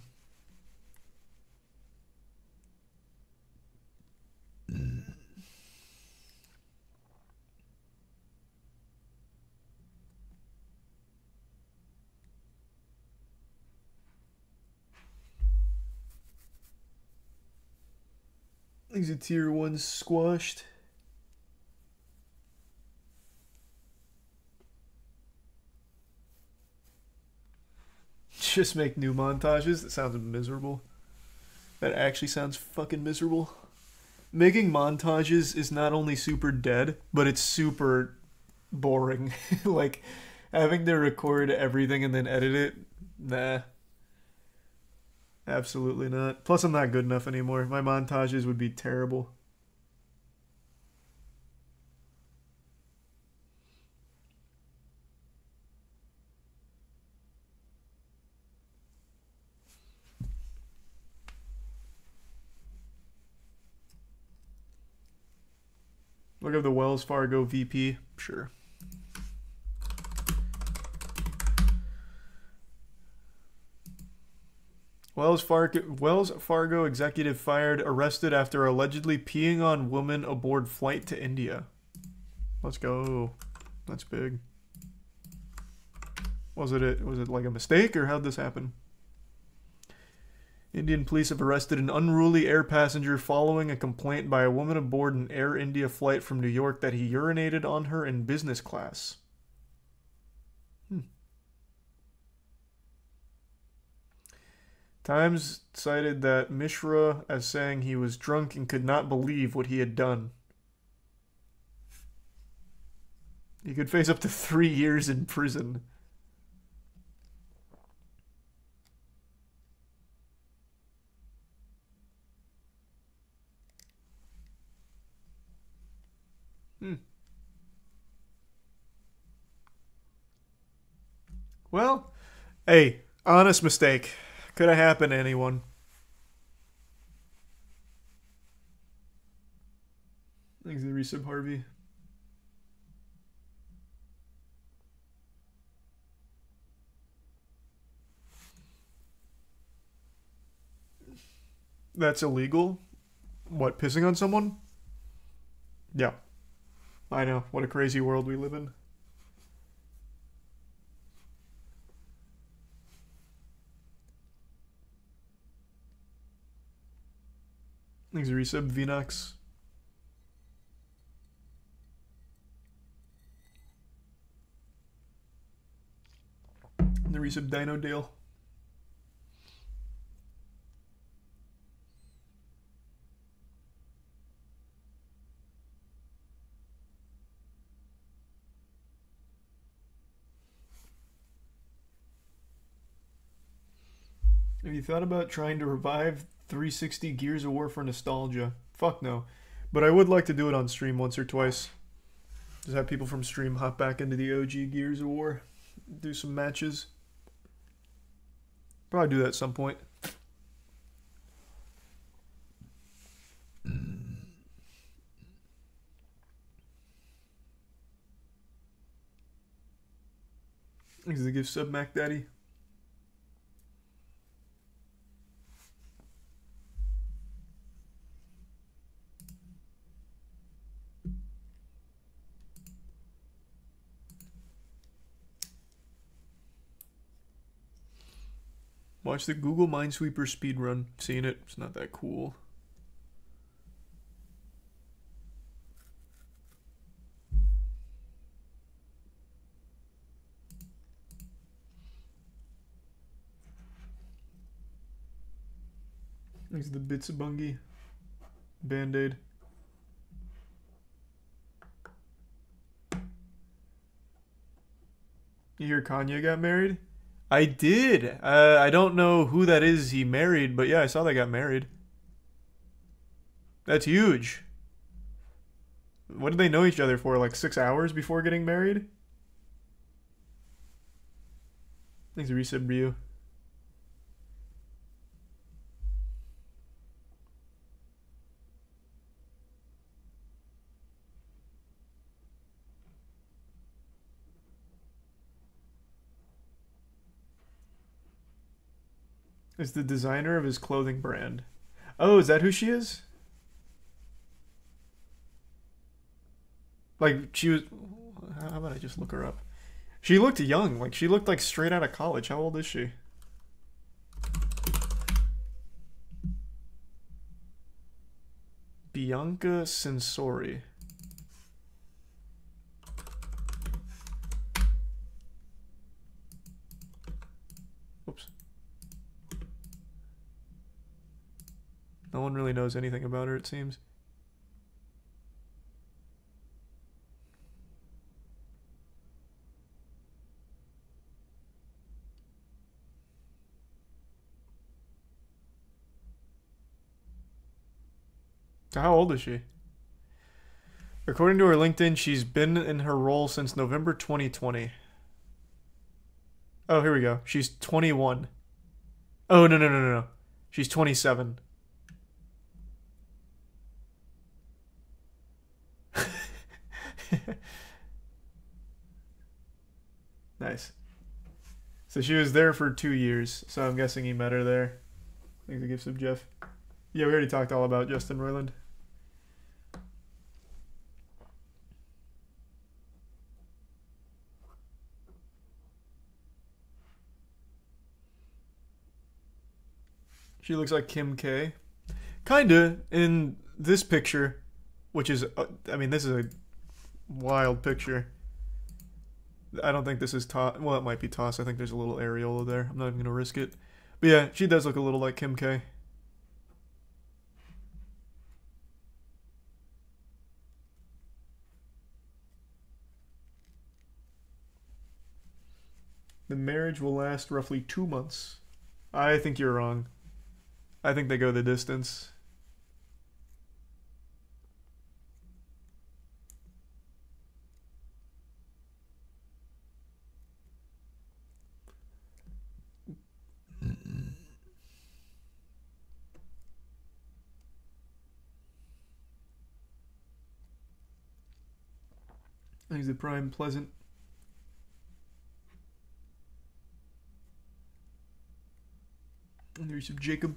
He's a tier 1 squashed. Just make new montages? That sounds miserable. That actually sounds fucking miserable. making montages is not only super dead, but it's super boring. Like, having to record everything and then edit it, nah. Absolutely not. Plus, I'm not good enough anymore. My montages would be terrible. Look at the Wells Fargo VP. Sure. Wells Fargo executive fired, arrested after allegedly peeing on woman aboard flight to India. Let's go. That's big. Was it like a mistake, or how'd this happen? Indian police have arrested an unruly air passenger following a complaint by a woman aboard an Air India flight from New York that he urinated on her in business class. Times cited that Mishra as saying he was drunk and could not believe what he had done. He could face up to 3 years in prison. Well, hey, honest mistake. Could have happened to anyone. Thanks to Resub Harvey. That's illegal? What, pissing on someone? Yeah. I know. What a crazy world we live in. Thanks, Resub Vinox. The Resub Dino Dale. Have you thought about trying to revive 360 Gears of War for nostalgia? Fuck no. But I would like to do it on stream once or twice. Just have people from stream hop back into the OG Gears of War. Do some matches. Probably do that at some point. Thanks for the gift sub, Mac Daddy. Watch the Google Minesweeper speedrun. Seen it. It's not that cool. These are the bits of Bungie. Band-Aid. You hear Kanye got married? I did. I don't know who that is he married, but yeah, I saw they got married. That's huge. What did they know each other for? Like 6 hours before getting married? Thanks, Resub Ryu. Is the designer of his clothing brand. Oh, is that who she is? Like, she was... How about I just look her up? She looked young. Like, she looked like straight out of college. How old is she? Bianca Sensori. Oops. No one really knows anything about her, it seems. So how old is she? According to her LinkedIn, she's been in her role since November 2020. Oh, here we go. She's 21. Oh, no. She's 27. Nice. So she was there for 2 years, so I'm guessing he met her there. Thanks for the gift sub, Jeff. Yeah, we already talked all about Justin Roiland. She looks like Kim K. Kinda, in this picture, which is, I mean, this is a wild picture. I don't think this is Toss. Well, it might be Toss. I think there's a little areola there. I'm not even going to risk it. But yeah, she does look a little like Kim K. The marriage will last roughly 2 months. I think you're wrong. I think they go the distance. He's the prime pleasant. And there's some Jacob.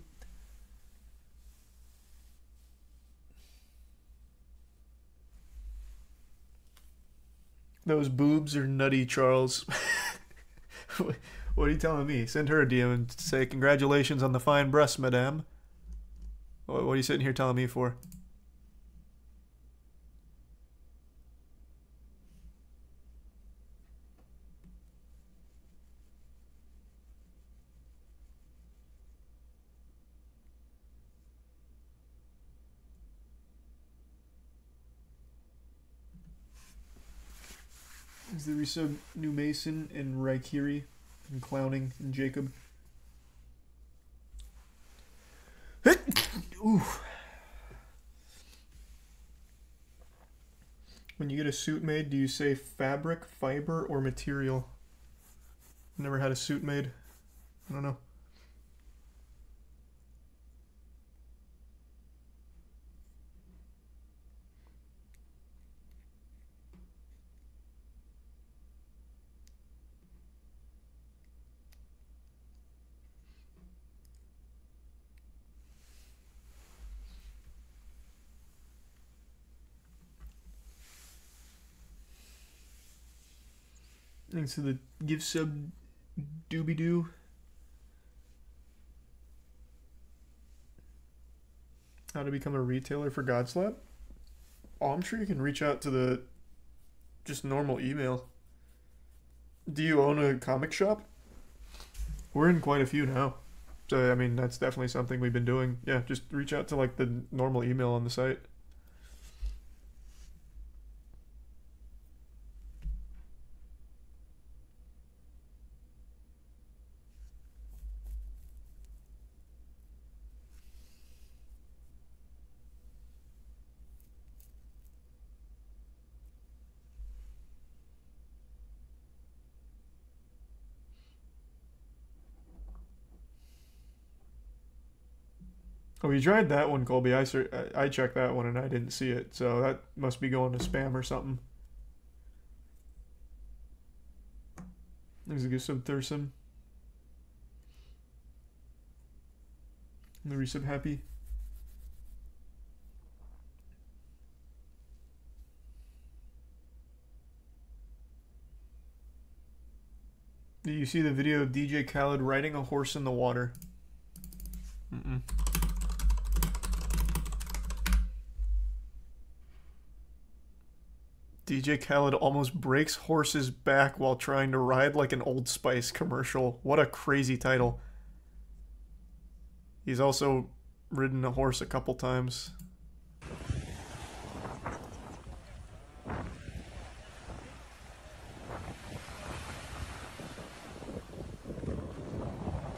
Those boobs are nutty, Charles. What are you telling me? Send her a DM and say, congratulations on the fine breasts, madame. What are you sitting here telling me for? Is the resub New Mason and Raikiri and Clowning and Jacob? Ooh. When you get a suit made, do you say fabric, fiber, or material? Never had a suit made. I don't know. Thanks to the gift sub doobie doo. How to become a retailer for Godslap? Oh, I'm sure you can reach out to the just normal email. Do you own a comic shop? We're in quite a few now. So, I mean, that's definitely something we've been doing. Yeah, just reach out to like the normal email on the site. Oh, you tried that one, Colby. I checked that one and I didn't see it, so that must be going to spam or something. There's a good sub Thursum. The resub happy. Did you see the video of DJ Khaled riding a horse in the water? Mm-mm. DJ Khaled almost breaks horse's back while trying to ride like an Old Spice commercial. What a crazy title. He's also ridden a horse a couple times.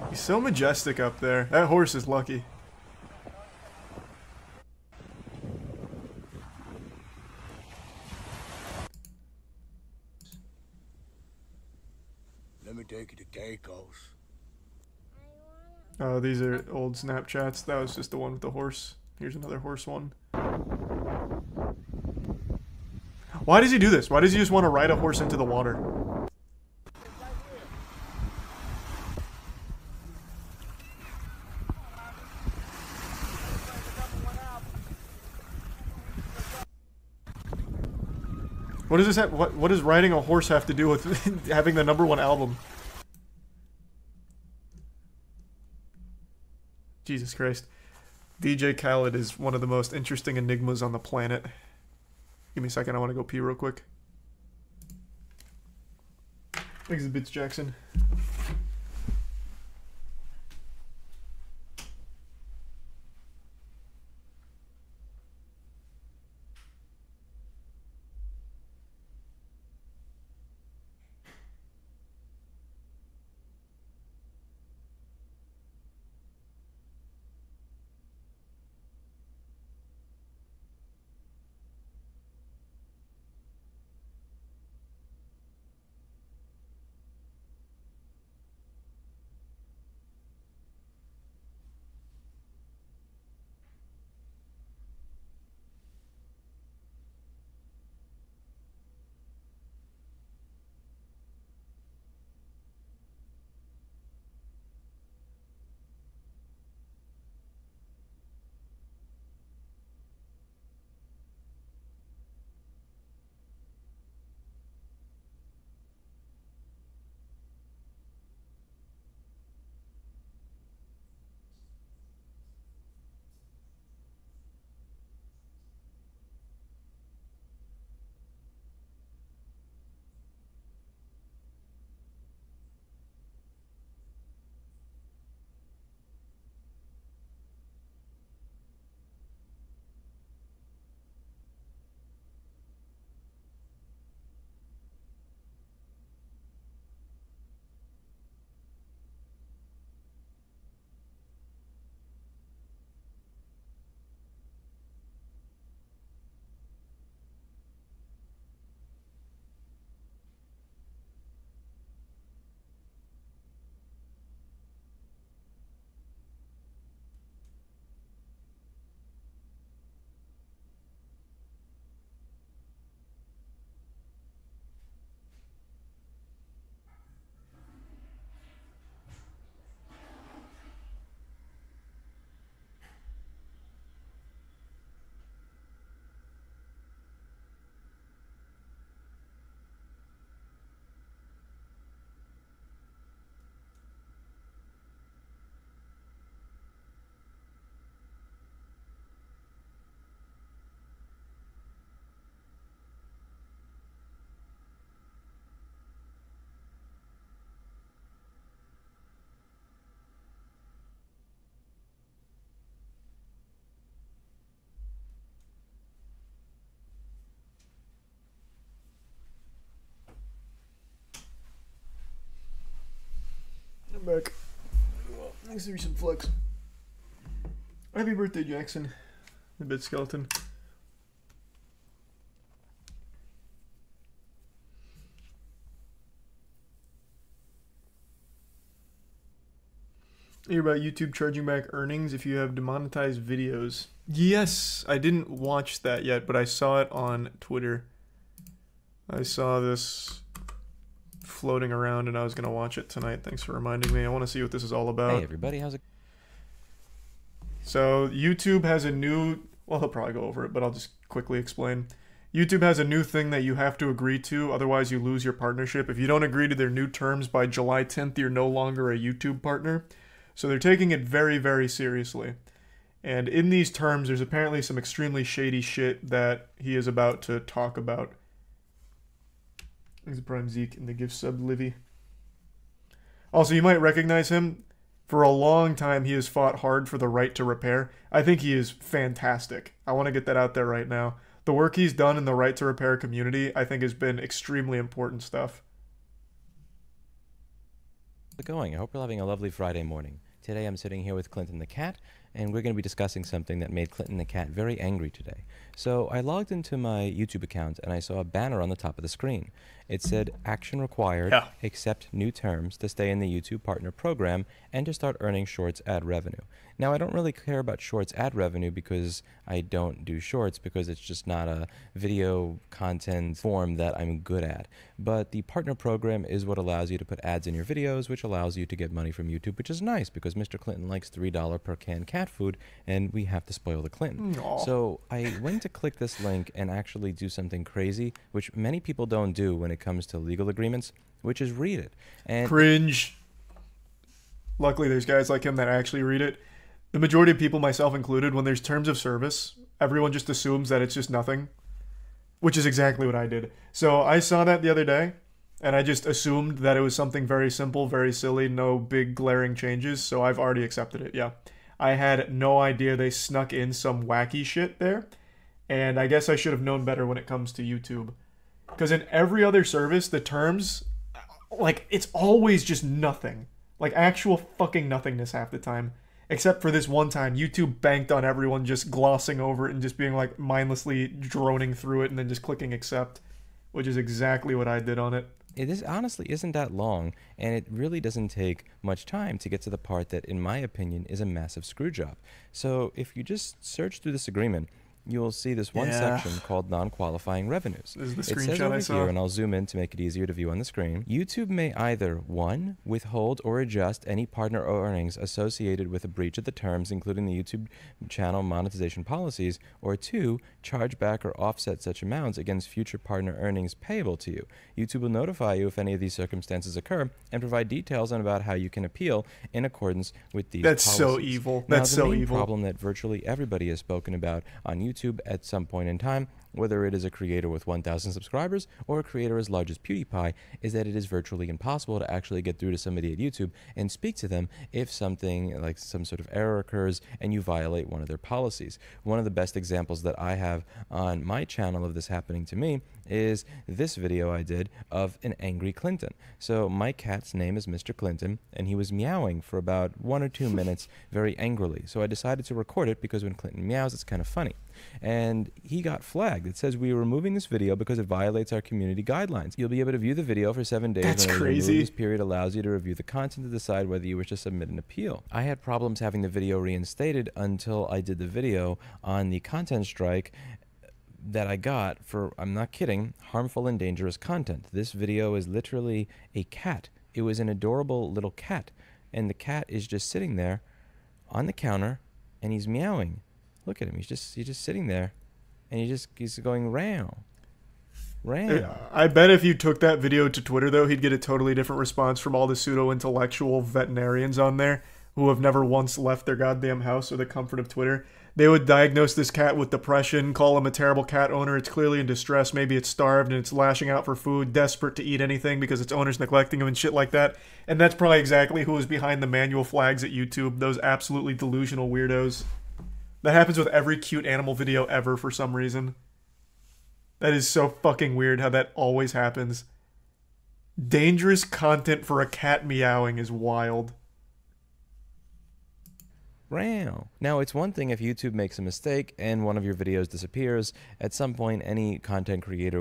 He's so majestic up there. That horse is lucky. Let me take you to Keiko's. Oh, these are old Snapchats. That was just the one with the horse. Here's another horse one. Why does he do this? Why does he just want to ride a horse into the water? What does this have? What does riding a horse have to do with having the #1 album? Jesus Christ. DJ Khaled is one of the most interesting enigmas on the planet. Give me a second, I want to go pee real quick. Thanks, Bits Jackson. I'm back. Thanks for your recent flex. Happy birthday, Jackson. The bit skeleton. Hear about YouTube charging back earnings if you have demonetized videos. Yes, I didn't watch that yet, but I saw it on Twitter. I saw this floating around and I was going to watch it tonight. Thanks for reminding me. I want to see what this is all about. Hey everybody, how's it? So YouTube has a new, well, he'll probably go over it, but I'll just quickly explain. YouTube has a new thing that you have to agree to, otherwise you lose your partnership. If you don't agree to their new terms by July 10th, you're no longer a YouTube partner. So they're taking it very, very seriously. And in these terms, there's apparently some extremely shady shit that he is about to talk about. He's a Prime Zeke in the gift sub Livy. Also, you might recognize him. For a long time, he has fought hard for the right to repair. I think he is fantastic. I want to get that out there right now. The work he's done in the right to repair community, I think, has been extremely important stuff. How's it going? I hope you're having a lovely Friday morning. Today I'm sitting here with Clinton the cat, and we're going to be discussing something that made Clinton the cat very angry today. So I logged into my YouTube account and I saw a banner on the top of the screen. It said, "Action required, accept new terms to stay in the YouTube Partner Program and to start earning Shorts ad revenue." Now, I don't really care about Shorts ad revenue because I don't do Shorts, because it's just not a video content form that I'm good at. But the Partner Program is what allows you to put ads in your videos, which allows you to get money from YouTube, which is nice because Mr. Clinton likes $3 per can cat food, and we have to spoil the Clinton. Aww. So I went to click this link and actually do something crazy, which many people don't do when it comes to legal agreements, which is read it. And cringe. Luckily, there's guys like him that actually read it. The majority of people, myself included, when there's terms of service, everyone just assumes that it's just nothing, which is exactly what I did. So I saw that the other day, and I just assumed that it was something very simple, very silly, no big glaring changes, so I've already accepted it, yeah. I had no idea they snuck in some wacky shit there, and I guess I should have known better when it comes to YouTube. Because in every other service, the terms, like, it's always just nothing. Like, actual fucking nothingness half the time. Except for this one time, YouTube banked on everyone just glossing over it and just being, like, mindlessly droning through it and then just clicking accept, which is exactly what I did on it. It honestly isn't that long, and it really doesn't take much time to get to the part that, in my opinion, is a massive screw job. So if you just search through this agreement, you will see this one section called non-qualifying revenues. This is the It screenshot says over I saw. here, and I'll zoom in to make it easier to view on the screen. YouTube may either 1. Withhold or adjust any partner earnings associated with a breach of the terms, including the YouTube channel monetization policies, or 2. Charge back or offset such amounts against future partner earnings payable to you. YouTube will notify you if any of these circumstances occur and provide details on about how you can appeal in accordance with these policies. That's so evil. Now, That's so the main evil. problem that virtually everybody has spoken about on YouTube at some point in time, whether it is a creator with 1,000 subscribers or a creator as large as PewDiePie, is that it is virtually impossible to actually get through to somebody at YouTube and speak to them if something like some sort of error occurs and you violate one of their policies. One of the best examples that I have on my channel of this happening to me is this video I did of an angry Clinton. So my cat's name is Mr. Clinton, and he was meowing for about 1 or 2 minutes very angrily. So I decided to record it because when Clinton meows, it's kind of funny. And he got flagged. It says, "We are removing this video because it violates our community guidelines. You'll be able to view the video for 7 days. That's and crazy. This period allows you to review the content to decide whether you wish to submit an appeal." I had problems having the video reinstated until I did the video on the content strike that I got for, I'm not kidding, harmful and dangerous content. This video is literally a cat. It was an adorable little cat, and the cat is just sitting there on the counter, and he's meowing. Look at him. He's just sitting there, and he's going row. I bet if you took that video to Twitter, though, he'd get a totally different response from all the pseudo-intellectual veterinarians on there who have never once left their goddamn house or the comfort of Twitter. They would diagnose this cat with depression, call him a terrible cat owner. It's clearly in distress. Maybe it's starved and it's lashing out for food, desperate to eat anything because its owner's neglecting him and shit like that. And that's probably exactly who was behind the manual flags at YouTube. Those absolutely delusional weirdos. That happens with every cute animal video ever for some reason. That is so fucking weird how that always happens. Dangerous content for a cat meowing is wild. Now, it's one thing if YouTube makes a mistake and one of your videos disappears. At some point, any content creator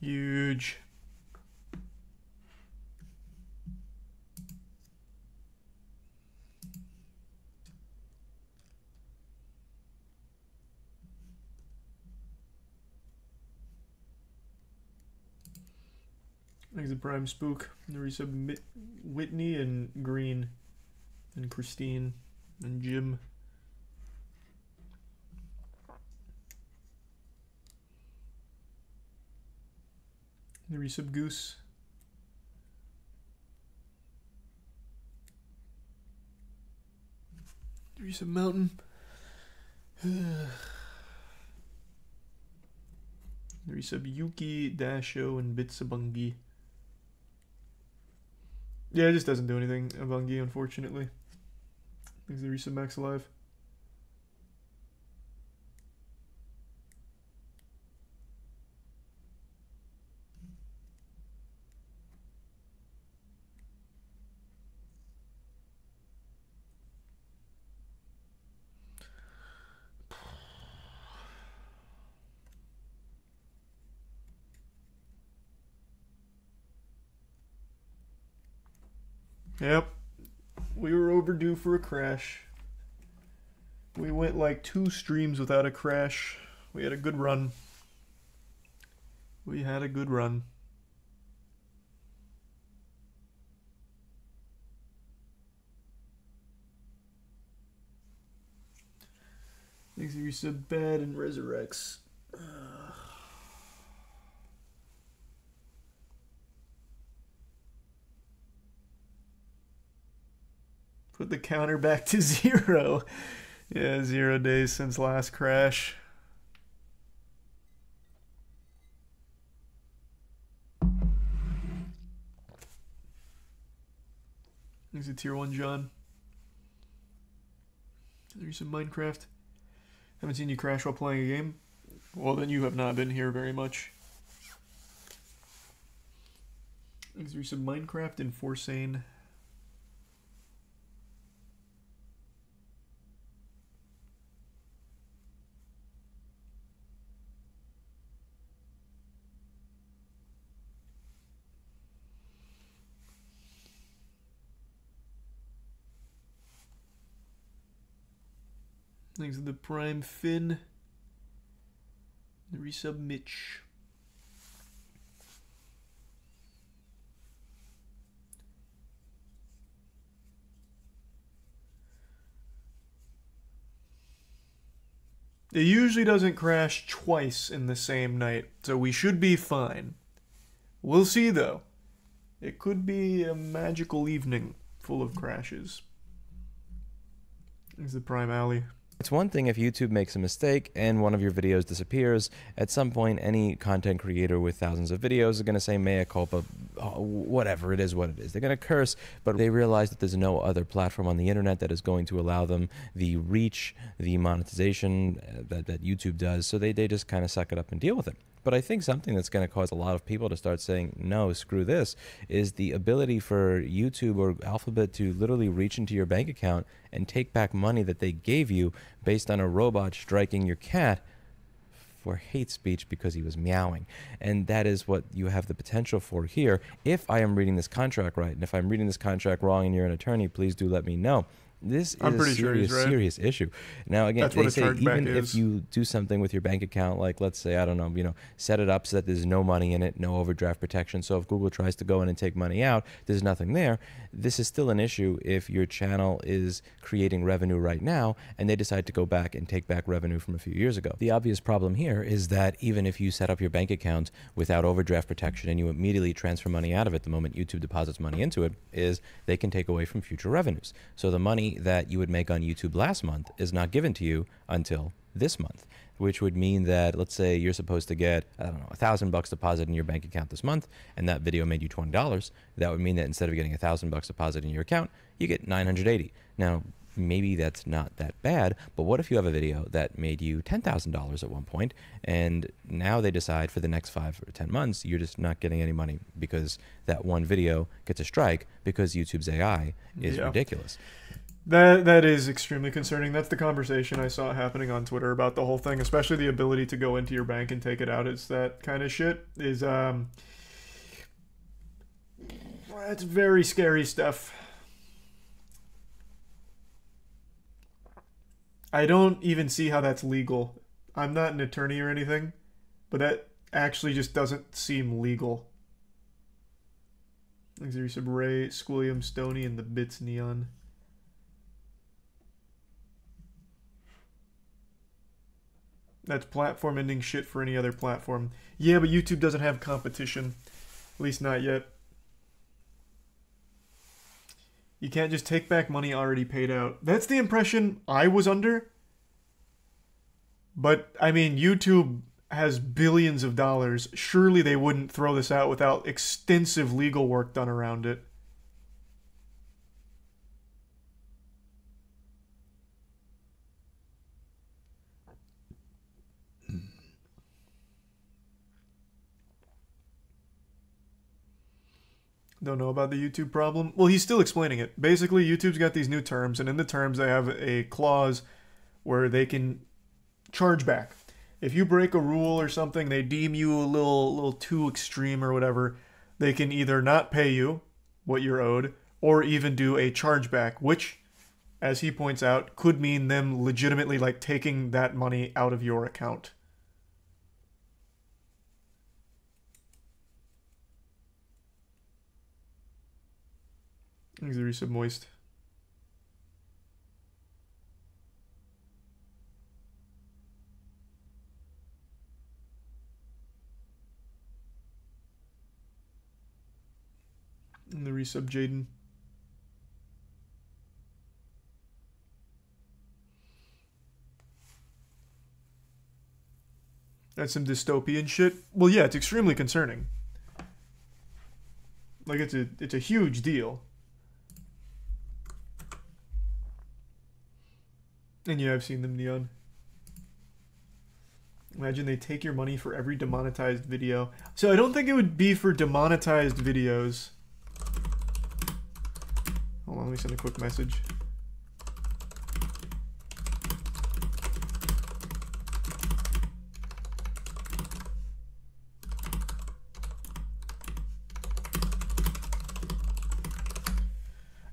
Huge. Thanks to Prime Spook. The resub Whitney and Green and Christine and Jim. The resub Goose. The resub Mountain. The resub Yuki, Dasho, and Bitsabungi. Yeah, it just doesn't do anything, Bungie, unfortunately. Thanks to resub Max Alive. Yep. We were overdue for a crash. We went like 2 streams without a crash. We had a good run. We had a good run. Thanks you said bad and resurrects. Put the counter back to 0. Yeah, 0 days since last crash. Thanks to Tier 1 John. There's some Minecraft. Haven't seen you crash while playing a game? Well, then you have not been here very much. There's some Minecraft and Forsane. Thanks to the Prime Finn. The resub Mitch. It usually doesn't crash twice in the same night, so we should be fine. We'll see though. It could be a magical evening full of crashes. Thanks to Prime Alley. It's one thing if YouTube makes a mistake and one of your videos disappears. At some point, any content creator with thousands of videos is going to say mea culpa, whatever it is what it is. They're going to curse, but they realize that there's no other platform on the internet that is going to allow them the reach, the monetization that YouTube does, so they just kind of suck it up and deal with it. But I think something that's going to cause a lot of people to start saying, no, screw this, is the ability for YouTube or Alphabet to literally reach into your bank account and take back money that they gave you based on a robot striking your cat for hate speech because he was meowing. And that is what you have the potential for here. If I am reading this contract right, and if I'm reading this contract wrong and you're an attorney, please do let me know. This is a serious issue. Now, again, they say even if you do something with your bank account, like let's say, I don't know, set it up so that there's no money in it, no overdraft protection. So if Google tries to go in and take money out, there's nothing there. This is still an issue if your channel is creating revenue right now and they decide to go back and take back revenue from a few years ago. The obvious problem here is that even if you set up your bank account without overdraft protection and you immediately transfer money out of it the moment YouTube deposits money into it, is they can take away from future revenues. So the money that you would make on YouTube last month is not given to you until this month, which would mean that, let's say you're supposed to get, I don't know, $1,000 deposit in your bank account this month, and that video made you $20. That would mean that instead of getting $1,000 deposit in your account, you get $980. Now, maybe that's not that bad, but what if you have a video that made you $10,000 at one point, and now they decide for the next 5 or 10 months, you're just not getting any money because that one video gets a strike because YouTube's AI is ridiculous. That is extremely concerning. That's the conversation I saw happening on Twitter about the whole thing, especially the ability to go into your bank and take it out. It's that kind of shit. It's very scary stuff. I don't even see how that's legal. I'm not an attorney or anything, but that actually just doesn't seem legal. Thanks to resub Ray, Squilliam, Stoney, and the Bits Neon. That's platform ending shit for any other platform. Yeah, but YouTube doesn't have competition. At least not yet. You can't just take back money already paid out. That's the impression I was under. But, I mean, YouTube has billions of dollars. Surely they wouldn't throw this out without extensive legal work done around it. Don't know about the YouTube problem. Well, he's still explaining it. Basically, YouTube's got these new terms, and in the terms they have a clause where they can charge back. If you break a rule or something, they deem you a little too extreme or whatever, they can either not pay you what you're owed, or even do a chargeback, which, as he points out, could mean them legitimately like taking that money out of your account. Thanks, resub Moist. And the resub Jaden. That's some dystopian shit. Well, yeah, it's extremely concerning. Like it's a huge deal. And yeah, I've seen them, Neon. Imagine they take your money for every demonetized video. So I don't think it would be for demonetized videos. Hold on, let me send a quick message.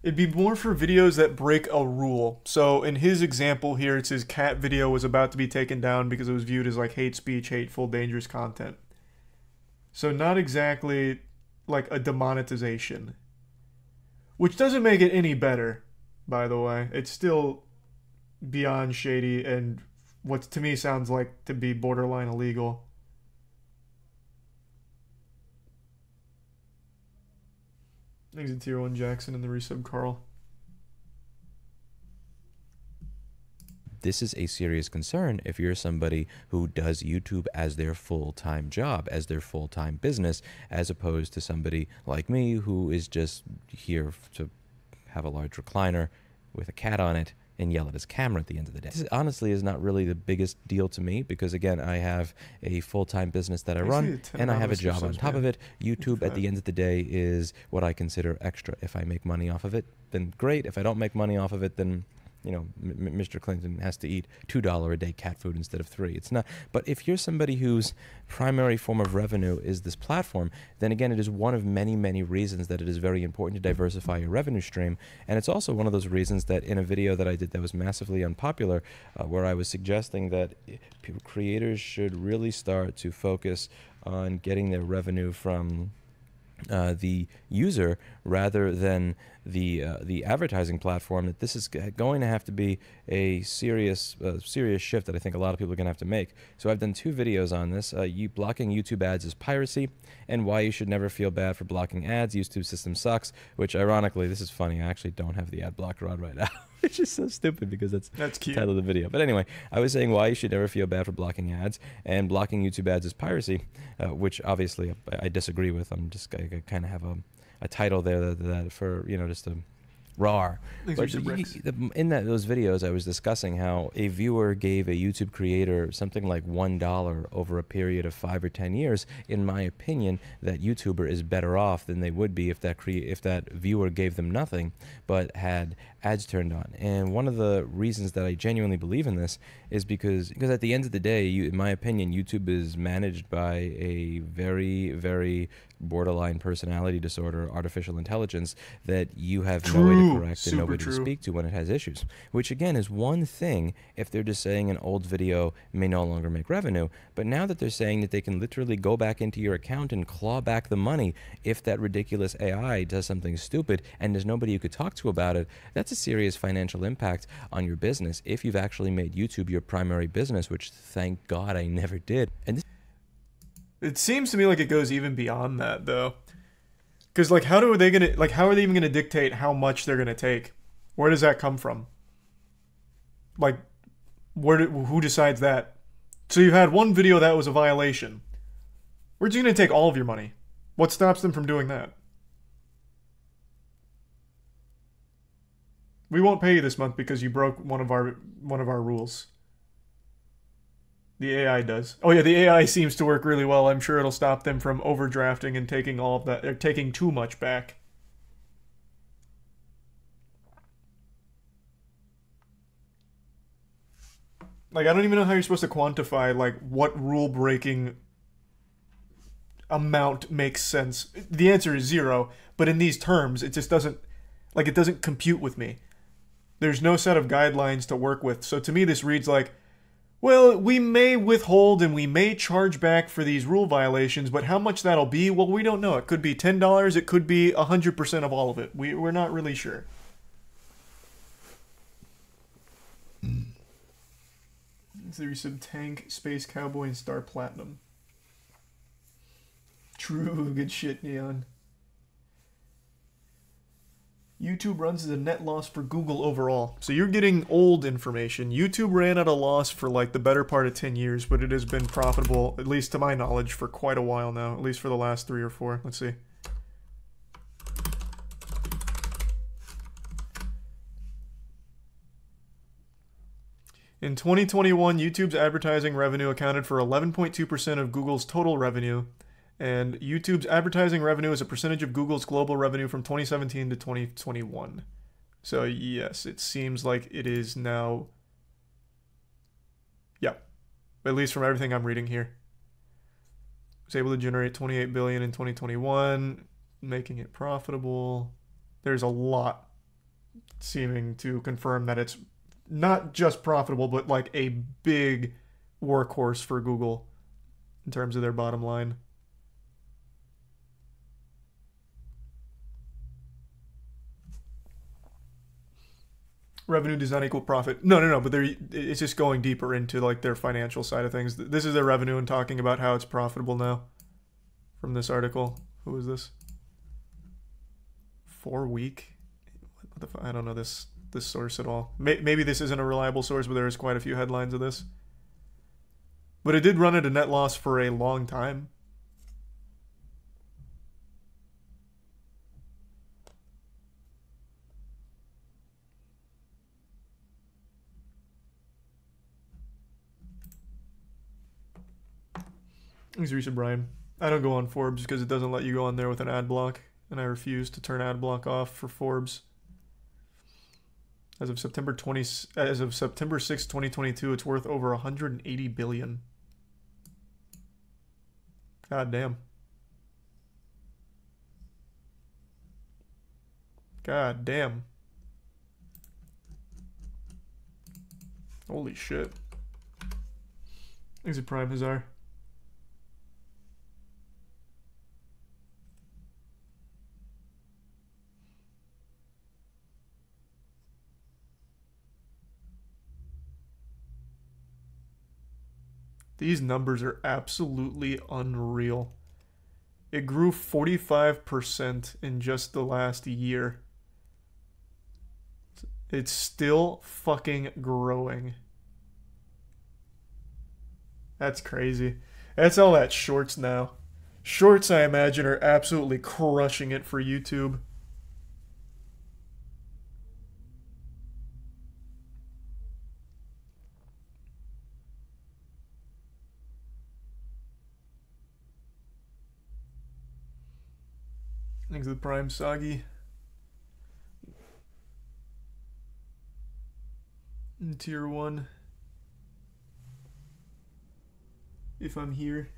It'd be more for videos that break a rule. So in his example here, it's his cat video was about to be taken down because it was viewed as like hate speech, hateful, dangerous content. So not exactly like a demonetization. Which doesn't make it any better, by the way. It's still beyond shady and what to me sounds like to be borderline illegal. Thanks to Tier 1 Jackson and the resub Carl. This is a serious concern if you're somebody who does YouTube as their full-time job, as their full-time business, as opposed to somebody like me who is just here to have a large recliner with a cat on it and yell at his camera at the end of the day. This honestly is not really the biggest deal to me because, again, I have a full-time business that I run and I have a job on top of it. YouTube, at the end of the day, is what I consider extra. If I make money off of it, then great. If I don't make money off of it, then, you know, Mr. Clinton has to eat $2 a day cat food instead of $3. It's not. But if you're somebody whose primary form of revenue is this platform, then again, it is one of many, many reasons that it is very important to diversify your revenue stream. And it's also one of those reasons that in a video that I did that was massively unpopular, where I was suggesting that creators should really start to focus on getting their revenue from the user rather than the advertising platform, that this is going to have to be a serious shift that I think a lot of people are going to have to make. So I've done 2 videos on this. Blocking YouTube ads is piracy, and why you should never feel bad for blocking ads. YouTube system sucks, which ironically, this is funny, I actually don't have the ad blocker on right now. Which is so stupid because that's the title of the video. But anyway, I was saying why you should never feel bad for blocking ads, and blocking YouTube ads is piracy, which obviously I disagree with. I kind of have a title there that for, you know, just a rawr. But in those videos, I was discussing how a viewer gave a YouTube creator something like $1 over a period of 5 or 10 years. In my opinion, that YouTuber is better off than they would be if that viewer gave them nothing, but had ads turned on. And one of the reasons that I genuinely believe in this is because at the end of the day, in my opinion, YouTube is managed by a very, very borderline personality disorder, artificial intelligence, that you have no way to correct and nobody to speak to when it has issues. Which again is one thing if they're just saying an old video may no longer make revenue, but now that they're saying that they can literally go back into your account and claw back the money if that ridiculous AI does something stupid and there's nobody you could talk to about it, that's a serious financial impact on your business if you've actually made YouTube your primary business, which thank God I never did. And it seems to me like it goes even beyond that, though. Because, like, how are they even gonna dictate how much they're gonna take? Where does that come from? Like, who decides that? So you had one video that was a violation. Where's you gonna take all of your money? What stops them from doing that? We won't pay you this month because you broke one of our rules. The AI does. Oh yeah, the AI seems to work really well. I'm sure it'll stop them from overdrafting and taking all of that. They're taking too much back. Like, I don't even know how you're supposed to quantify, like, what rule-breaking amount makes sense. The answer is 0, but in these terms, it just doesn't, like, it doesn't compute with me. There's no set of guidelines to work with. So to me, this reads like, well, we may withhold and we may charge back for these rule violations, but how much that'll be, well, we don't know. It could be $10, it could be 100% of all of it. We're not really sure. There's some Tank, Space Cowboy, and Star Platinum. True, good shit, Neon. YouTube runs as a net loss for Google overall. So you're getting old information. YouTube ran at a loss for like the better part of 10 years, but it has been profitable, at least to my knowledge, for quite a while now. At least for the last 3 or 4. Let's see. In 2021, YouTube's advertising revenue accounted for 11.2% of Google's total revenue. And YouTube's advertising revenue is a percentage of Google's global revenue from 2017 to 2021. So yes, it seems like it is now... Yeah, at least from everything I'm reading here. It was able to generate $28 billion in 2021, making it profitable. There's a lot seeming to confirm that it's not just profitable, but like a big workhorse for Google in terms of their bottom line. Revenue does not equal profit. No, but it's just going deeper into like their financial side of things. This is their revenue and talking about how it's profitable now from this article. Who is this? 4 week? What the fuck? I don't know this source at all. Maybe this isn't a reliable source, but there is quite a few headlines of this. But it did run at a net loss for a long time. Thanks, Risa Brian. I don't go on Forbes because it doesn't let you go on there with an ad block, and I refuse to turn ad block off for Forbes. As of September 6, 2022, it's worth over 180 billion. God damn. God damn. Holy shit. Thanks, Prime Hazar. These numbers are absolutely unreal. It grew 45% in just the last year. It's still fucking growing. That's crazy. That's all that shorts now. Shorts, I imagine, are absolutely crushing it for YouTube. Thanks to the Prime Soggy. Tier 1. If I'm here.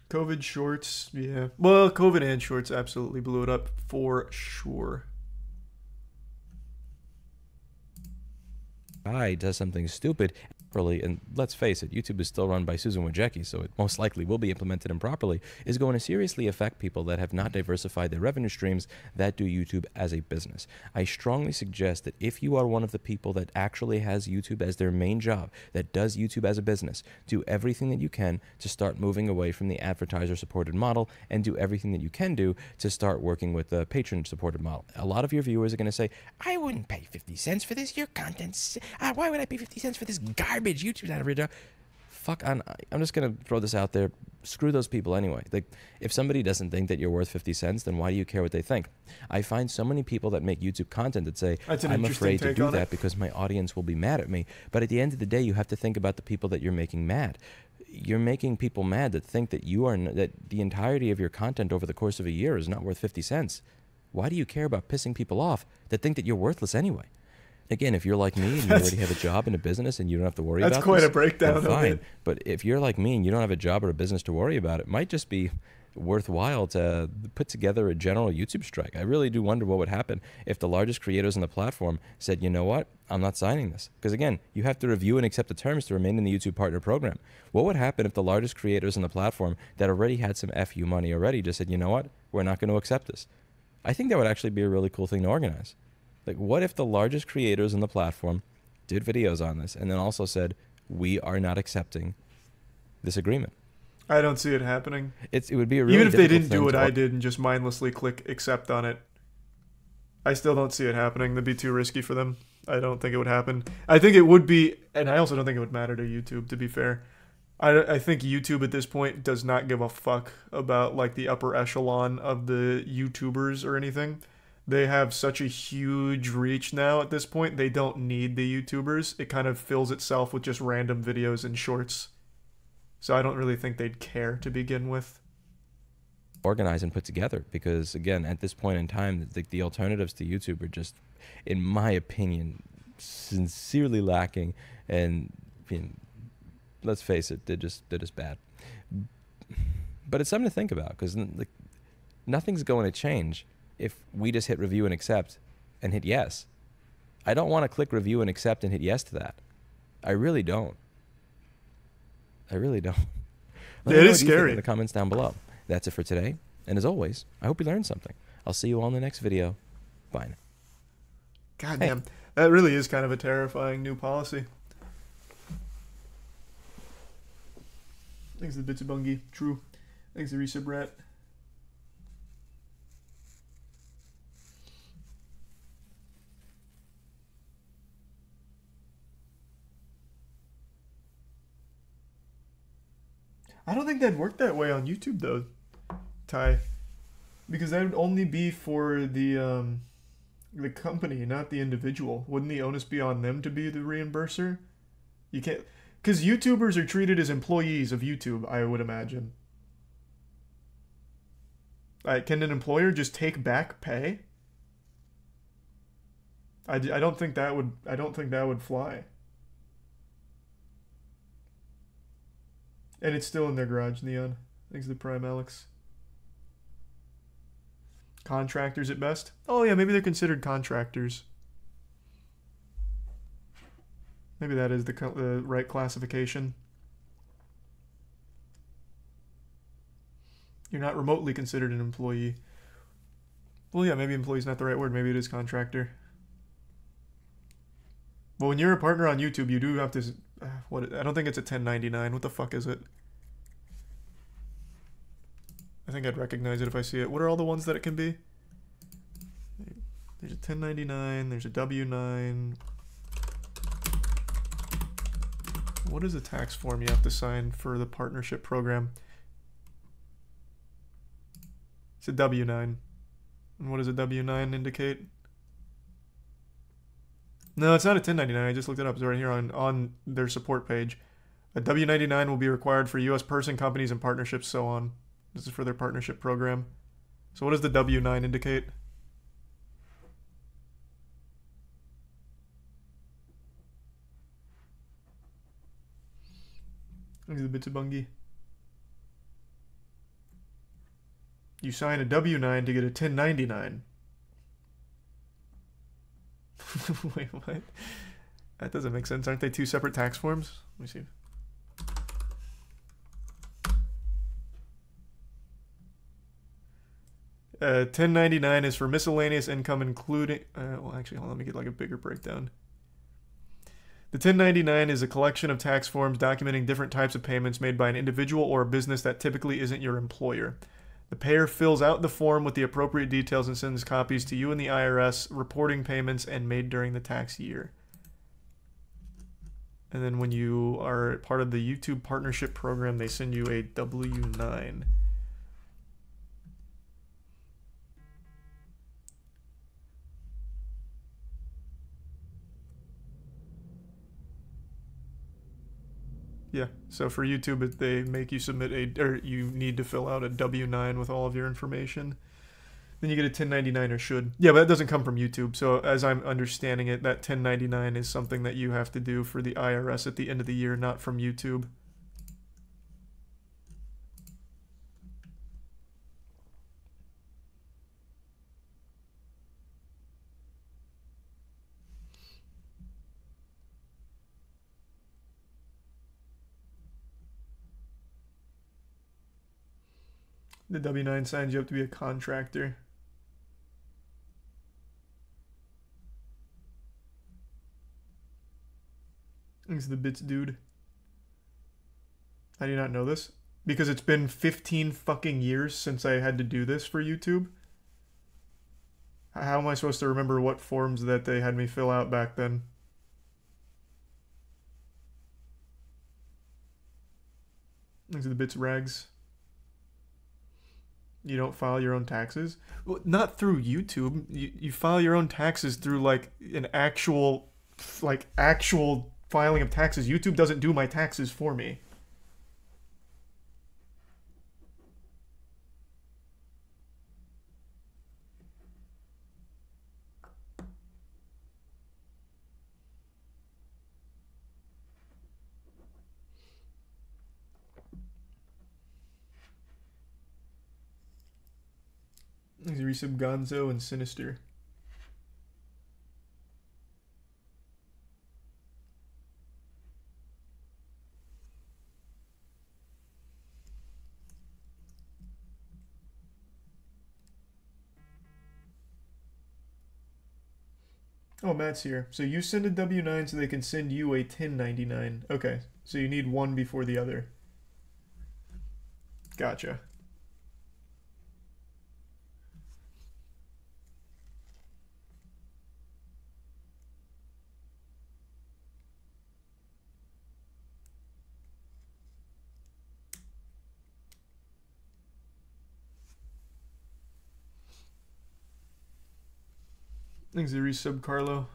COVID shorts, yeah. Well, COVID and shorts absolutely blew it up for sure. I does something stupid properly, and let's face it, YouTube is still run by Susan Wojcicki, so it most likely will be implemented improperly, is going to seriously affect people that have not diversified their revenue streams that do YouTube as a business. I strongly suggest that if you are one of the people that actually has YouTube as their main job, that does YouTube as a business, do everything that you can to start moving away from the advertiser-supported model, and do everything that you can do to start working with the patron-supported model. A lot of your viewers are going to say, I wouldn't pay 50 cents for this, your content's... why would I pay 50 cents for this garbage YouTube's out of your job? Fuck, I'm just gonna throw this out there. Screw those people anyway. Like, if somebody doesn't think that you're worth 50 cents, then why do you care what they think? I find so many people that make YouTube content that say, I'm afraid to do that because my audience will be mad at me. But at the end of the day, you have to think about the people that you're making mad. You're making people mad that think that that the entirety of your content over the course of a year is not worth 50 cents. Why do you care about pissing people off that think that you're worthless anyway? Again, if you're like me and you already have a job and a business and you don't have to worry about That's quite a breakdown then fine. of it. But if you're like me and you don't have a job or a business to worry about, it might just be worthwhile to put together a general YouTube strike. I really do wonder what would happen if the largest creators on the platform said, you know what, I'm not signing this. Because again, you have to review and accept the terms to remain in the YouTube Partner Program. What would happen if the largest creators on the platform that already had some FU money already just said, you know what, we're not going to accept this? I think that would actually be a really cool thing to organize. Like, what if the largest creators on the platform did videos on this and then also said, we are not accepting this agreement? I don't see it happening. It would be a really even if they didn't thing do what I did and just mindlessly click accept on it. I still don't see it happening. That'd be too risky for them. I don't think it would happen. I think it would be, and I also don't think it would matter to YouTube, to be fair. I think YouTube at this point does not give a fuck about like the upper echelon of the YouTubers or anything. They have such a huge reach now at this point, they don't need the YouTubers. It kind of fills itself with just random videos and shorts. So I don't really think they'd care to begin with. Organize and put together, because again, at this point in time, the alternatives to YouTube are just, in my opinion, sincerely lacking, and let's face it, they're just bad. But it's something to think about, because like, nothing's going to change if we just hit review and accept and hit yes. I don't want to click review and accept and hit yes to that. I really don't. I really don't. Let me know what you think in the comments down below. That's it for today. And as always, I hope you learned something. I'll see you all in the next video. Bye now. Goddamn. That really is kind of a terrifying new policy. Thanks to the Bitsubungi. True. Thanks to Resub Rat. I don't think that'd work that way on YouTube though, Ty, because that would only be for the company, not the individual. Wouldn't the onus be on them to be the reimburser? You can't, because YouTubers are treated as employees of YouTube, I would imagine. Can an employer just take back pay? I don't think that would. I don't think that would fly. And it's still in their garage, Neon. Thanks to Prime Alex. Contractors at best? Oh yeah, maybe they're considered contractors. Maybe that is the right classification. You're not remotely considered an employee. Well, yeah, maybe employee's not the right word. Maybe it is contractor. But when you're a partner on YouTube, you do have to... I don't think it's a 1099. What the fuck is it? I think I'd recognize it if I see it. What are all the ones that it can be? There's a 1099. There's a W9. What is the tax form you have to sign for the partnership program? It's a W9. And what does a W9 indicate? No, it's not a 1099. I just looked it up. It's right here on their support page. A W-99 will be required for U.S. person, companies, and partnerships, so on. This is for their partnership program. So what does the W9 indicate? Look at the Bitsubungi. You sign a W9 to get a 1099. Wait, what? That doesn't make sense. Aren't they two separate tax forms? Let me see. 1099 is for miscellaneous income including... well, actually, hold on. Let me get like a bigger breakdown. The 1099 is a collection of tax forms documenting different types of payments made by an individual or a business that typically isn't your employer. The payer fills out the form with the appropriate details and sends copies to you and the IRS, reporting payments and made during the tax year. And then when you are part of the YouTube partnership program, they send you a W9. Yeah, so for YouTube, they make you submit or you need to fill out a W9 with all of your information. Then you get a 1099 or should. Yeah, but that doesn't come from YouTube. So as I'm understanding it, that 1099 is something that you have to do for the IRS at the end of the year, not from YouTube. The W9 signs you up to be a contractor. Thanks to the bits, dude. How do you not know this? Because it's been 15 fucking years since I had to do this for YouTube. How am I supposed to remember what forms that they had me fill out back then? Thanks to the bits, rags. You don't file your own taxes? Well, not through YouTube. You file your own taxes through like an actual filing of taxes. YouTube doesn't do my taxes for me. Resub Gonzo and Sinister. Oh, Matt's here. So you send a W9 so they can send you a 1099. Okay, so you need one before the other. Gotcha. Thanks, the resub, Carlo.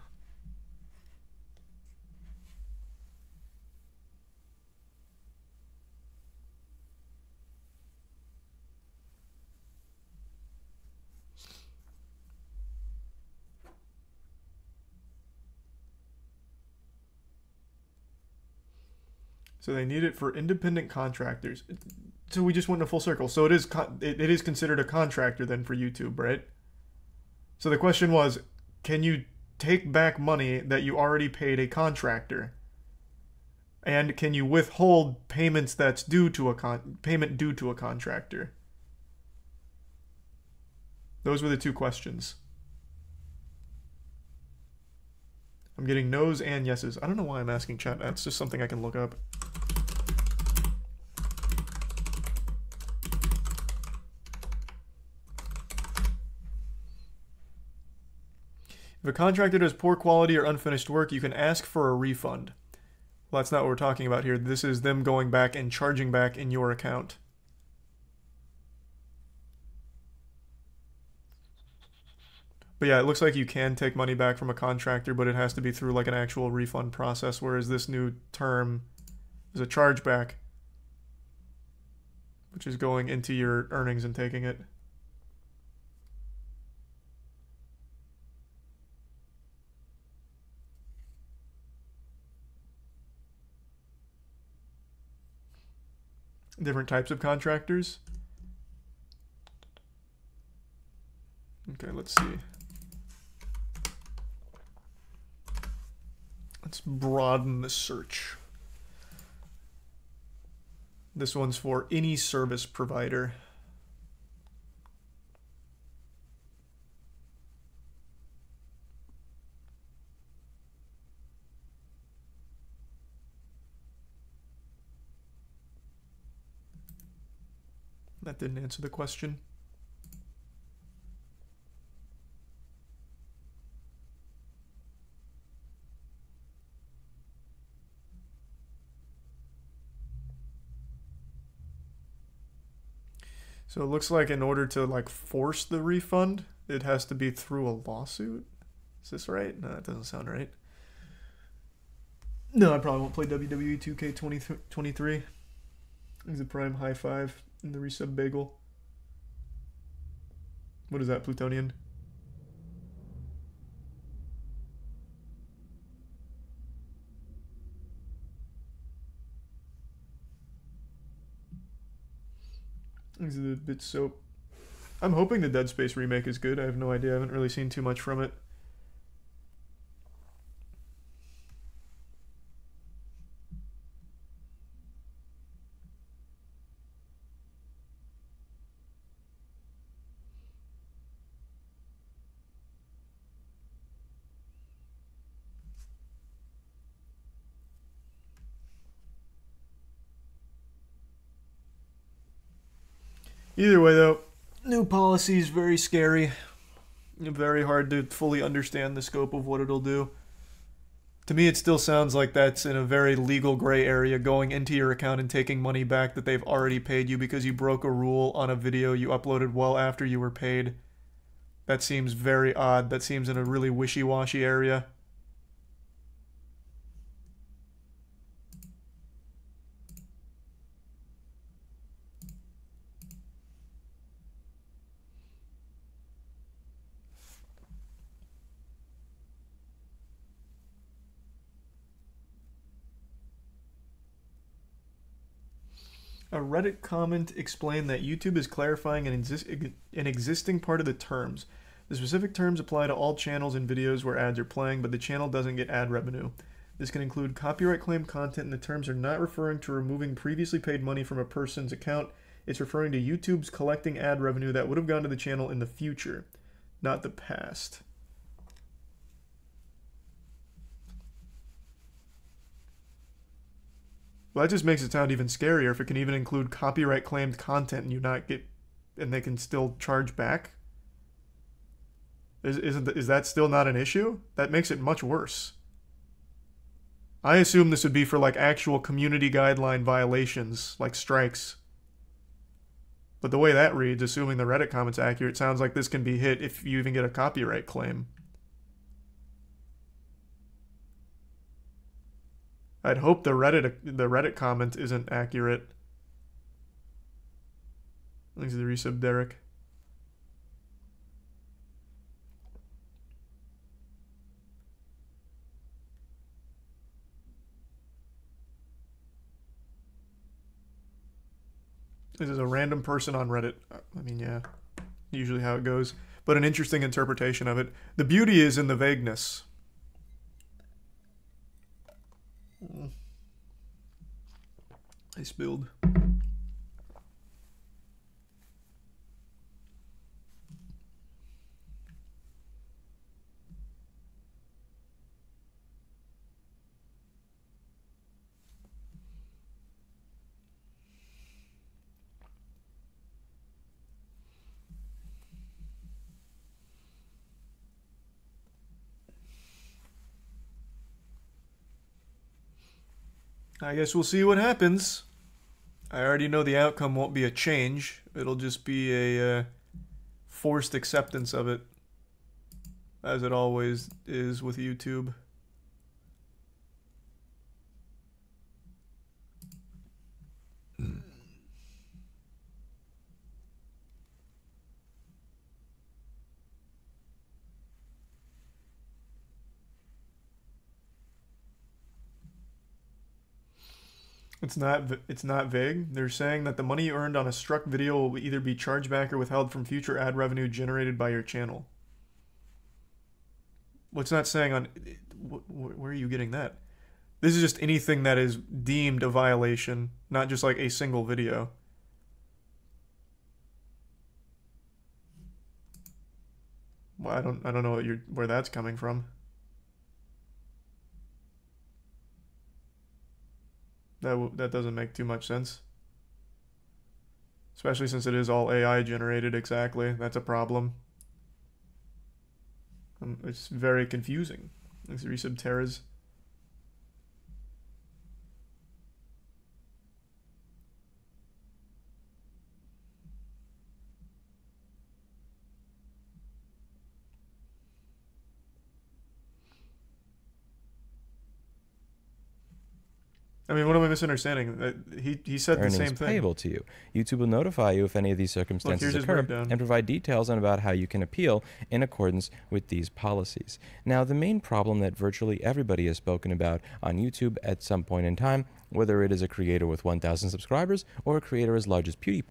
So they need it for independent contractors. So we just went in a full circle. So it is considered a contractor then for YouTube, right? So the question was, can you take back money that you already paid a contractor? And can you withhold payments that's due to a payment due to a contractor? Those were the two questions. I'm getting no's and yeses. I don't know why I'm asking chat. That's just something I can look up. If a contractor does poor quality or unfinished work, you can ask for a refund. Well, that's not what we're talking about here. This is them going back and charging back in your account. But yeah, it looks like you can take money back from a contractor, but it has to be through like an actual refund process, whereas this new term is a chargeback. which is going into your earnings and taking it. Different types of contractors. Okay, let's see. Let's broaden the search. This one's for any service provider. That didn't answer the question. So it looks like in order to like force the refund, it has to be through a lawsuit. Is this right? No, that doesn't sound right. No, I probably won't play WWE 2K23. He's a prime high five in the resub bagel. What is that, Plutonian? These are the bit soap. I'm hoping the Dead Space remake is good. I have no idea. I haven't really seen too much from it. Either way, though, new policy is very scary. Very hard to fully understand the scope of what it'll do. To me, it still sounds like that's in a very legal gray area, going into your account and taking money back that they've already paid you because you broke a rule on a video you uploaded well after you were paid. That seems very odd. That seems in a really wishy-washy area. A Reddit comment explained that YouTube is clarifying an existing part of the terms. The specific terms apply to all channels and videos where ads are playing, but the channel doesn't get ad revenue. This can include copyright claim content, and the terms are not referring to removing previously paid money from a person's account. It's referring to YouTube's collecting ad revenue that would have gone to the channel in the future, not the past. Well, that just makes it sound even scarier if it can even include copyright claimed content and you not get, and they can still charge back. Is that still not an issue? That makes it much worse. I assume this would be for like actual community guideline violations, like strikes. But the way that reads, assuming the Reddit comment's accurate, sounds like this can be hit if you even get a copyright claim. I'd hope the Reddit comment isn't accurate. Thanks to the resub, Derek. This is a random person on Reddit. I mean, yeah, usually how it goes. But an interesting interpretation of it. The beauty is in the vagueness. I spilled. I guess we'll see what happens. I already know the outcome won't be a change. It'll just be a forced acceptance of it, as it always is with YouTube. It's not vague. They're saying that the money earned on a struck video will either be charged back or withheld from future ad revenue generated by your channel. What's not saying on... Where are you getting that? This is just anything that is deemed a violation, not just like a single video. Well, I don't know where that's coming from. That doesn't make too much sense. Especially since it is all AI generated, exactly. That's a problem. It's very confusing. Let's resub Terra's. I mean, what am I misunderstanding? He said the same thing. Payable to you. YouTube will notify you if any of these circumstances occur and provide details on about how you can appeal in accordance with these policies. Now, the main problem that virtually everybody has spoken about on YouTube at some point in time, whether it is a creator with 1,000 subscribers or a creator as large as PewDiePie,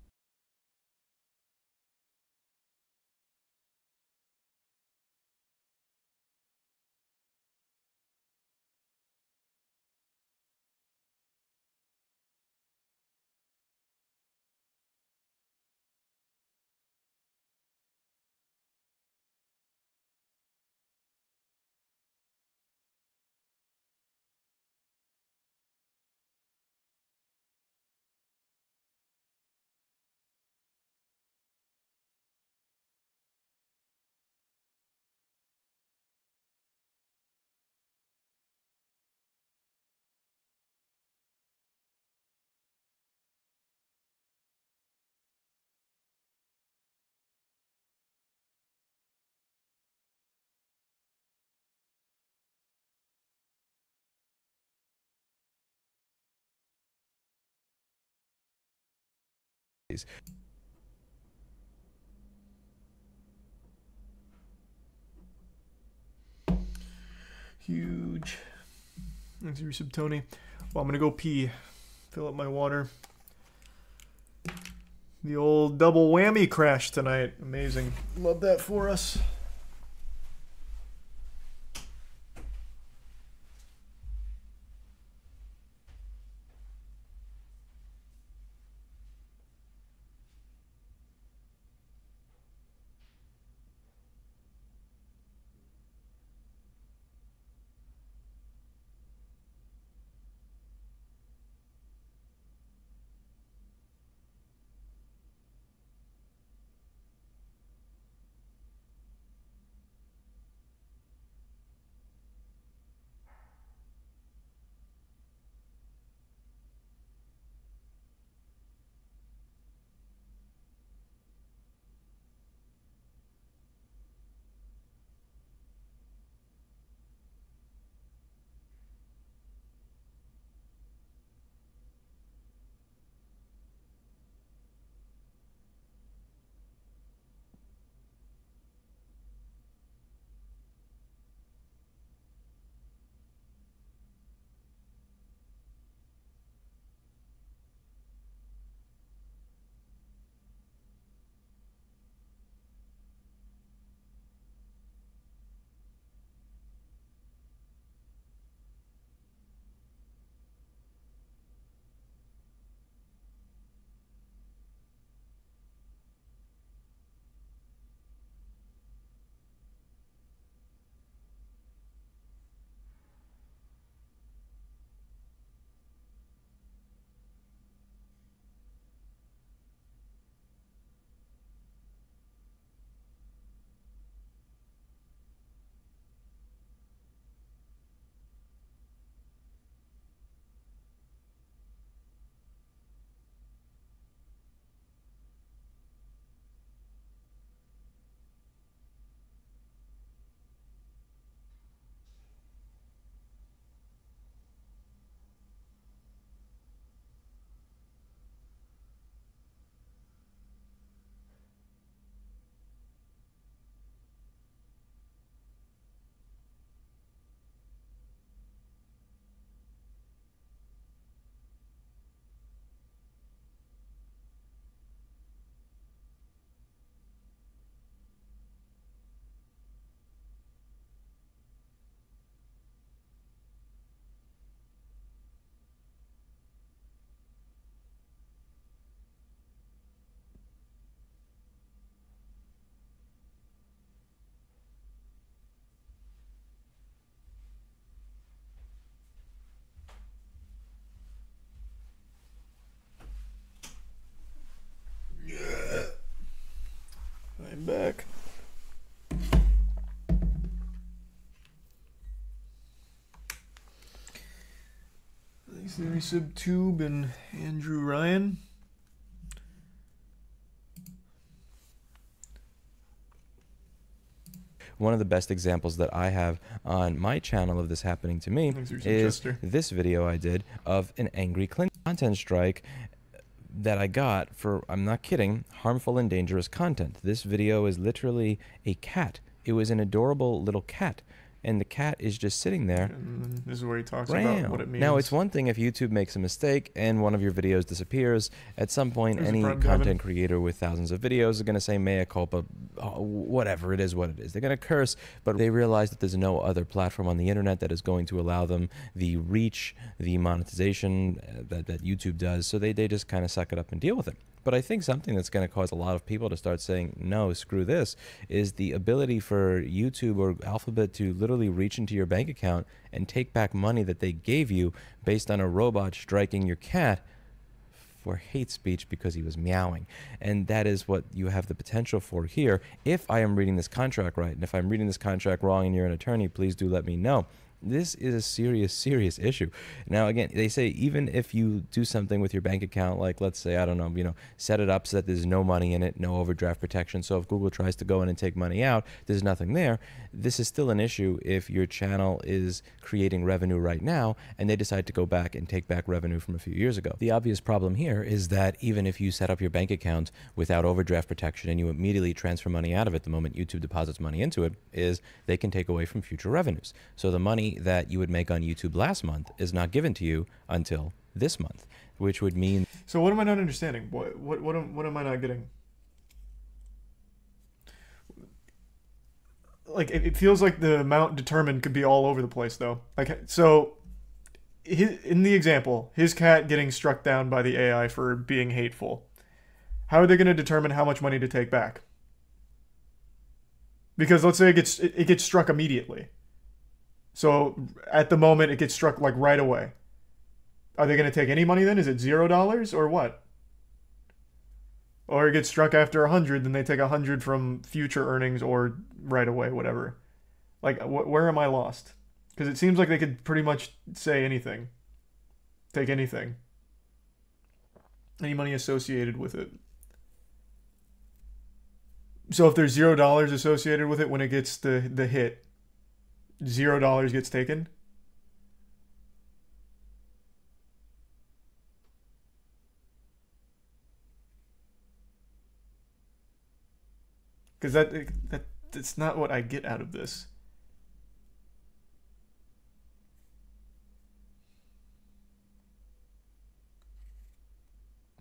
Huge. Thanks for resub, Tony. Well, I'm gonna go pee. Fill up my water. The old double whammy crash tonight. Amazing. Love that for us. Theory SubTube and Andrew Ryan. One of the best examples that I have on my channel of this happening to me is this video I did of an angry content strike that I got for, I'm not kidding, harmful and dangerous content. This video is literally a cat. It was an adorable little cat. And the cat is just sitting there. And this is where he talks about what it means. Now, it's one thing if YouTube makes a mistake and one of your videos disappears. At some point, any content creator with thousands of videos is going to say mea culpa, whatever it is, what it is. They're going to curse, but they realize that there's no other platform on the internet that is going to allow them the reach, the monetization that YouTube does. So they just kind of suck it up and deal with it. But I think something that's going to cause a lot of people to start saying, no, screw this, is the ability for YouTube or Alphabet to literally reach into your bank account and take back money that they gave you based on a robot striking your cat for hate speech because he was meowing. And that is what you have the potential for here. If I am reading this contract right, and if I'm reading this contract wrong and you're an attorney, please do let me know. This is a serious, serious issue. Now, again, they say even if you do something with your bank account, like let's say, I don't know, set it up so that there's no money in it, no overdraft protection. So if Google tries to go in and take money out, there's nothing there. This is still an issue if your channel is creating revenue right now and they decide to go back and take back revenue from a few years ago. The obvious problem here is that even if you set up your bank account without overdraft protection and you immediately transfer money out of it the moment YouTube deposits money into it, is they can take away from future revenues. So the money that you would make on YouTube last month is not given to you until this month, which would mean... So what am I not understanding? What am I not getting? Like, it feels like the amount determined could be all over the place, though. Like, so, in the example, his cat getting struck down by the AI for being hateful. How are they going to determine how much money to take back? Because let's say it gets struck immediately. So at the moment, it gets struck like right away. Are they going to take any money then? Is it $0 or what? Or it gets struck after 100, then they take 100 from future earnings or right away, whatever. Like, where am I lost? Because it seems like they could pretty much say anything. Take anything. Any money associated with it. So if there's $0 associated with it when it gets the hit, $0 gets taken? Because that's not what I get out of this.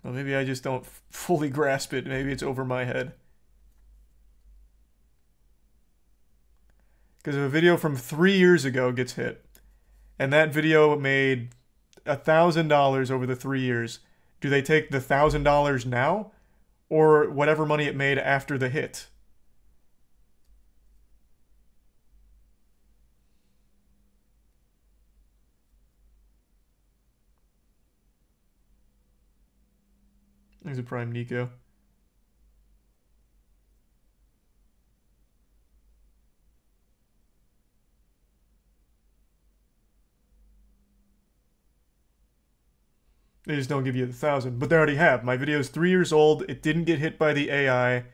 Well, maybe I just don't fully grasp it. Maybe it's over my head. Because if a video from 3 years ago gets hit, and that video made $1,000 over the 3 years, do they take the $1,000 now? Or whatever money it made after the hit? There's a Prime Nico. They just don't give you the 1,000, but they already have. My video is 3 years old. It didn't get hit by the AI,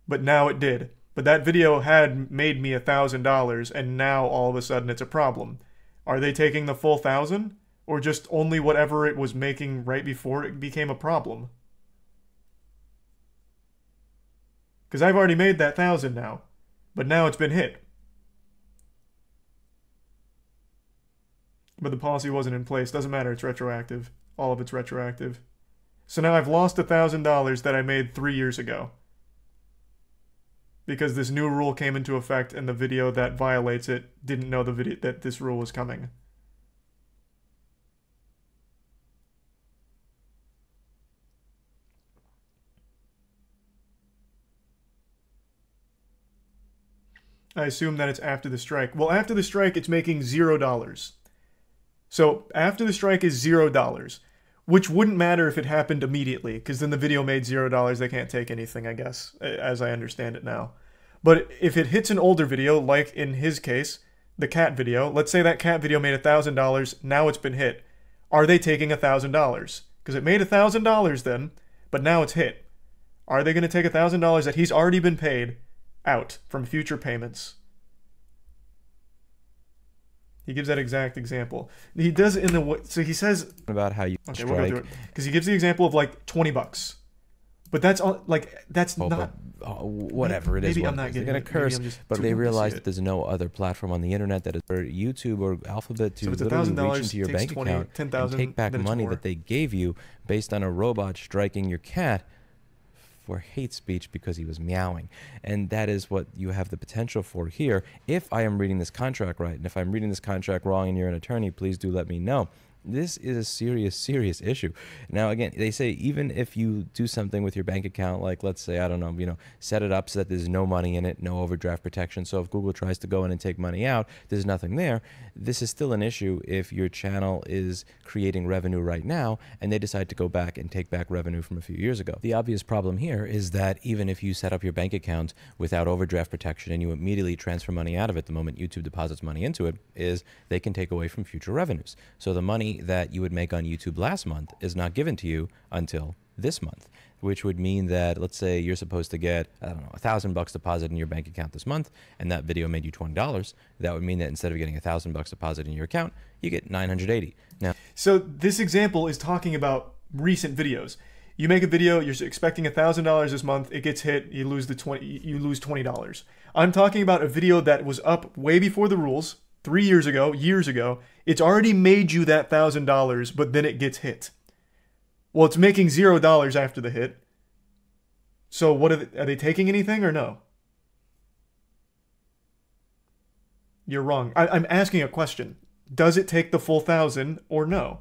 but now it did. But that video had made me $1,000, and now all of a sudden it's a problem. Are they taking the full 1,000, or just only whatever it was making right before it became a problem? Because I've already made that 1,000 now, but now it's been hit. But the policy wasn't in place. Doesn't matter. It's retroactive. All of it's retroactive. So now I've lost $1,000 that I made 3 years ago. Because this new rule came into effect and the video that violates it didn't know that this rule was coming. I assume that it's after the strike. Well, after the strike, it's making $0. So after the strike is $0, which wouldn't matter if it happened immediately, because then the video made $0. They can't take anything, I guess, as I understand it now. But if it hits an older video, like in his case, the cat video, let's say that cat video made $1,000, now it's been hit. Are they taking $1,000? Because it made $1,000 then, but now it's hit. Are they going to take $1,000 that he's already been paid out from future payments? He gives that exact example. He does it in the so he says about how you okay, we'll go through it because he gives the example of like $20, but that's all like that's not whatever it is. Maybe I'm not they're getting gonna curse, but they realize that there's no other platform on the internet that is for YouTube or Alphabet to literally reach into your bank account and take back money that they gave you based on a robot striking your cat for hate speech because he was meowing. And that is what you have the potential for here. If I am reading this contract right, and if I'm reading this contract wrong and you're an attorney, please do let me know. This is a serious issue. Now, again, they say even if you do something with your bank account, like let's say, I don't know, set it up so that there's no money in it, no overdraft protection. So if Google tries to go in and take money out, there's nothing there. This is still an issue if your channel is creating revenue right now and they decide to go back and take back revenue from a few years ago. The obvious problem here is that even if you set up your bank account without overdraft protection and you immediately transfer money out of it the moment YouTube deposits money into it, is they can take away from future revenues. So the money that you would make on YouTube last month is not given to you until this month, which would mean that, let's say you're supposed to get, I don't know, $1,000 deposit in your bank account this month, and that video made you $20. That would mean that instead of getting $1,000 deposit in your account, you get $980. Now, so this example is talking about recent videos. You make a video, you're expecting $1,000 this month, it gets hit, you lose $20. I'm talking about a video that was up way before the rules, 3 years ago. It's already made you that $1,000, but then it gets hit. Well, it's making $0 after the hit. So what are they taking anything or no? You're wrong. I'm asking a question. Does it take the full 1,000 or no?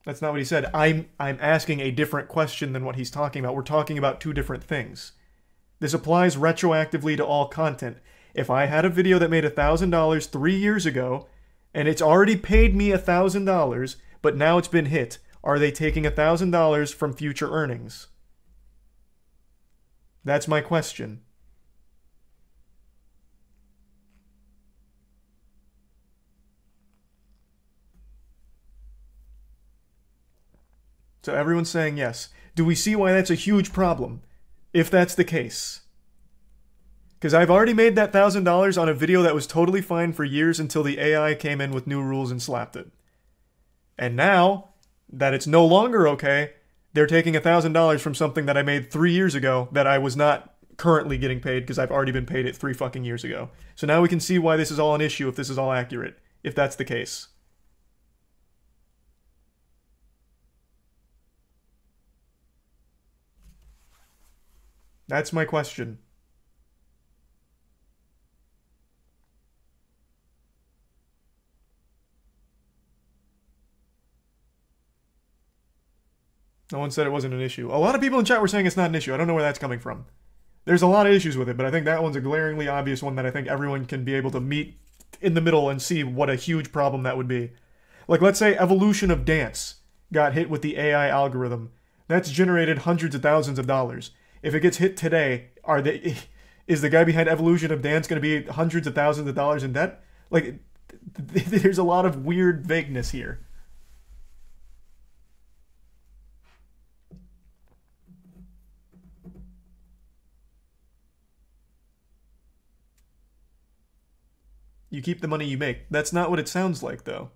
That's not what he said. I'm asking a different question than what he's talking about. We're talking about two different things. This applies retroactively to all content. If I had a video that made $1,000 3 years ago, and it's already paid me $1,000, but now it's been hit, are they taking $1,000 from future earnings? That's my question. So everyone's saying yes. Do we see why that's a huge problem? If that's the case. Because I've already made that $1,000 on a video that was totally fine for years until the AI came in with new rules and slapped it. And now that it's no longer okay, they're taking $1,000 from something that I made 3 years ago that I was not currently getting paid because I've already been paid it 3 fucking years ago. So now we can see why this is all an issue if this is all accurate, if that's the case. That's my question. No one said it wasn't an issue. A lot of people in chat were saying it's not an issue. I don't know where that's coming from. There's a lot of issues with it, but I think that one's a glaringly obvious one that I think everyone can be able to meet in the middle and see what a huge problem that would be. Like, let's say evolution of dance got hit with the AI algorithm. That's generated hundreds of thousands of dollars. If it gets hit today, is the guy behind evolution of dance going to be hundreds of thousands of dollars in debt? Like, there's a lot of weird vagueness here. You keep the money you make. That's not what it sounds like, though.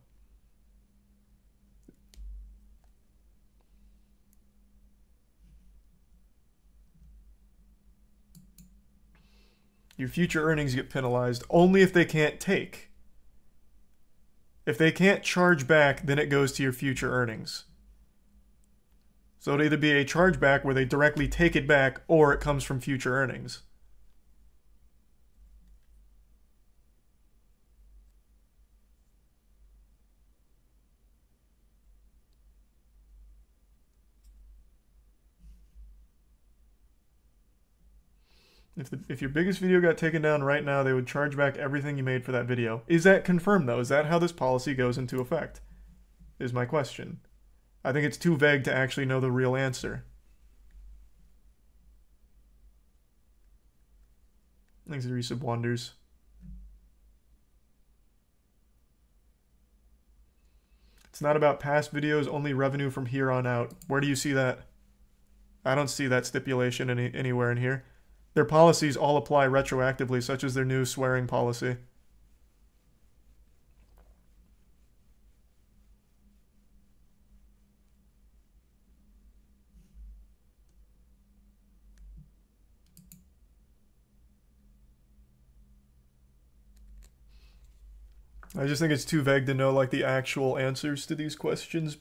Your future earnings get penalized only if they can't take. If they can't charge back, then it goes to your future earnings. So it'll either be a chargeback where they directly take it back, or it comes from future earnings. If your biggest video got taken down right now, they would charge back everything you made for that video. Is that confirmed, though? Is that how this policy goes into effect? Is my question. I think it's too vague to actually know the real answer. Thanks to Resub Wonders. It's not about past videos, only revenue from here on out. Where do you see that? I don't see that stipulation anywhere in here. Their policies all apply retroactively, such as their new swearing policy. I just think it's too vague to know like the actual answers to these questions.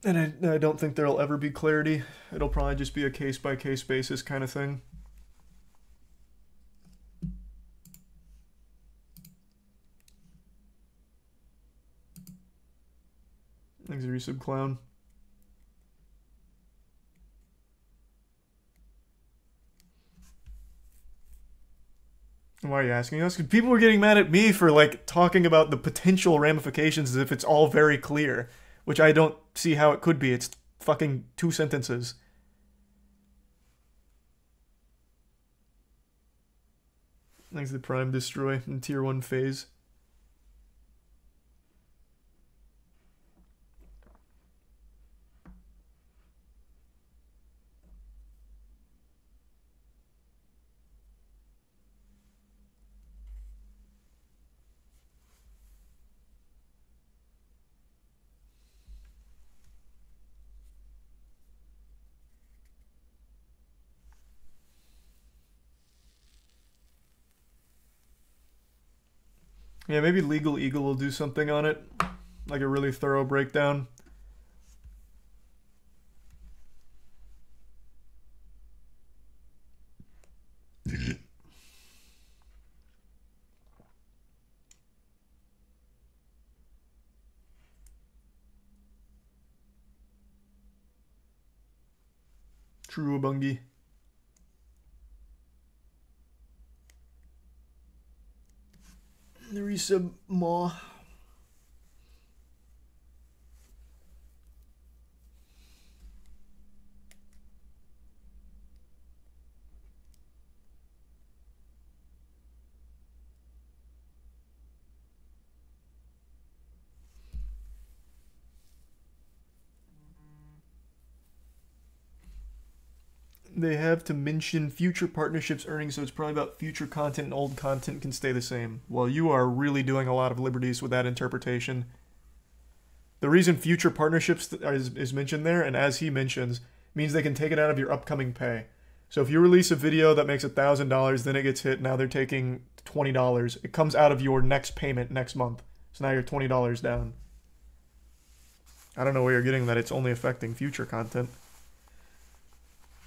And I don't think there'll ever be clarity. It'll probably just be a case-by-case basis kind of thing. Thanks, Resub Clown. Why are you asking us? Because people were getting mad at me for like talking about the potential ramifications as if it's all very clear. Which I don't see how it could be. It's fucking 2 sentences. Thanks to the Prime Destroy in Tier 1 phase. Yeah, maybe Legal Eagle will do something on it. Like a really thorough breakdown. True, Bungie. There is some more. They have to mention future partnerships earnings, so it's probably about future content, and old content can stay the same. Well, you are really doing a lot of liberties with that interpretation. The reason future partnerships is mentioned there, and as he mentions, means they can take it out of your upcoming pay. So if you release a video that makes $1,000, then it gets hit, now they're taking $20. It comes out of your next payment next month. So now you're $20 down. I don't know where you're getting that it's only affecting future content.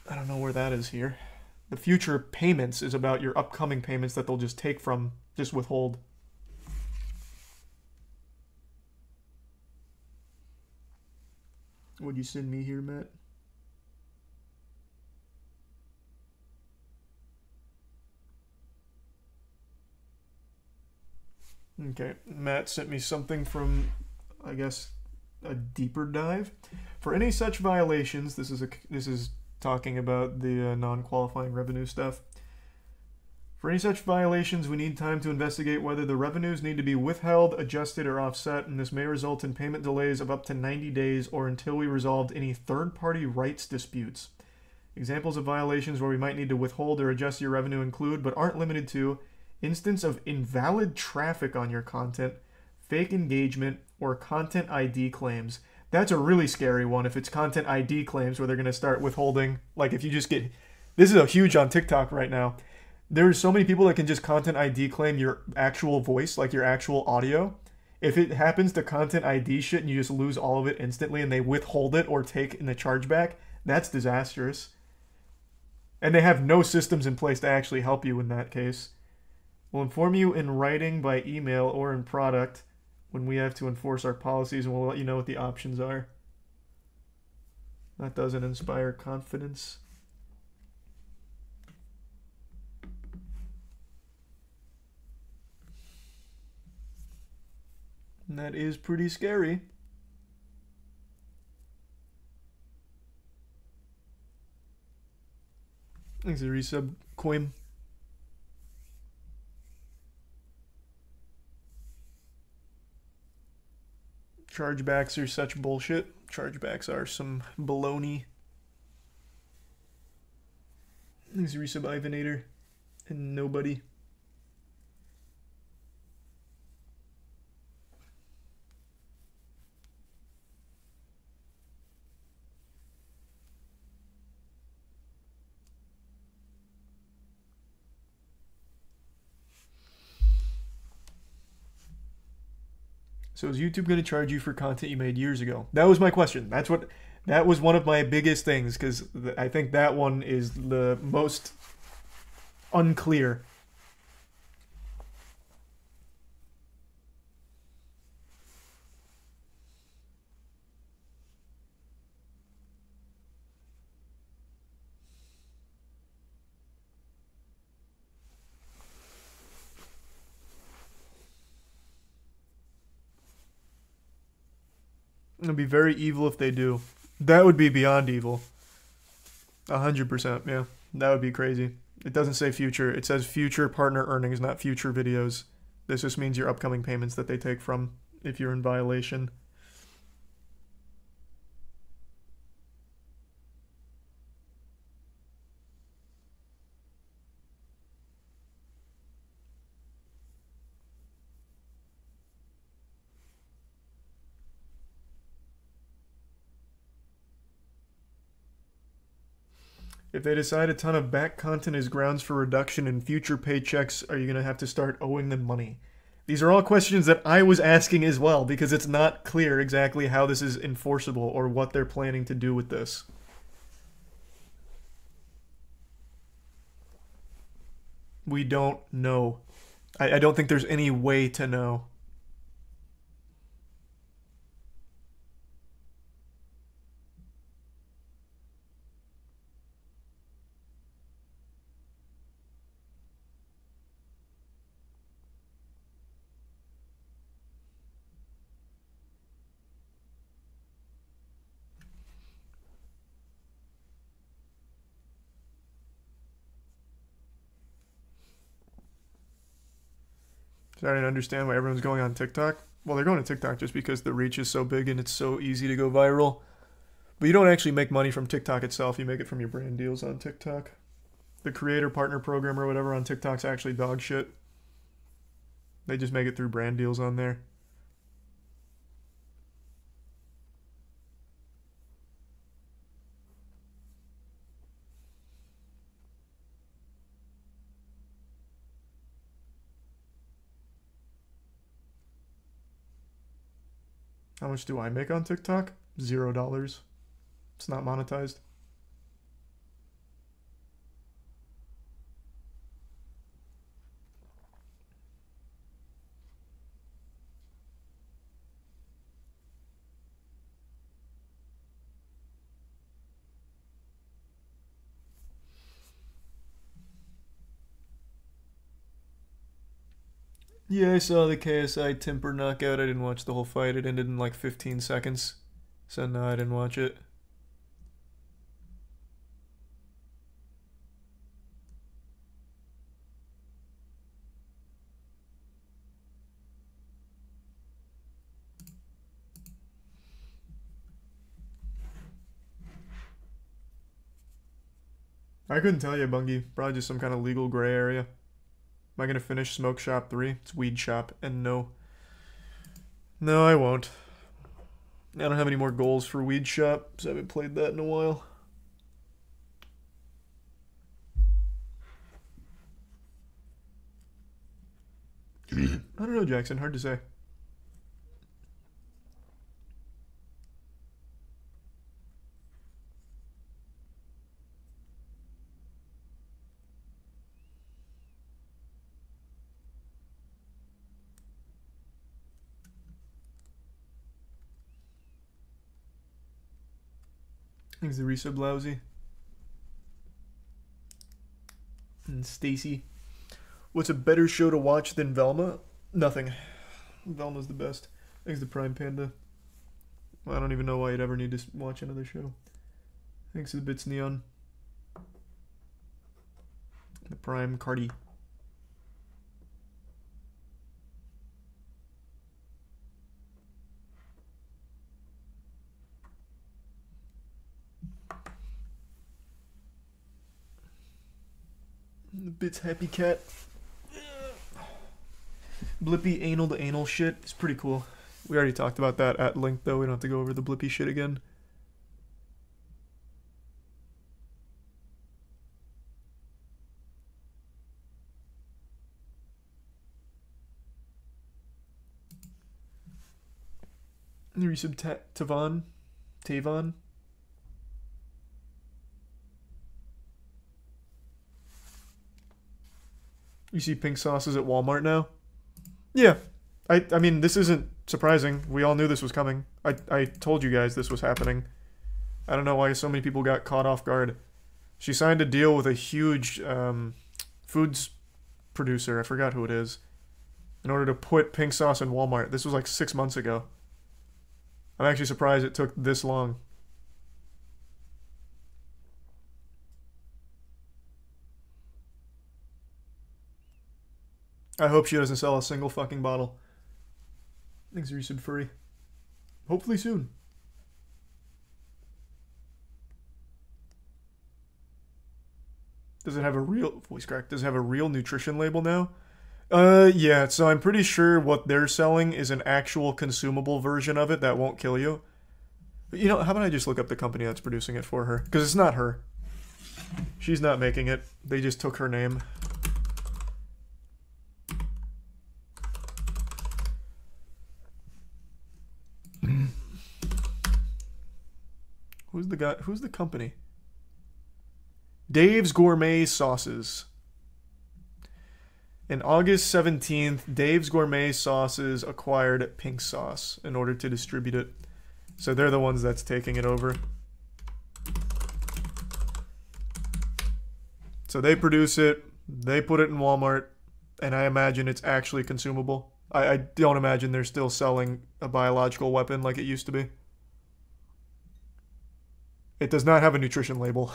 I don't know where that is here. The future payments is about your upcoming payments that they'll just take from, just withhold. Would you send me here, Matt? Okay, Matt sent me something from, I guess, a deeper dive. For any such violations, this is talking about the non-qualifying revenue stuff. For any such violations, we need time to investigate whether the revenues need to be withheld, adjusted, or offset, and this may result in payment delays of up to 90 days or until we resolved any third-party rights disputes. Examples of violations where we might need to withhold or adjust your revenue include, but aren't limited to, instance of invalid traffic on your content, fake engagement, or content ID claims. That's a really scary one if it's content ID claims where they're going to start withholding. Like if you just get... This is a huge on TikTok right now. There's so many people that can just content ID claim your actual voice, like your actual audio. If it happens to content ID shit and you just lose all of it instantly and they withhold it or take in the chargeback, that's disastrous. And they have no systems in place to actually help you in that case. We'll inform you in writing, by email, or in product when we have to enforce our policies, and we'll let you know what the options are. That doesn't inspire confidence. And that is pretty scary. Thanks for the resub, Quim. Chargebacks are such bullshit. Chargebacks are some baloney. Thanks, Resub Ivanator. And nobody. So is YouTube going to charge you for content you made years ago? That was my question. That was one of my biggest things, because I think that one is the most unclear. It'd be very evil if they do. That would be beyond evil. 100%, yeah. That would be crazy. It doesn't say future. It says future partner earnings, not future videos. This just means your upcoming payments that they take from if you're in violation. If they decide a ton of back content is grounds for reduction in future paychecks, are you going to have to start owing them money? These are all questions that I was asking as well, because it's not clear exactly how this is enforceable or what they're planning to do with this. We don't know. I don't think there's any way to know. I didn't understand why everyone's going on TikTok. Well, they're going to TikTok just because the reach is so big and it's so easy to go viral. But you don't actually make money from TikTok itself. You make it from your brand deals on TikTok. The creator partner program or whatever on TikTok's actually dog shit. They just make it through brand deals on there. How much do I make on TikTok? $0. It's not monetized. Yeah, I saw the KSI Timper knockout. I didn't watch the whole fight. It ended in like 15 seconds. So no, I didn't watch it. I couldn't tell you, Bungie. Probably just some kind of legal gray area. Am I going to finish Smoke Shop 3? It's Weed Shop, and no. No, I won't. I don't have any more goals for Weed Shop, so I haven't played that in a while. I don't know, Jackson. Hard to say. Thanks, the resub lousy. And Stacy. What's a better show to watch than Velma? Nothing. Velma's the best. Thanks, the Prime Panda. I don't even know why you'd ever need to watch another show. Thanks to the Bits Neon. The Prime Cardi. Bits Happy Cat. Blippy anal to anal shit. It's pretty cool. We already talked about that at length, though. We don't have to go over the Blippy shit again. There's some Tavon. You see pink sauces at Walmart now? Yeah. I mean, this isn't surprising. We all knew this was coming. I told you guys this was happening. I don't know why so many people got caught off guard. She signed a deal with a huge foods producer. I forgot who it is. In order to put pink sauce in Walmart. This was like 6 months ago. I'm actually surprised it took this long. I hope she doesn't sell a single fucking bottle. Thanks, Resub Furry. Hopefully soon. Does it have a real voice crack? Does it have a real nutrition label now? Yeah, so I'm pretty sure what they're selling is an actual consumable version of it that won't kill you. But you know, how about I just look up the company that's producing it for her? Because it's not her. She's not making it. They just took her name. Who's the guy? Who's the company? Dave's Gourmet Sauces. In August 17th, Dave's Gourmet Sauces acquired Pink Sauce in order to distribute it. So they're the ones that's taking it over. So they produce it, they put it in Walmart, and I imagine it's actually consumable. I don't imagine they're still selling a biological weapon like it used to be. It does not have a nutrition label.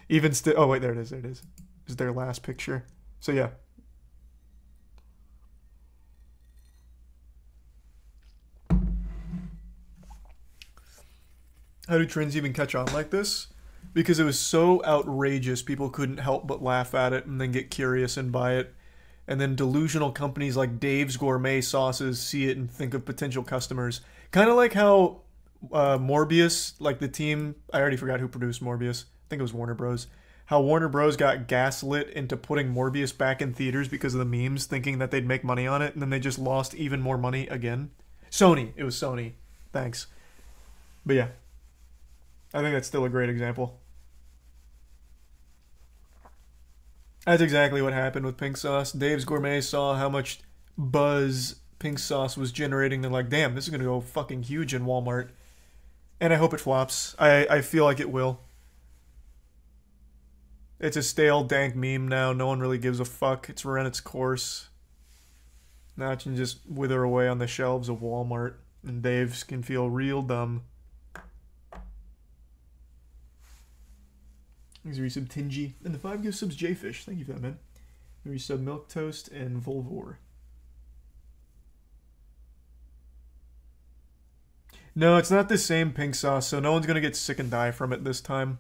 Even still, oh wait, there it is, there it is. This is their last picture. So yeah. How do trends even catch on like this? Because it was so outrageous, people couldn't help but laugh at it and then get curious and buy it. And then delusional companies like Dave's Gourmet Sauces see it and think of potential customers. Kind of like how Morbius, like the team, I already forgot who produced Morbius. I think it was Warner Bros. How Warner Bros got gaslit into putting Morbius back in theaters because of the memes, thinking that they'd make money on it, and then they just lost even more money again. Sony. It was Sony. Thanks. But yeah. I think that's still a great example. That's exactly what happened with Pink Sauce. Dave's Gourmet saw how much buzz Pink Sauce was generating. They're like, damn, this is going to go fucking huge in Walmart. And I hope it flops. I feel like it will. It's a stale, dank meme now. No one really gives a fuck. It's run its course. Now it can just wither away on the shelves of Walmart. And Dave's can feel real dumb. Thanks for resub Tingy. And the 5 gift subs Jfish. Thank you for that, man. Resub Milk Toast and Volvor. No, it's not the same Pink Sauce, so no one's going to get sick and die from it this time.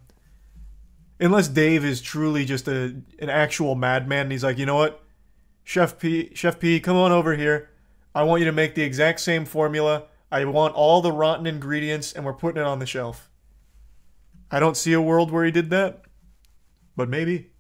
Unless Dave is truly just an actual madman and he's like, you know what? Chef P, come on over here. I want you to make the exact same formula. I want all the rotten ingredients and we're putting it on the shelf. I don't see a world where he did that. But maybe.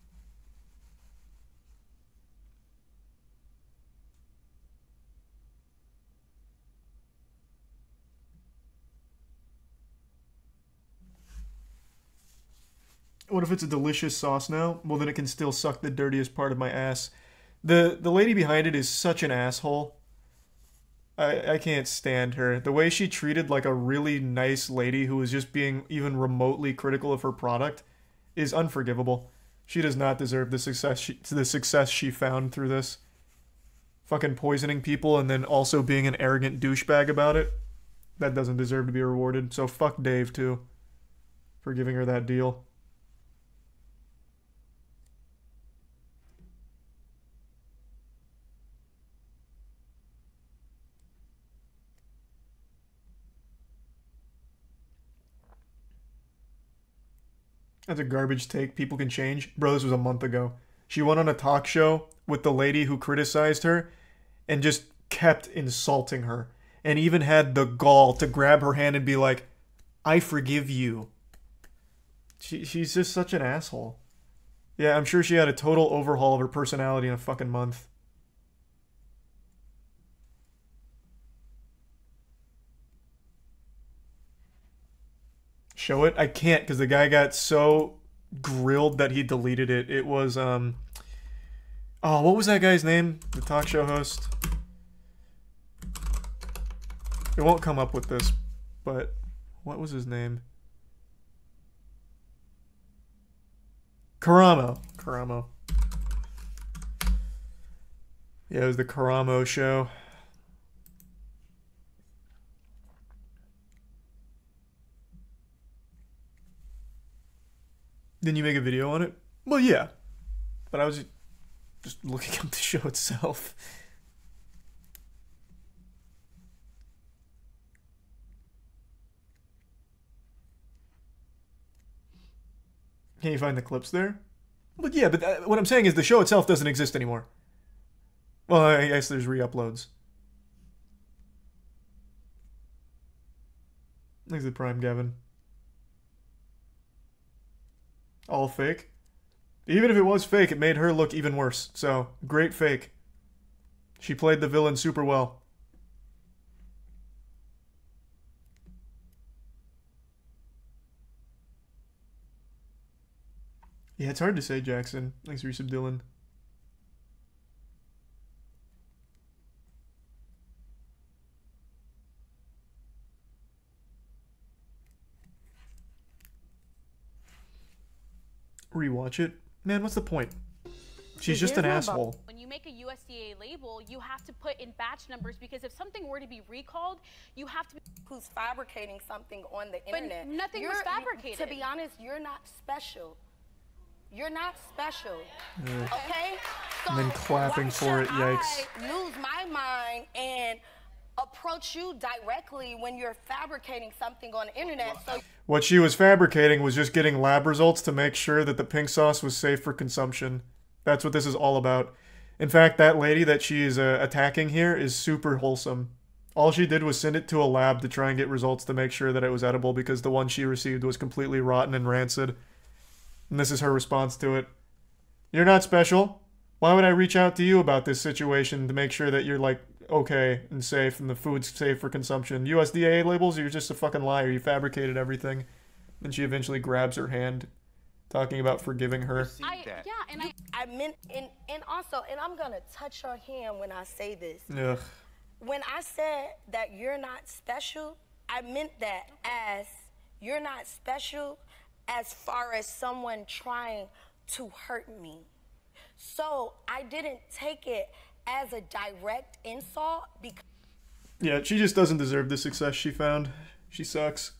What if it's a delicious sauce now? Well, then it can still suck the dirtiest part of my ass. The lady behind it is such an asshole. I can't stand her. The way she treated like a really nice lady who was just being even remotely critical of her product is unforgivable. She does not deserve the success she found through this. Fucking poisoning people and then also being an arrogant douchebag about it. That doesn't deserve to be rewarded. So fuck Dave too for giving her that deal. That's a garbage take. People can change. Bro, this was a month ago. She went on a talk show with the lady who criticized her and just kept insulting her. And even had the gall to grab her hand and be like, I forgive you. She's just such an asshole. Yeah, I'm sure she had a total overhaul of her personality in a fucking month. Show it? I can't because the guy got so grilled that he deleted it. It was, oh, what was that guy's name? The talk show host? It won't come up with this, but what was his name? Karamo. Yeah, it was the Karamo show. Didn't you make a video on it? Well, yeah. But I was just looking up the show itself. Can you find the clips there? But yeah, but what I'm saying is the show itself doesn't exist anymore. Well, I guess there's re-uploads. Thanks to Prime, Gavin. All fake? Even if it was fake, it made her look even worse. So, great fake. She played the villain super well. Yeah, it's hard to say, Jackson. Thanks for your sub, Dylan. Rewatch it. Man, what's the point? She's just an asshole. When you make a USDA label, you have to put in batch numbers because if something were to be recalled, you have to be who's fabricating something on the internet. But nothing was fabricated. To be honest, you're not special. You're not special. Yeah. Okay? So And then clapping for it, yikes. I lose my mind and approach you directly when you're fabricating something on the internet. So What she was fabricating was just getting lab results to make sure that the pink sauce was safe for consumption. That's what this is all about. In fact, that lady that she is attacking here is super wholesome. All she did was send it to a lab to try and get results to make sure that it was edible because the one she received was completely rotten and rancid. And this is her response to it. You're not special. Why would I reach out to you about this situation to make sure that you're, like, okay and safe and the food's safe for consumption? USDA labels, you're just a fucking liar. You fabricated everything. And she eventually grabs her hand, talking about forgiving her. I meant, and also, and I'm gonna touch your hand when I say this. Ugh. When I said that you're not special, I meant that as you're not special as far as someone trying to hurt me. So I didn't take it as a direct insult because... Yeah, she just doesn't deserve the success she found. She sucks.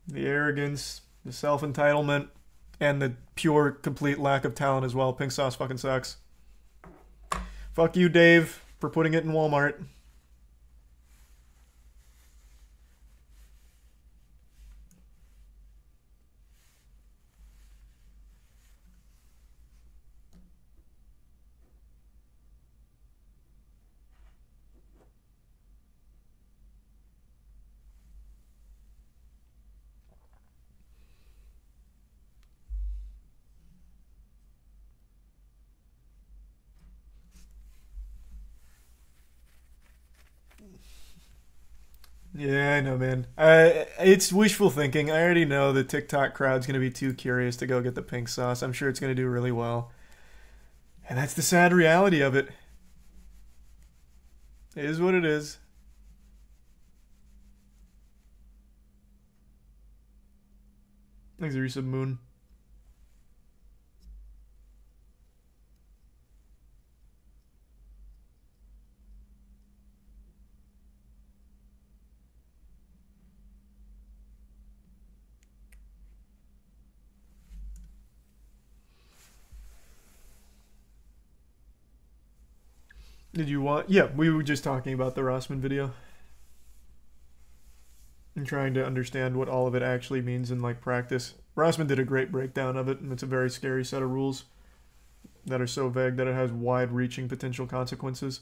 The arrogance, the self-entitlement, and the pure, complete lack of talent as well. Pink sauce fucking sucks. Fuck you, Dave, for putting it in Walmart. Yeah, I know, man. It's wishful thinking. I already know the TikTok crowd's going to be too curious to go get the pink sauce. I'm sure it's going to do really well. And that's the sad reality of it. It is what it is. Thanks, Resub Moon. Did you want... Yeah, we were just talking about the Rossman video. I'm trying to understand what all of it actually means in like practice. Rossman did a great breakdown of it, and it's a very scary set of rules that are so vague that it has wide-reaching potential consequences.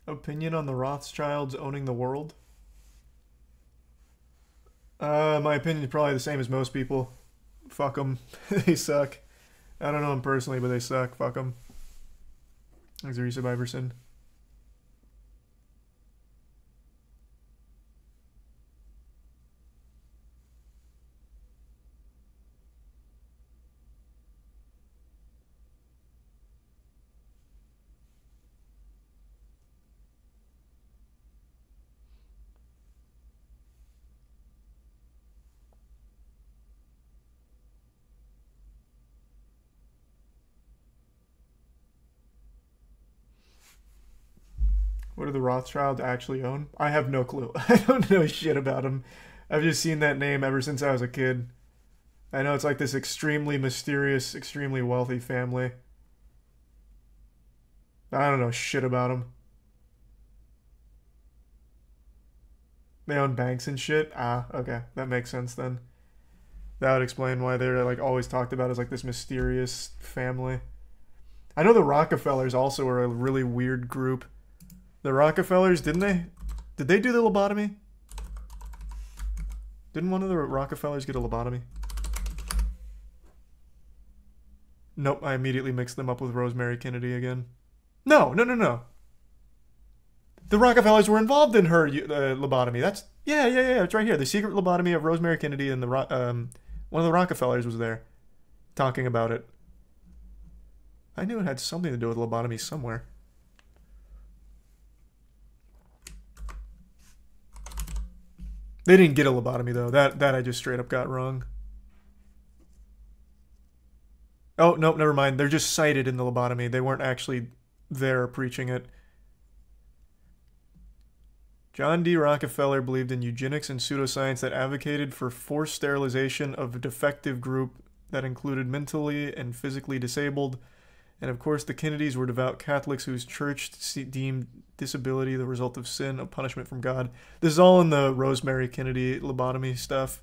Opinion on the Rothschilds owning the world? My opinion is probably the same as most people. Fuck them. They suck. I don't know them personally, but they suck. Fuck them. Thanks, Arisa Iverson. What do the Rothschilds actually own? I have no clue. I don't know shit about them. I've just seen that name ever since I was a kid. I know it's like this extremely mysterious, extremely wealthy family. I don't know shit about them. They own banks and shit? Ah, okay. That makes sense then. That would explain why they're like always talked about as like this mysterious family. I know the Rockefellers also are a really weird group. The Rockefellers, did they do the lobotomy? Didn't one of the Rockefellers get a lobotomy? Nope, I immediately mixed them up with Rosemary Kennedy again. No. The Rockefellers were involved in her lobotomy. That's, yeah, it's right here. The secret lobotomy of Rosemary Kennedy, and one of the Rockefellers was there talking about it. I knew it had something to do with lobotomy somewhere. They didn't get a lobotomy, though. That I just straight up got wrong. Oh, nope, never mind. They're just cited in the lobotomy. They weren't actually there preaching it. John D. Rockefeller believed in eugenics and pseudoscience that advocated for forced sterilization of a defective group that included mentally and physically disabled. And of course, the Kennedys were devout Catholics whose church deemed disability the result of sin, a punishment from God. This is all in the Rosemary Kennedy lobotomy stuff.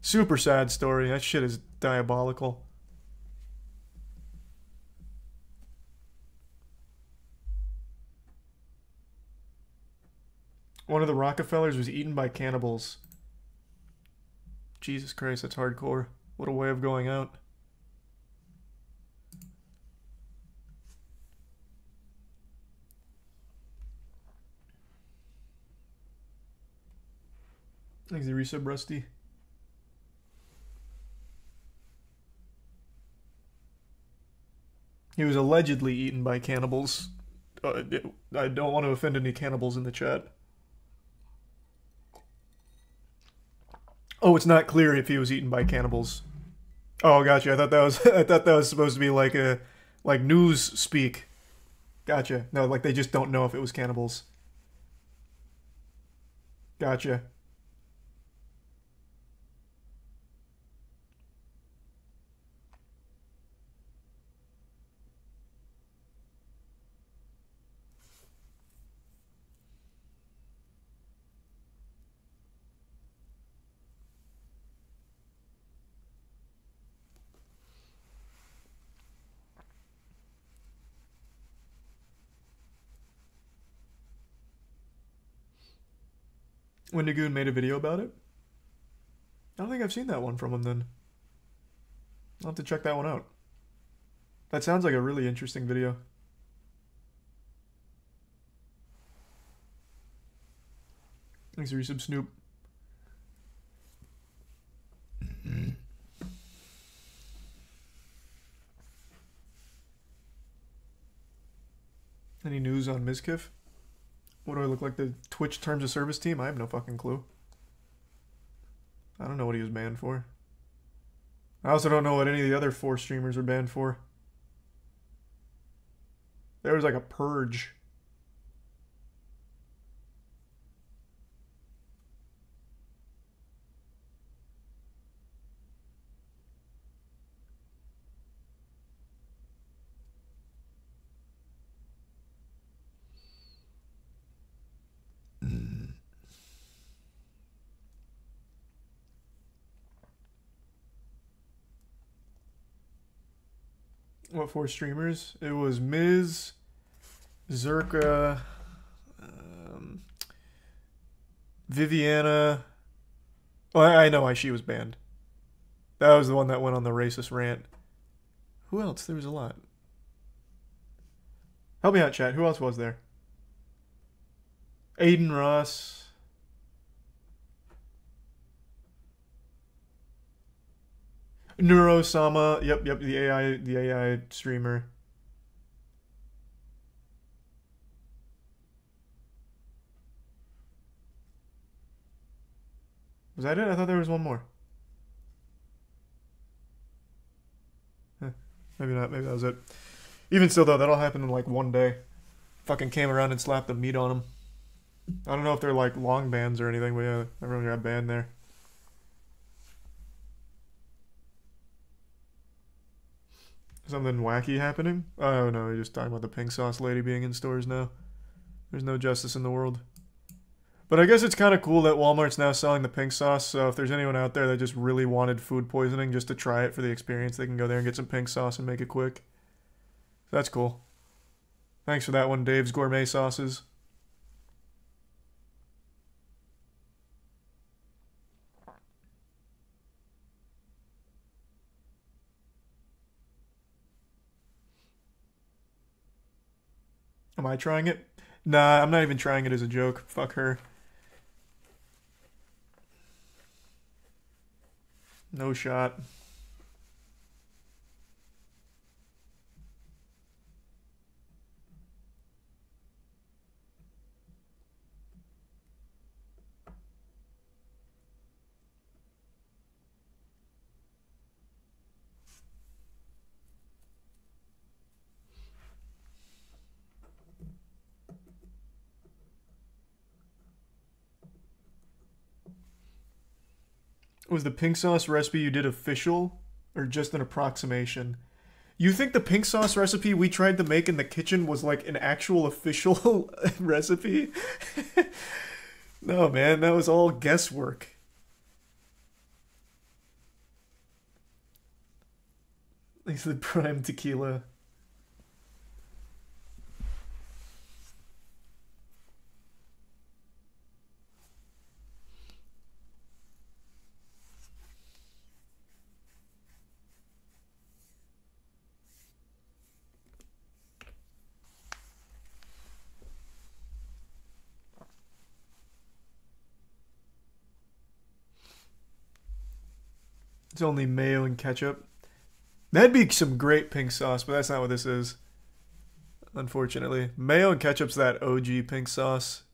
Super sad story. That shit is diabolical. One of the Rockefellers was eaten by cannibals. Jesus Christ, that's hardcore. What a way of going out. Thanks, the resub, Rusty. He was allegedly eaten by cannibals. I don't want to offend any cannibals in the chat. Oh, it's not clear if he was eaten by cannibals. Oh, gotcha. I thought that was supposed to be like a news speak. Gotcha. No, like they just don't know if it was cannibals. Gotcha. When Nagoon made a video about it? I don't think I've seen that one from him then. I'll have to check that one out. That sounds like a really interesting video. Thanks for resub, Snoop. Any news on Mizkif? What do I look like, the Twitch Terms of Service team? I have no fucking clue. I don't know what he was banned for. I also don't know what any of the other 4 streamers were banned for. There was like a purge. What 4 streamers? It was Miz, Zerka, Viviana. Oh, I know why she was banned. That was the one that went on the racist rant. Who else? There was a lot. Help me out, chat. Who else was there? Aiden Ross. Neurosama. Yep, the AI streamer. Was that it? I thought there was one more. Maybe not. Maybe that was it. Even still, though, that all happened in like one day. Fucking came around and slapped the meat on them. I don't know if they're like long bans or anything, but yeah, everyone got banned there. Something wacky happening? Oh no, you're just talking about the pink sauce lady being in stores now. There's no justice in the world. But I guess it's kind of cool that Walmart's now selling the pink sauce, so if there's anyone out there that just really wanted food poisoning just to try it for the experience, they can go there and get some pink sauce and make it quick. That's cool. Thanks for that one, Dave's Gourmet Sauces. Am I trying it? Nah, I'm not even trying it as a joke. Fuck her. No shot. Was the pink sauce recipe you did official or just an approximation? You think the pink sauce recipe we tried to make in the kitchen was like an actual official recipe? No, man, that was all guesswork. Thanks to the prime tequila. It's only mayo and ketchup. That'd be some great pink sauce, but that's not what this is. Unfortunately. Mayo and ketchup's that OG pink sauce.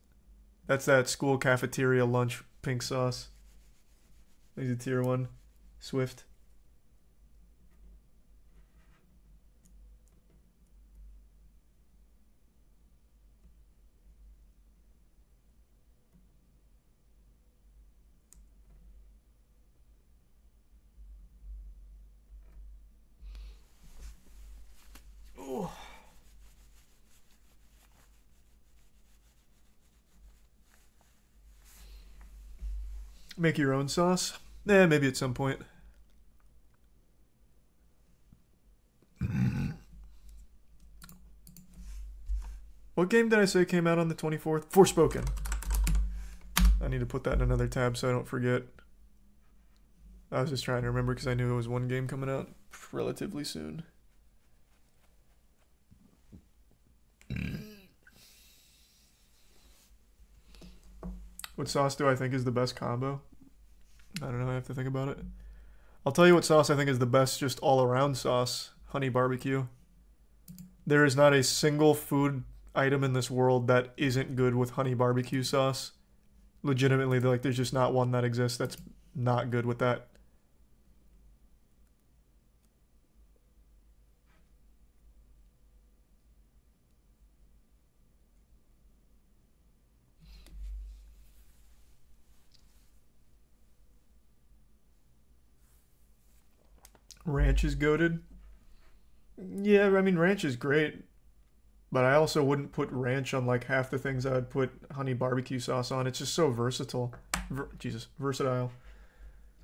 That's that school cafeteria lunch pink sauce. There's a tier 1. Swift. Make your own sauce? Maybe at some point. What game did I say came out on the 24th? Forspoken. I need to put that in another tab so I don't forget. I was just trying to remember because I knew it was one game coming out relatively soon. What sauce do I think is the best combo? I don't know, I have to think about it. I'll tell you what sauce I think is the best just all-around sauce. Honey barbecue. There is not a single food item in this world that isn't good with honey barbecue sauce. Legitimately, like, there's just not one that exists that's not good with that. Ranch is goated. Yeah, I mean, ranch is great. But I also wouldn't put ranch on like half the things I would put honey barbecue sauce on. It's just so versatile. Jesus, versatile.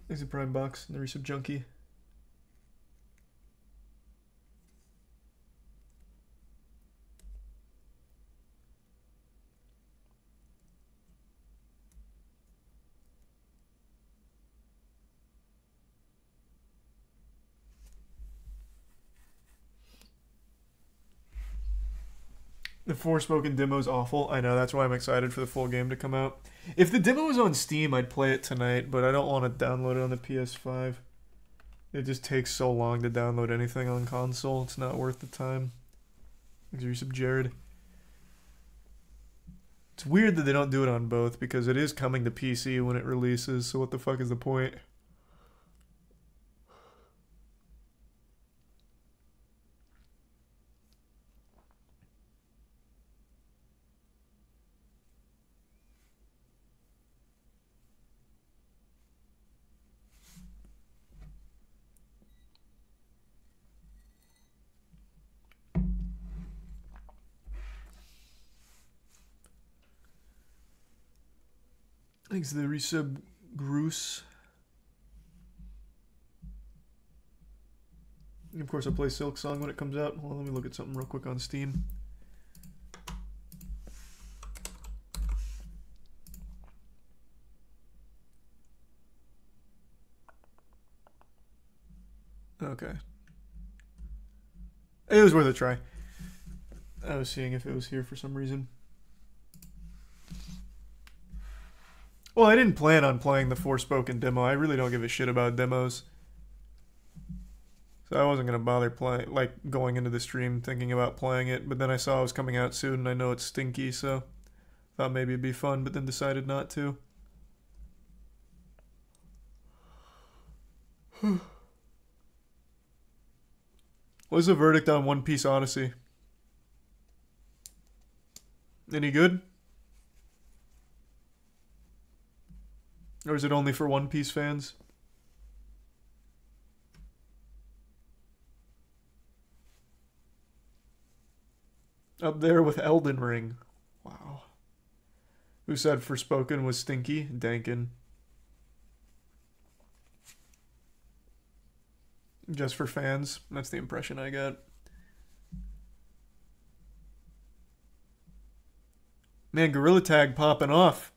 Thanks to Prime Box, the Resub Junkie. The Forspoken demo's awful. I know, that's why I'm excited for the full game to come out. If the demo was on Steam, I'd play it tonight, but I don't want to download it on the PS5. It just takes so long to download anything on console. It's not worth the time. Resub Jared. It's weird that they don't do it on both, because it is coming to PC when it releases, so what the fuck is the point? Thanks to the resub Groose. And of course, I'll play Silk Song when it comes out. Hold on, let me look at something real quick on Steam. Okay. It was worth a try. I was seeing if it was here for some reason. Well, I didn't plan on playing the Forspoken demo. I really don't give a shit about demos. So I wasn't going to bother playing, like, going into the stream thinking about playing it. But then I saw it was coming out soon, and I know it's stinky, so thought maybe it'd be fun, but then decided not to. What's the verdict on One Piece Odyssey? Any good? Or is it only for One Piece fans? Up there with Elden Ring. Wow. Who said Forspoken was stinky? Dankin. Just for fans. That's the impression I got. Man, Gorilla Tag popping off.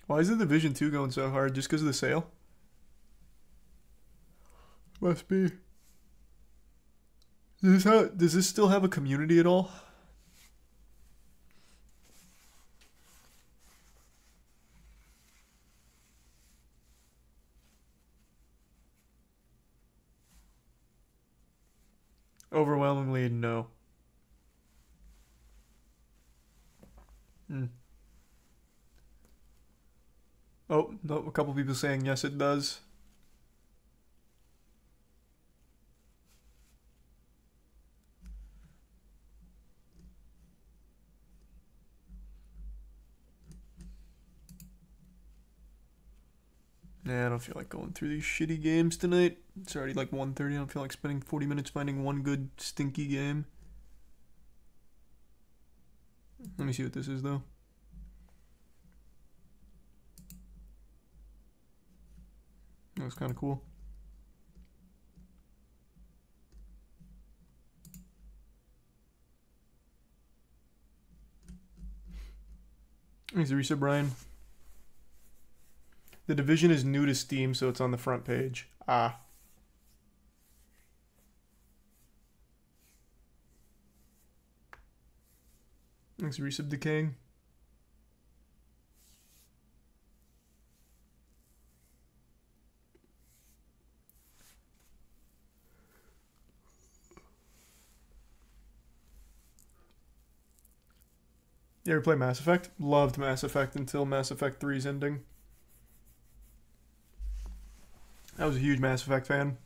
Why is the Division 2 going so hard? Just because of the sale? Must be. Does this still have a community at all? Overwhelmingly, no. Oh, no, a couple people saying yes, it does. Nah, I don't feel like going through these shitty games tonight. It's already like 1:30. I don't feel like spending 40 minutes finding one good stinky game. Let me see what this is, though. That was kind of cool. Thanks, Arisa Brian. The Division is new to Steam, so it's on the front page. Ah. Thanks, Resub Decaying. You ever play Mass Effect? Loved Mass Effect until Mass Effect 3's ending. I was a huge Mass Effect fan.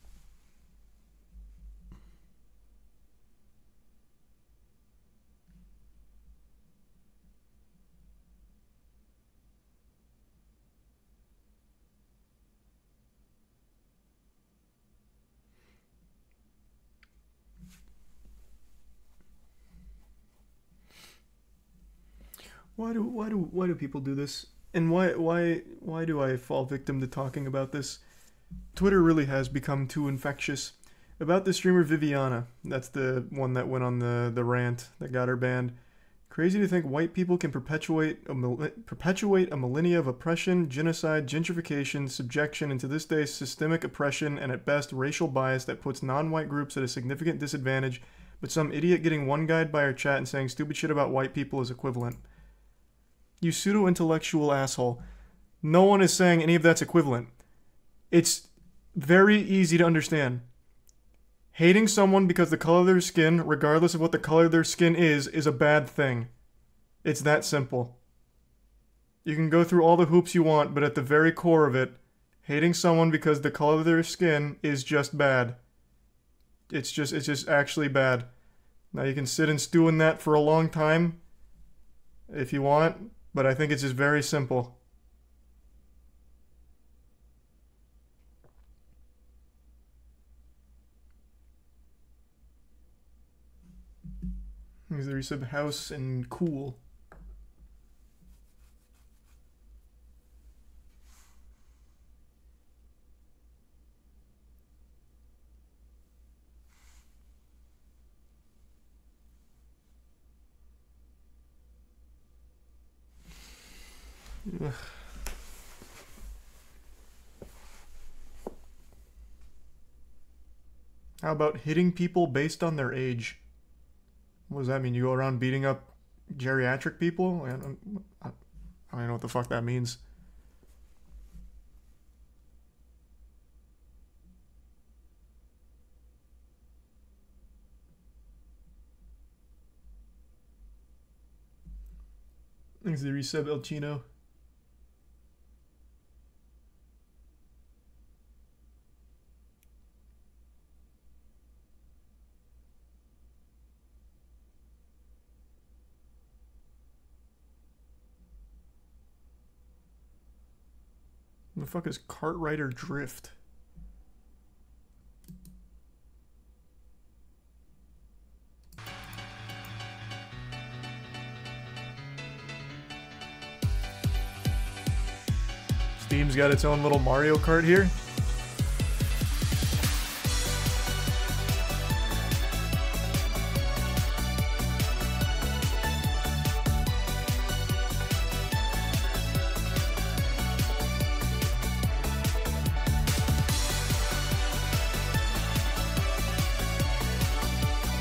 Why do people do this? And why do I fall victim to talking about this? Twitter really has become too infectious. About the streamer Viviana, that's the one that went on the rant that got her banned. Crazy to think white people can perpetuate a millennia of oppression, genocide, gentrification, subjection, and to this day systemic oppression and at best racial bias that puts non-white groups at a significant disadvantage, but some idiot getting one-guyed by our chat and saying stupid shit about white people is equivalent. You pseudo-intellectual asshole. No one is saying any of that's equivalent. It's very easy to understand. Hating someone because the color of their skin, regardless of what the color of their skin is a bad thing. It's that simple. You can go through all the hoops you want, but at the very core of it, hating someone because the color of their skin is just bad. It's just actually bad. Now you can sit and stew in that for a long time if you want, but I think it's just very simple. There's the resub house and cool. Ugh. How about hitting people based on their age? What does that mean? You go around beating up geriatric people? I don't know what the fuck that means. Thanks to the resub El Chino. What the fuck is Kartrider Drift? Steam's got its own little Mario Kart here.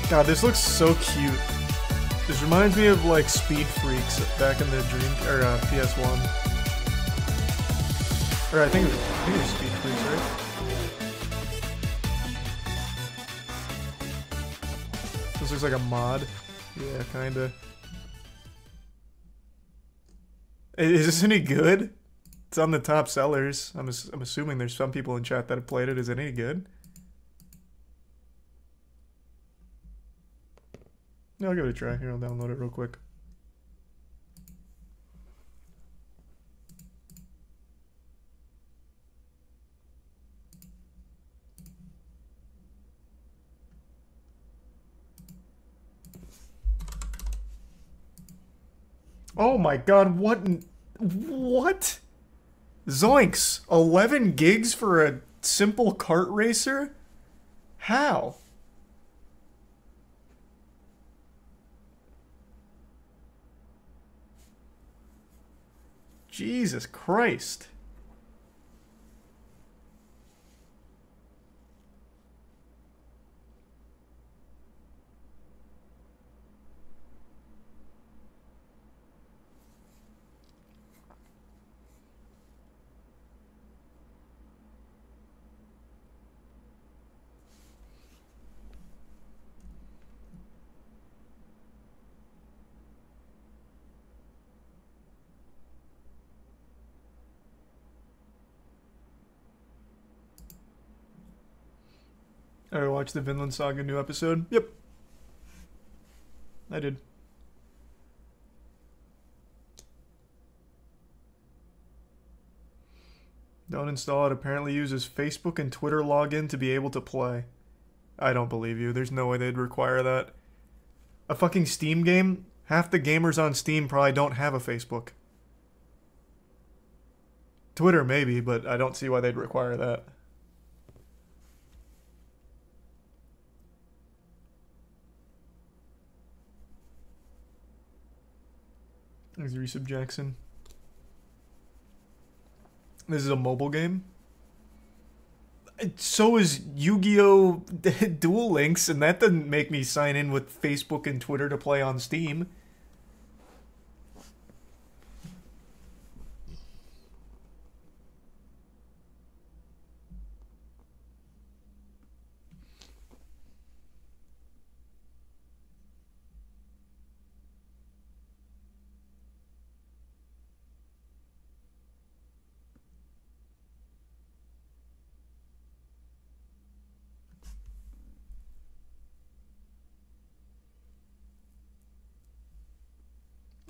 God, this looks so cute. This reminds me of like Speed Freaks back in the PS1. Or I think it was Speed Freaks, right? This looks like a mod. Yeah, kinda. Is this any good? It's on the top sellers. I'm assuming there's some people in chat that have played it. Is it any good? Yeah, I'll give it a try. Here, I'll download it real quick. Oh my god, what? Zoinks! 11 gigs for a simple kart racer? How? Jesus Christ. I watched the Vinland Saga new episode. Yep. I did. Don't install it. Apparently uses Facebook and Twitter login to be able to play. I don't believe you. There's no way they'd require that. A fucking Steam game? Half the gamers on Steam probably don't have a Facebook. Twitter maybe, but I don't see why they'd require that. There's Resub Jackson. This is a mobile game. So is Yu-Gi-Oh! Duel Links, and that doesn't make me sign in with Facebook and Twitter to play on Steam.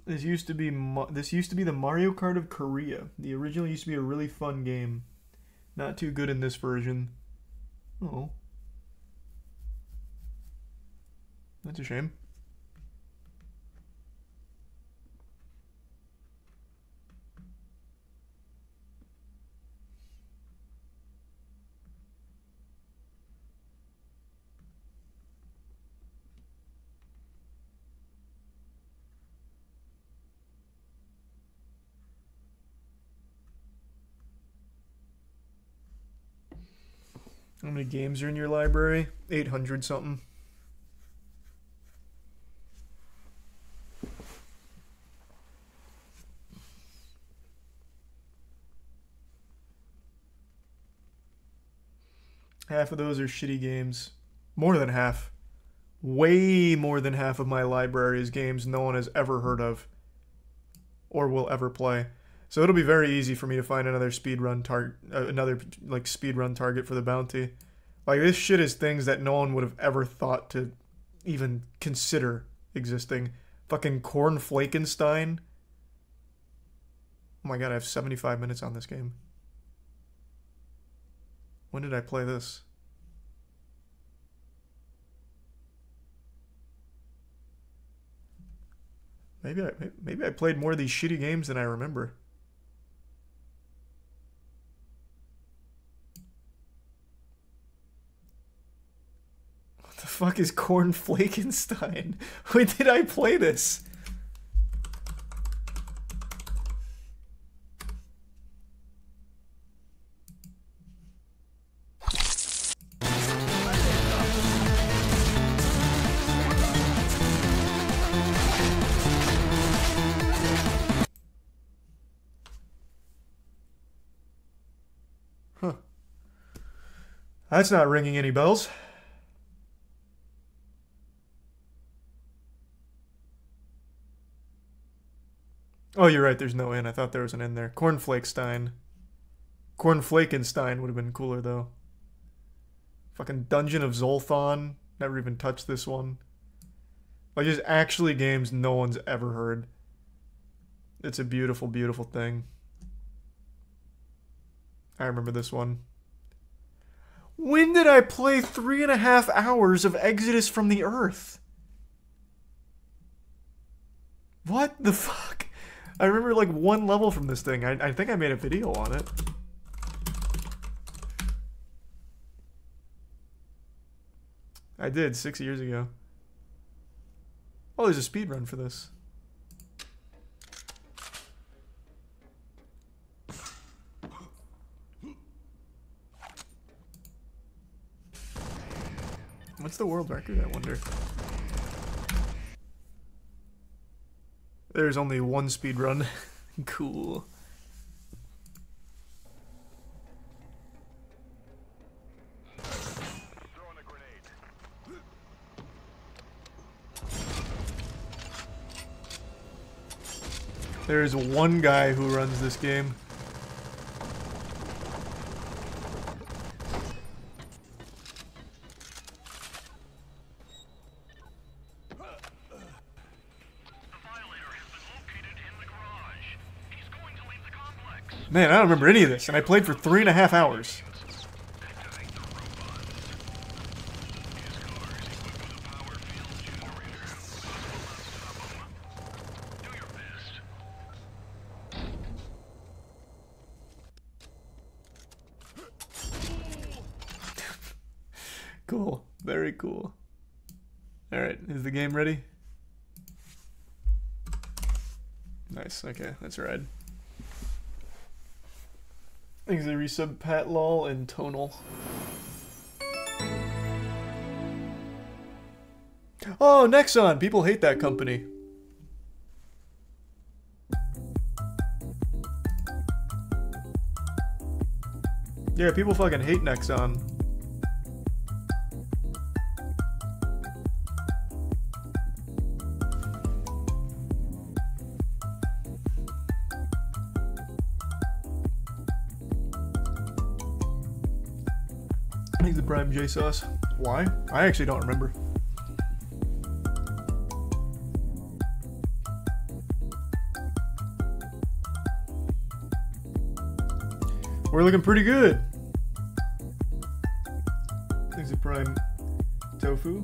This used to be the Mario Kart of Korea. The original used to be a really fun game. Not too good in this version. Oh. That's a shame. How many games are in your library? 800 something. Half of those are shitty games. More than half. Way more than half of my library is games no one has ever heard of or will ever play. So it'll be very easy for me to find another speedrun target for the bounty. Like, this shit is things that no one would have ever thought to even consider existing. Fucking Cornflakenstein. Oh my god, I have 75 minutes on this game. When did I play this? Maybe I played more of these shitty games than I remember. What the fuck is Cornflakenstein? When did I play this? Huh. That's not ringing any bells. Oh, you're right, there's no N. I thought there was an N there. Cornflakestein. Cornflakenstein would have been cooler, though. Fucking Dungeon of Zolthon. Never even touched this one. Like, just actually games no one's ever heard. It's a beautiful, beautiful thing. I remember this one. When did I play 3.5 hours of Exodus from the Earth? What the fuck? I remember like one level from this thing. I think I made a video on it. I did 6 years ago. Oh, there's a speedrun for this. What's the world record, I wonder? There's only one speedrun. Cool. There's one guy who runs this game. Man, I don't remember any of this, and I played for 3.5 hours. Cool. Very cool. Alright, is the game ready? Nice. Okay, that's rad. Thanks to resub Pat Lol and Tonal. Oh, Nexon! People hate that company. Yeah, people fucking hate Nexon. He's the Prime J Sauce. Why? I actually don't remember. We're looking pretty good. He's the Prime Tofu.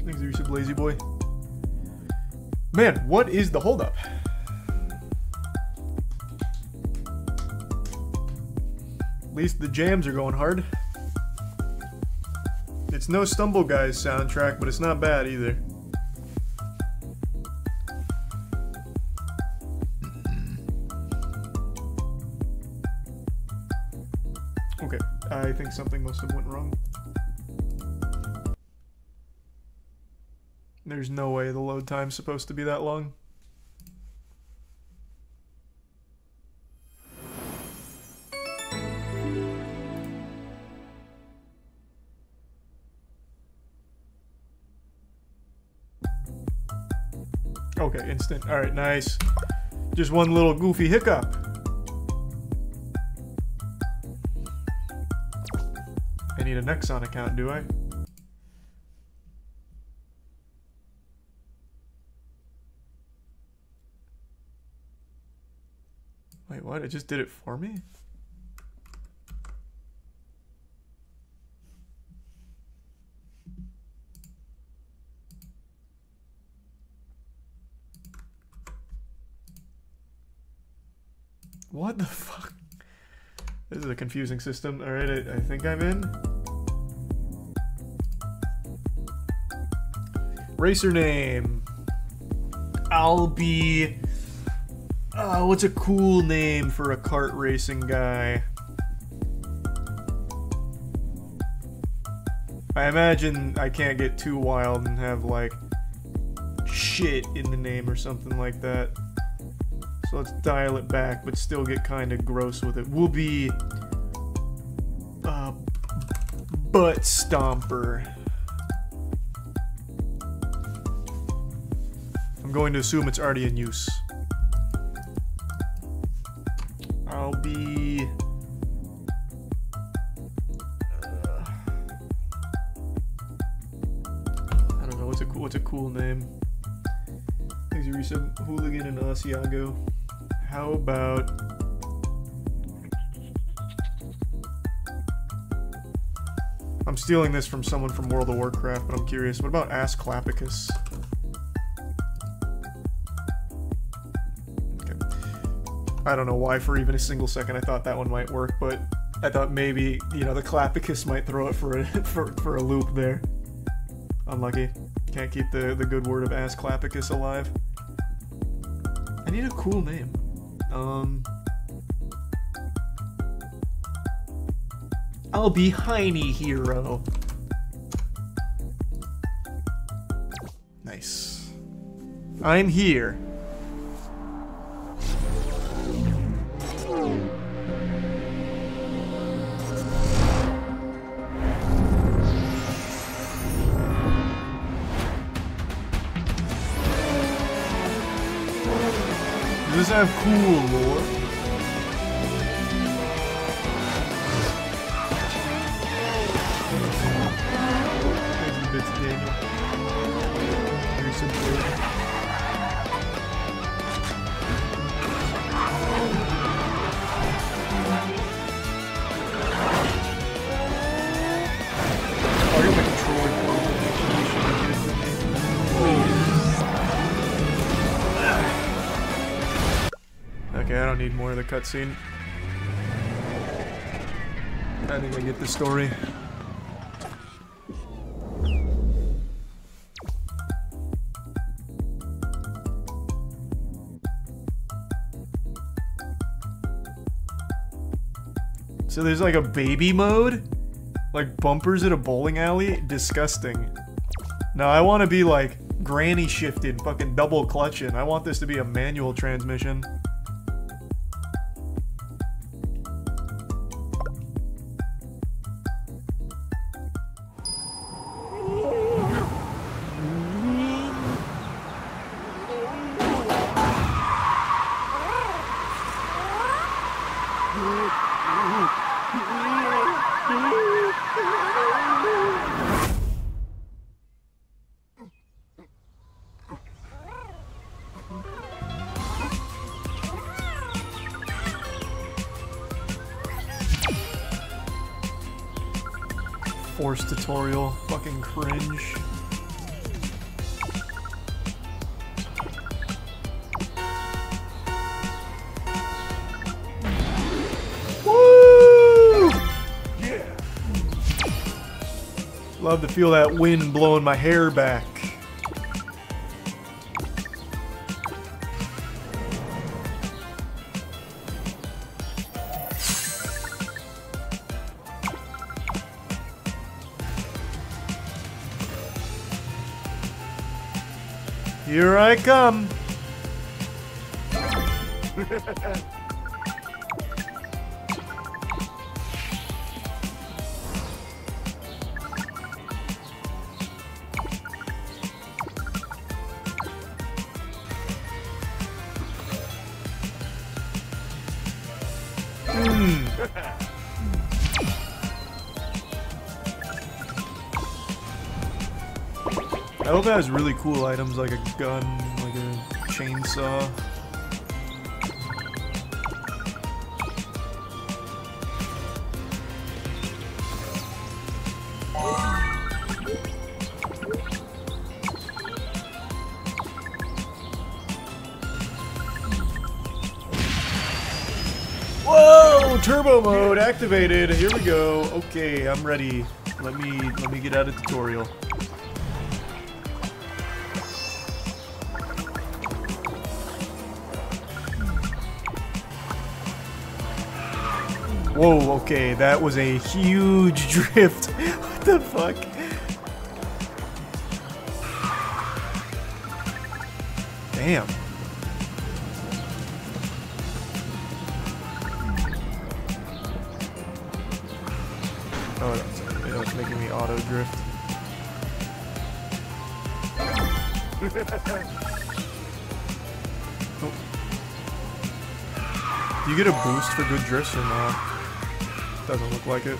Thanks, Resub Lazy Boy. Man, what is the holdup? At least the jams are going hard. It's no Stumble Guys soundtrack, but it's not bad either. Okay, I think something must have went wrong. There's no way the load time's supposed to be that long. Okay, instant. Alright, nice. Just one little goofy hiccup. I need a Nexon account, do I? Wait, what? It just did it for me? What the fuck? This is a confusing system. Alright, I think I'm in. Racer name. I'll be... what's a cool name for a kart racing guy? I imagine I can't get too wild and have, like, shit in the name or something like that. So let's dial it back, but still get kind of gross with it. We'll be... Butt Stomper. I'm going to assume it's already in use. I'll be... I don't know, what's a cool name? Thanks, Resub, Hooligan and Asiago. How about... I'm stealing this from someone from World of Warcraft, but I'm curious. What about Asclepius? Okay. I don't know why for even a single second I thought that one might work, but I thought maybe, you know, the Clapicus might throw it for a, for a loop there. Unlucky. Can't keep the good word of Asclepius alive. I need a cool name. I'll be Heine Hero. Nice. I'm here. Does this have cool lore? Okay, I don't need the cutscene. I think I get the story. So there's like a baby mode? Like bumpers at a bowling alley? Disgusting. No, I want to be like granny shifting, fucking double clutching. I want this to be a manual transmission. Force tutorial, fucking cringe. Woo! Yeah. Love to feel that wind blowing my hair back. Here I come. I hope it has really cool items like a gun, like a chainsaw. Whoa! Turbo mode activated. Here we go. Okay, I'm ready. Let me get out of tutorial. Whoa, okay, that was a huge drift. What the fuck? Damn. Oh, it's making me auto drift. Oh. Do you get a boost for good drifts or not? Doesn't look like it.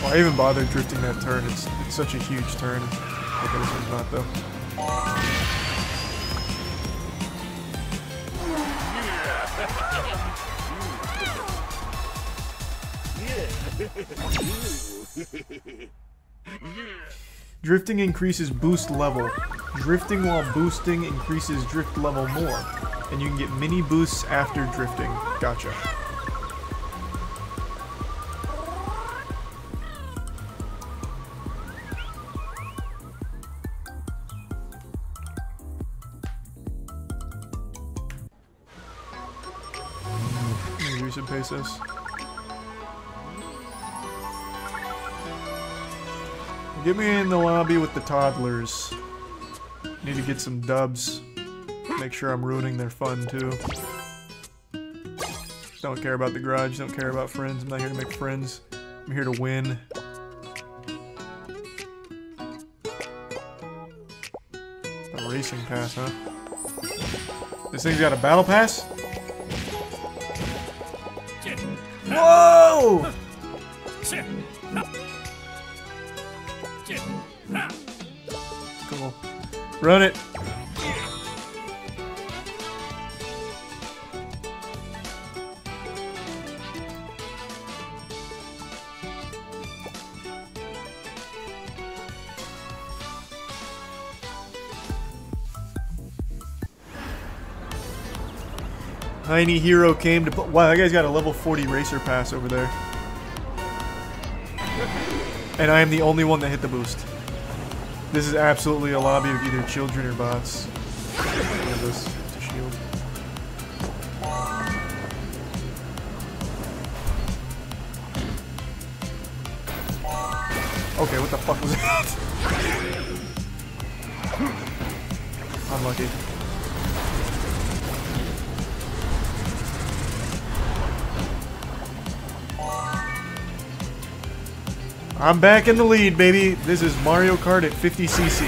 Why even bother drifting that turn? It's such a huge turn. Okay, this one's not though. Drifting increases boost level. Drifting while boosting increases drift level more. And you can get mini boosts after drifting. Gotcha. Give me some pesos. Get me in the lobby with the toddlers. Need to get some dubs. Make sure I'm ruining their fun too. Don't care about the garage, don't care about friends. I'm not here to make friends. I'm here to win. A racing pass, huh? This thing's got a battle pass? Whoa! Cool. Run it. Tiny hero came to... Wow, that guy's got a level 40 racer pass over there. And I am the only one that hit the boost. This is absolutely a lobby of either children or bots. Look at this. It's a shield. Okay, what the fuck was that? Unlucky. I'm back in the lead, baby. This is Mario Kart at 50cc.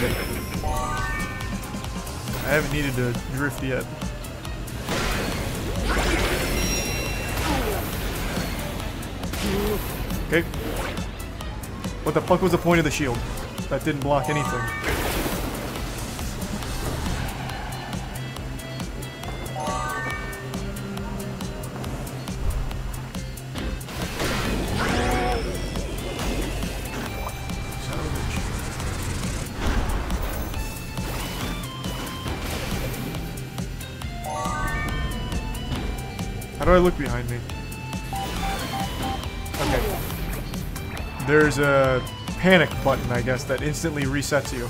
I haven't needed to drift yet. Okay. What the fuck was the point of the shield? That didn't block anything. How do I look behind me? Okay. There's a panic button, I guess, that instantly resets you.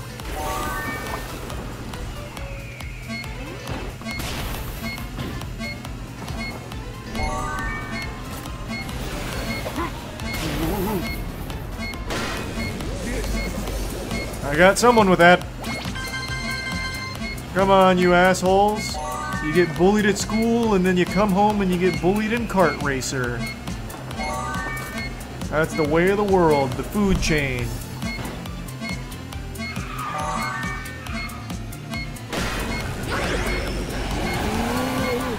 I got someone with that. Come on, you assholes. You get bullied at school, and then you come home and you get bullied in Kart Racer. That's the way of the world, the food chain.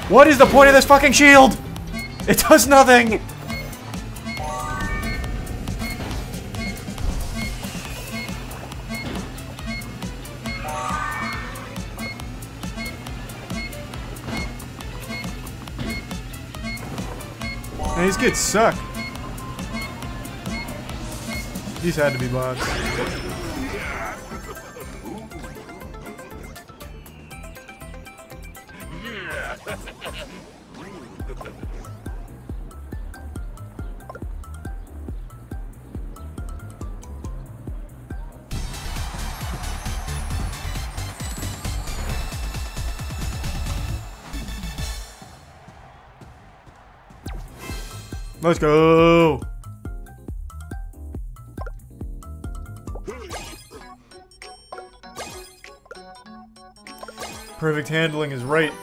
What is the point of this fucking shield? It does nothing! Man, these kids suck. These had to be bots. Let's go! Perfect handling is right.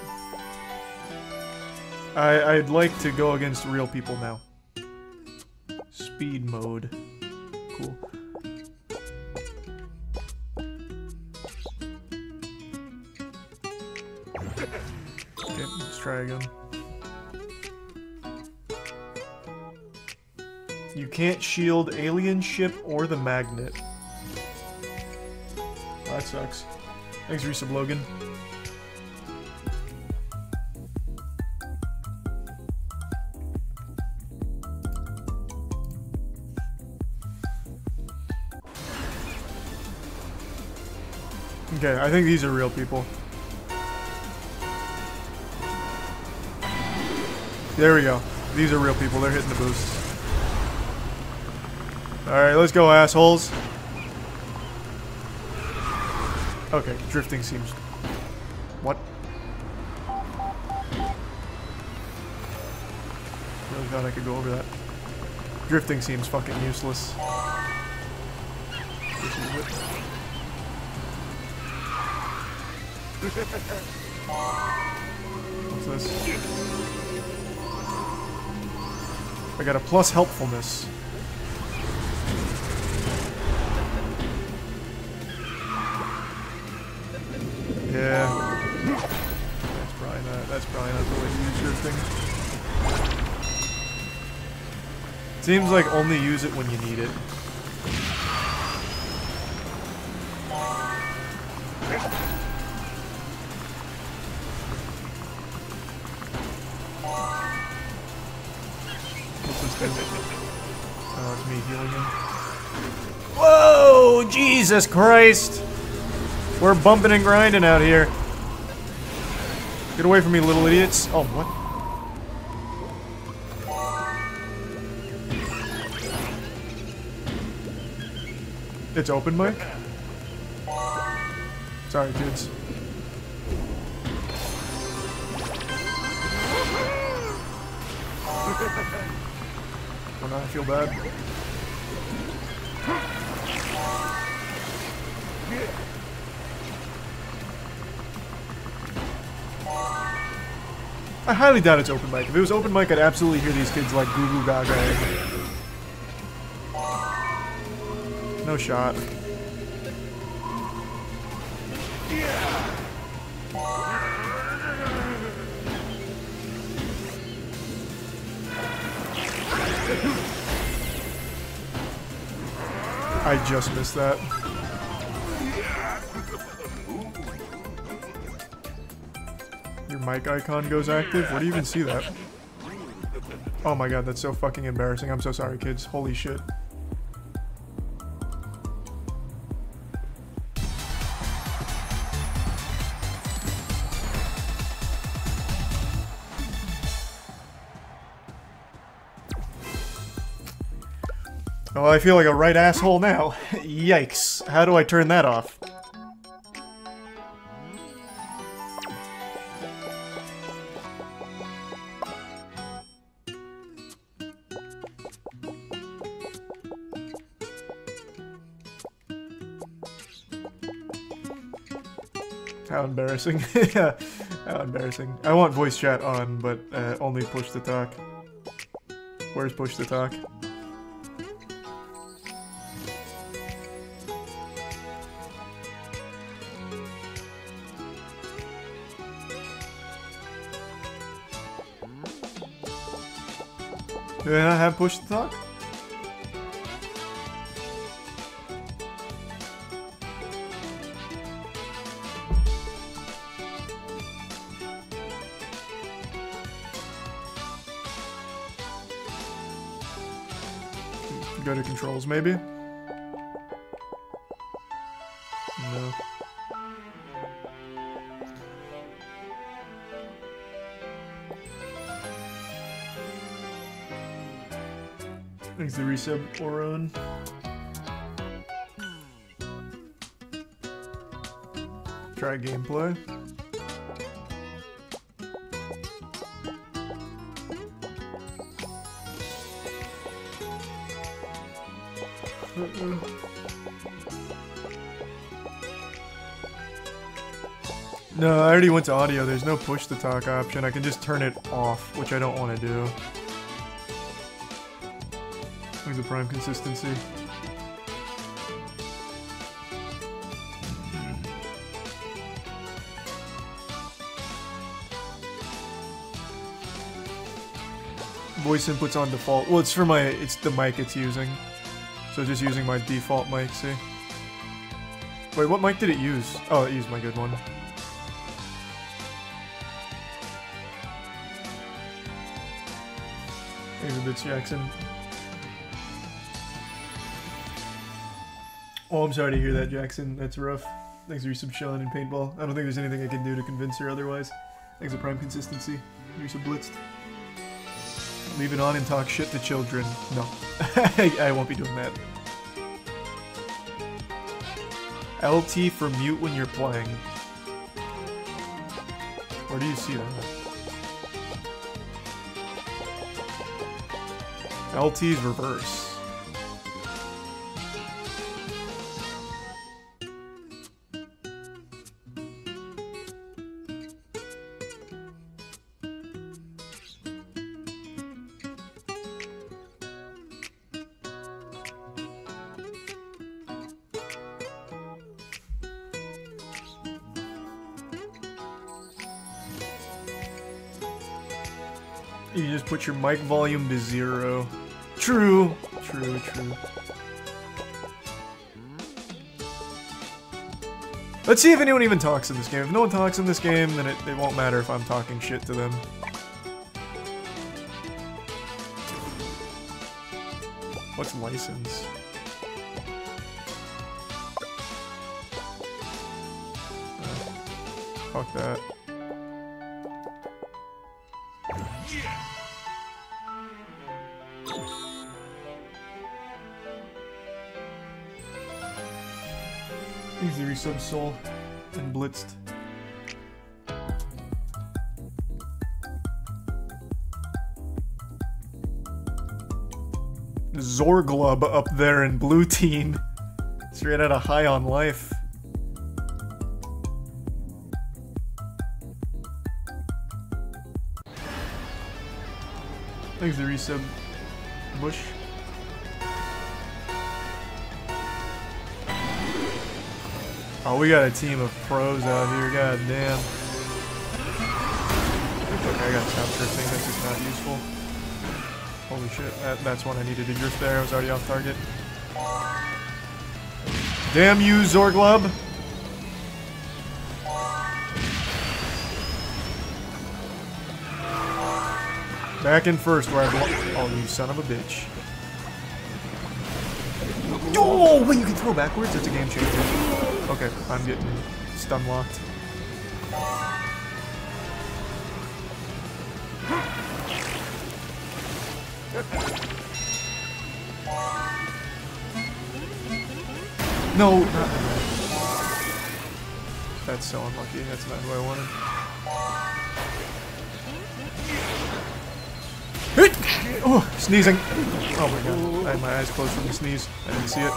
I'd like to go against real people now. Speed mode. Cool. Okay, let's try again. You can't shield alien ship or the magnet. That sucks. Thanks, Resub Logan. Okay, I think these are real people. There we go. These are real people. They're hitting the boosts. Alright, let's go, assholes. Okay, drifting seems... What? Really thought I could go over that. Drifting seems fucking useless. What's this? I got a plus helpfulness. Yeah. That's probably not the way to use drifting. Seems like only use it when you need it. What's this thing? Oh, it's me healing him. Whoa! Jesus Christ! We're bumping and grinding out here. Get away from me, little idiots. Oh, what? It's open mic? Sorry, kids. Oh no, I feel bad. I highly doubt it's open mic. If it was open mic, I'd absolutely hear these kids like goo goo gaga. No shot. I just missed that. Your mic icon goes active? Where do you even see that? Oh my god, that's so fucking embarrassing. I'm so sorry, kids. Holy shit. Oh, I feel like a right asshole now. Yikes. How do I turn that off? How embarrassing. Yeah, how embarrassing. I want voice chat on, but only push to talk. Where's push to talk? Do I not have push to talk? Go to controls, maybe? No. Thanks to resub Oron. Try gameplay. No, I already went to audio. There's no push to talk option. I can just turn it off, which I don't want to do. There's the prime consistency. Voice input's on default. Well, it's for my, it's the mic it's using. So just using my default mic, see? Wait, what mic did it use? Oh, it used my good one. Thanks a bit, Jackson. Oh, I'm sorry to hear that, Jackson. That's rough. Thanks for your sub Sean and Paintball. I don't think there's anything I can do to convince her otherwise. Thanks for prime consistency. You're so blitzed. Leave it on and talk shit to children. No. I won't be doing that. LT for mute when you're playing. Where do you see that? LT's reverse. You just put your mic volume to 0. True. True, true. Let's see if anyone even talks in this game. If no one talks in this game, then it won't matter if I'm talking shit to them. What's license? Fuck that. Easy resub Soul and Blitzed. Zorglub up there in blue team. Straight out of High on Life. Thanks to resub Bush. Oh, we got a team of pros out here, god damn. Okay, I gotta stop drifting, this is not useful. Holy shit, that's when I needed to drift there, I was already off target. Damn you, Zorglub! Back in first where I belong. Oh, you son of a bitch. Oh, wait, you can throw backwards? That's a game changer. Okay, I'm getting stun locked. No, not that. That's so unlucky. That's not who I wanted. Oh, sneezing. Oh my god. I had my eyes closed from the sneeze. I didn't see it.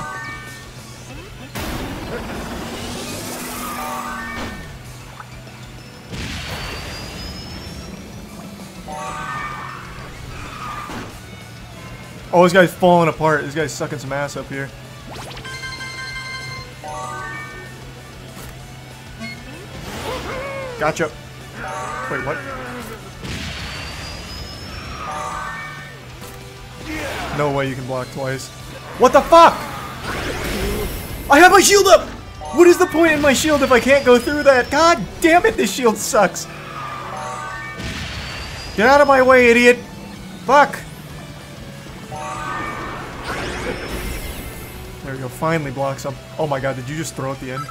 Oh, this guy's falling apart. This guy's sucking some ass up here. Gotcha. Wait, what? No way you can block twice. What the fuck? I have my shield up! What is the point in my shield if I can't go through that? God damn it, this shield sucks. Get out of my way, idiot. Fuck. There we go, finally blocks up. Oh my god, did you just throw at the end?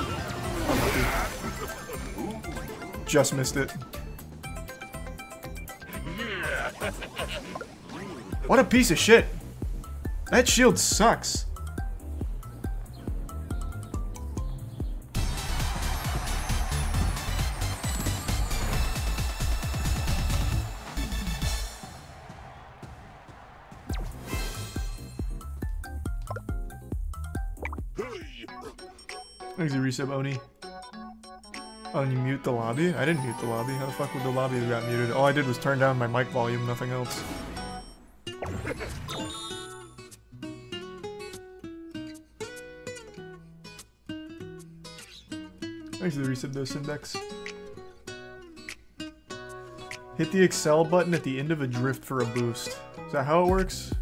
Just missed it. What a piece of shit. That shield sucks. Thanks to resub Oni. Oh, and you mute the lobby? I didn't mute the lobby. How the fuck would the lobby have got muted? All I did was turn down my mic volume, nothing else. Thanks to the resub dose index. Hit the Excel button at the end of a drift for a boost. Is that how it works?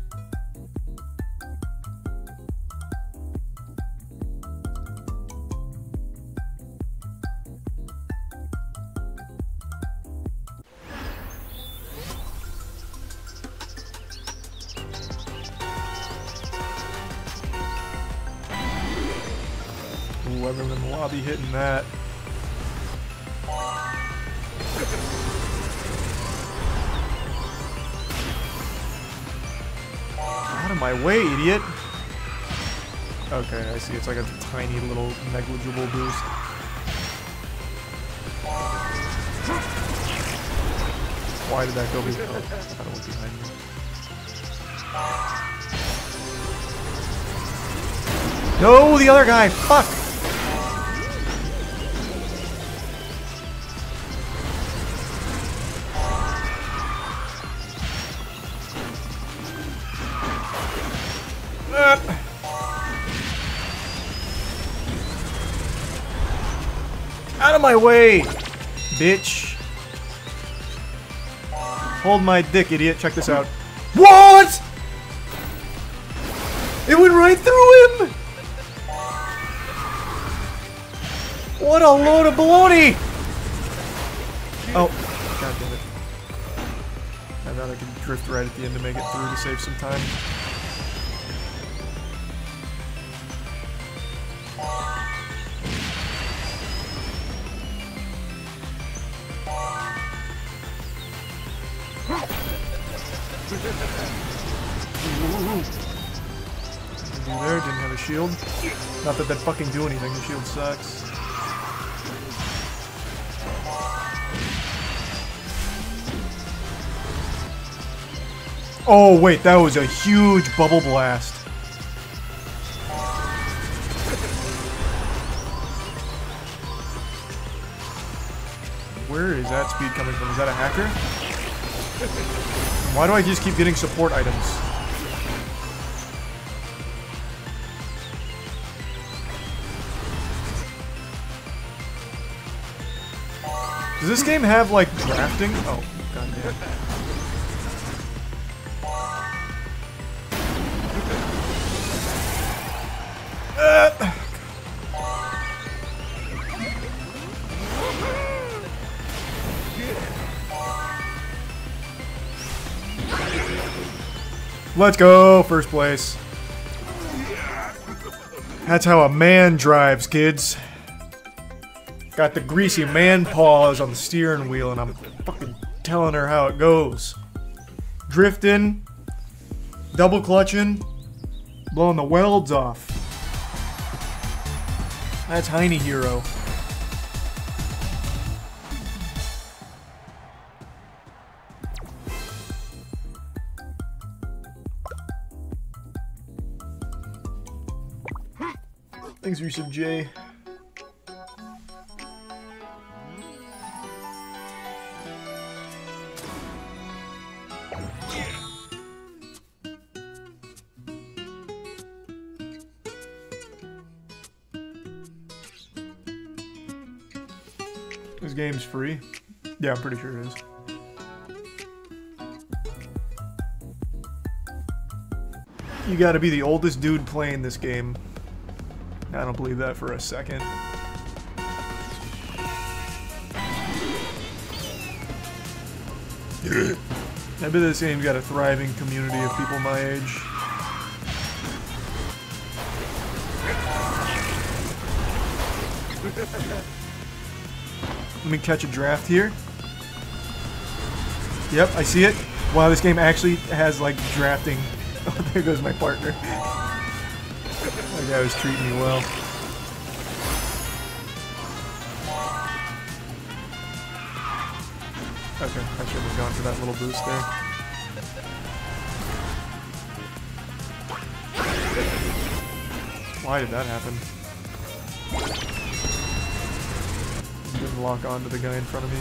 Whoever in the lobby hitting that. Out of my way, idiot! Okay, I see. It's like a tiny little negligible boost. Why did that go behind? Oh, I don't look behind me. No, the other guy! Fuck! Out of my way, bitch. Hold my dick, idiot. Check this out. What? It went right through him! What a load of baloney! Oh, god damn it. I thought I could drift right at the end to make it through to save some time. do there. Didn't have a shield. Not that that'd fucking do anything. The shield sucks. Oh, wait. That was a huge bubble blast. Where is that speed coming from? Is that a hacker? Why do I just keep getting support items? Does this game have, like, drafting? Oh, goddamn. Let's go! First place. That's how a man drives, kids. Got the greasy man paws on the steering wheel, and I'm fucking telling her how it goes. Drifting, double clutching, blowing the welds off. That's Heine Hero. Thanks, Resub J. This game's free. Yeah, I'm pretty sure it is. You gotta be the oldest dude playing this game. I don't believe that for a second. I bet this game's got a thriving community of people my age. Let me catch a draft here. Yep, I see it. Wow, this game actually has, like, drafting. Oh, there goes my partner. That guy was treating me well. Okay, I should have gone for that little boost there. Why did that happen? Didn't lock onto the guy in front of me.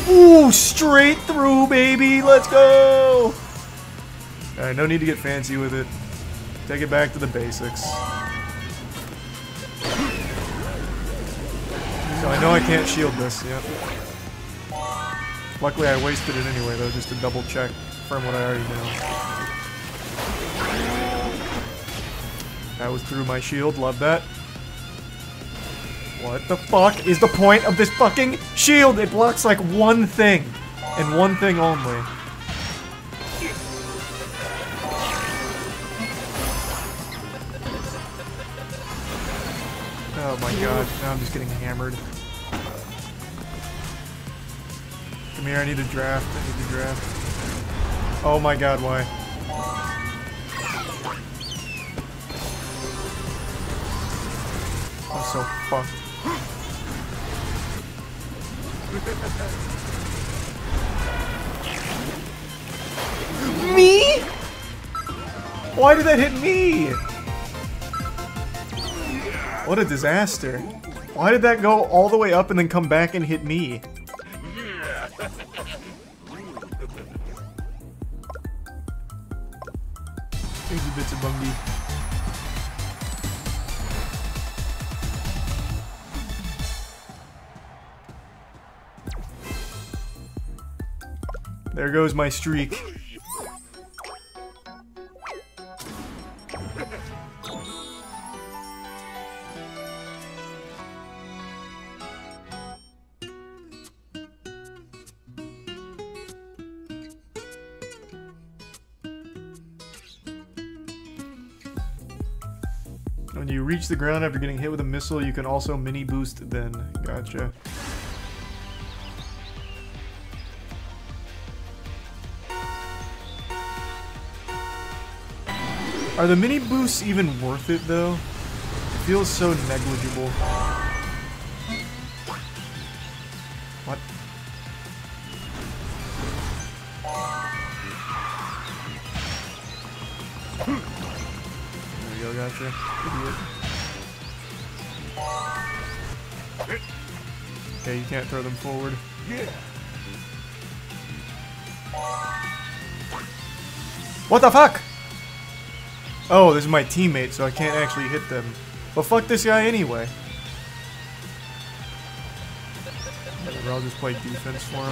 Ooh, straight through, baby! Let's go! Alright, no need to get fancy with it. Take it back to the basics. So I know I can't shield this, yep. Luckily I wasted it anyway, though, just to double check from what I already know. That was through my shield, love that. What the fuck is the point of this fucking shield? It blocks like one thing, and one thing only. Oh my god, now I'm just getting hammered. Come here, I need a draft, I need to draft. Oh my god, why? I'm so fucked. Me? Why did that hit me? What a disaster. Why did that go all the way up and then come back and hit me? Thank you, Bits of Bungie. There goes my streak. When you reach the ground after getting hit with a missile, you can also mini boost then. Gotcha. Are the mini boosts even worth it though? It feels so negligible. What? There we go, gotcha. Idiot. Okay, you can't throw them forward. Yeah. What the fuck? Oh, this is my teammate, so I can't actually hit them. But fuck this guy anyway. Whatever, I'll just play defense for him.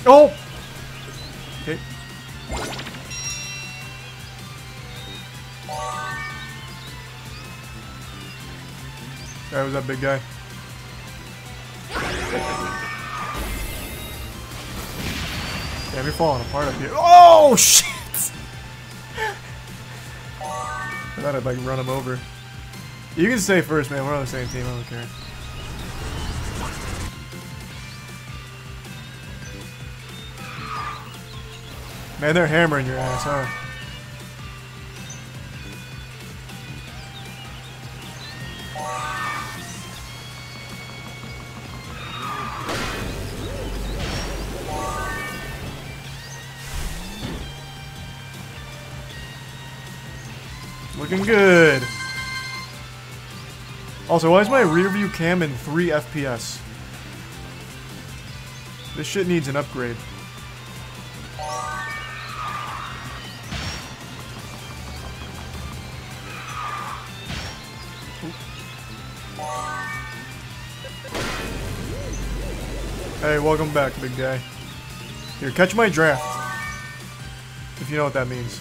Oh! Okay. That was that big guy. Damn, you're falling apart up here. Oh, shit! I thought I'd, like, run him over. You can stay first, man. We're on the same team. I don't care. Man, they're hammering your ass, huh? Looking good. Also, why is my rear view cam in 3 FPS? This shit needs an upgrade. Hey, welcome back, big guy. Here, catch my draft. If you know what that means.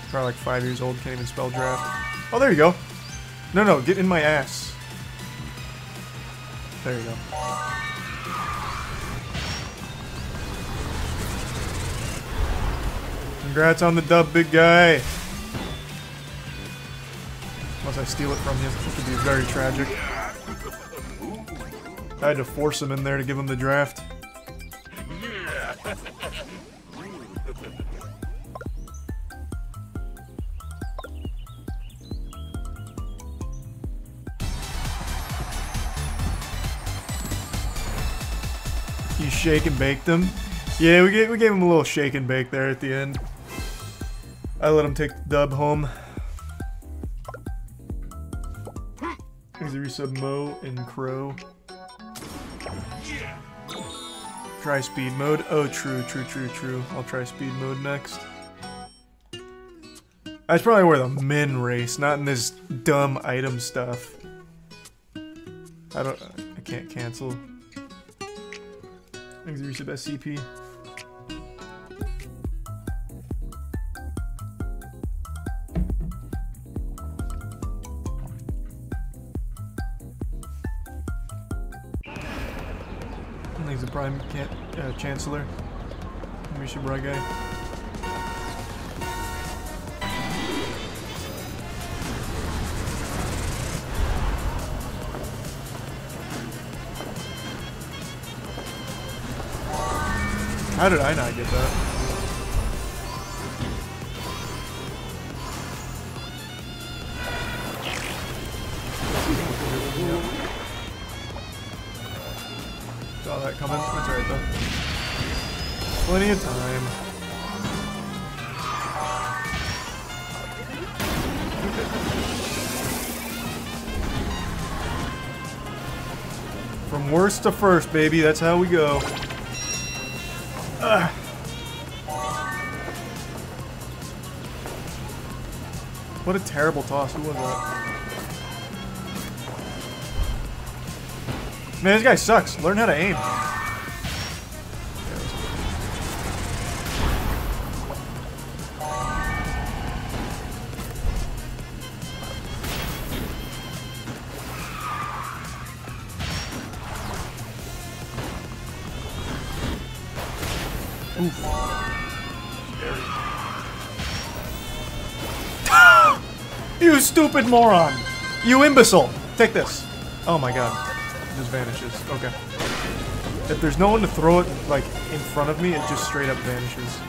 Probably like 5 years old, can't even spell draft. Oh, there you go. No, no, get in my ass. There you go. Congrats on the dub, big guy. Unless I steal it from you, which would be very tragic. I had to force him in there to give him the draft. You shake and bake them? Yeah, we gave him a little shake and bake there at the end. I let him take the dub home. Thanks to resub Mo and Crow. Try speed mode. Oh, true. I'll try speed mode next. That's probably where the men race, not in this dumb item stuff. I can't cancel. Thanks to resub SCP. Thanks to Prime Chancellor. Misha Bra guy. How did I not get that? Saw that coming. That's alright though. Plenty of time. From worst to first, baby. That's how we go. What a terrible toss. Who was that? Man, this guy sucks. Learn how to aim. Oof. You stupid moron! You imbecile! Take this. Oh my god. It just vanishes. Okay. If there's no one to throw it, like, in front of me, it just straight up vanishes.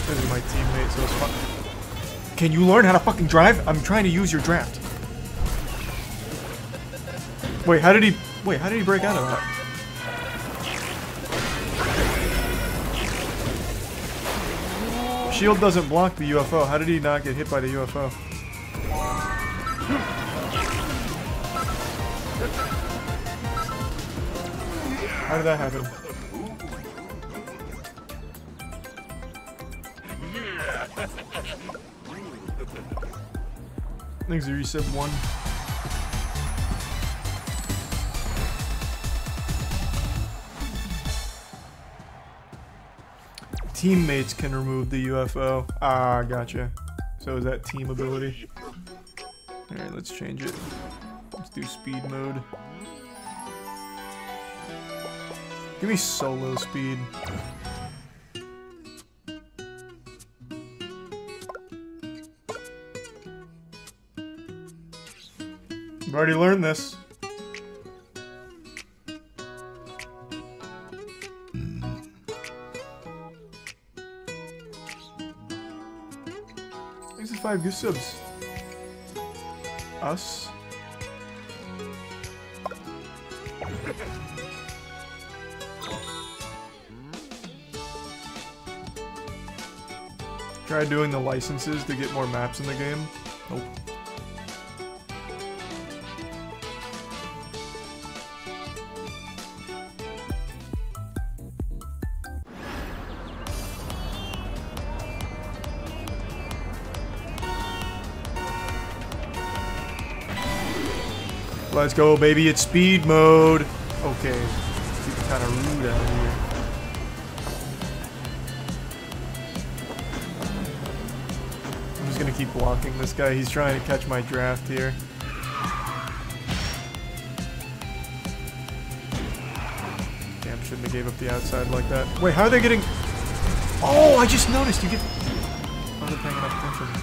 This is my teammate, so it's fun. Can you learn how to fucking drive? I'm trying to use your draft. Wait, how did he break out of that? Shield doesn't block the UFO. How did he not get hit by the UFO? How did that happen? Thanks, you said 1. Teammates can remove the UFO. Ah, gotcha. So is that team ability? Alright, let's change it. Let's do speed mode. Give me solo speed. I've already learned this. Thanks for 5 gift subs. Us. Try doing the licenses to get more maps in the game. Nope. Let's go, baby. It's speed mode. Okay. It's kind of rude out here. I'm just gonna keep blocking this guy. He's trying to catch my draft here. Damn, shouldn't have gave up the outside like that. Wait, how are they getting... Oh, I just noticed. You get... I wasn't paying enough attention.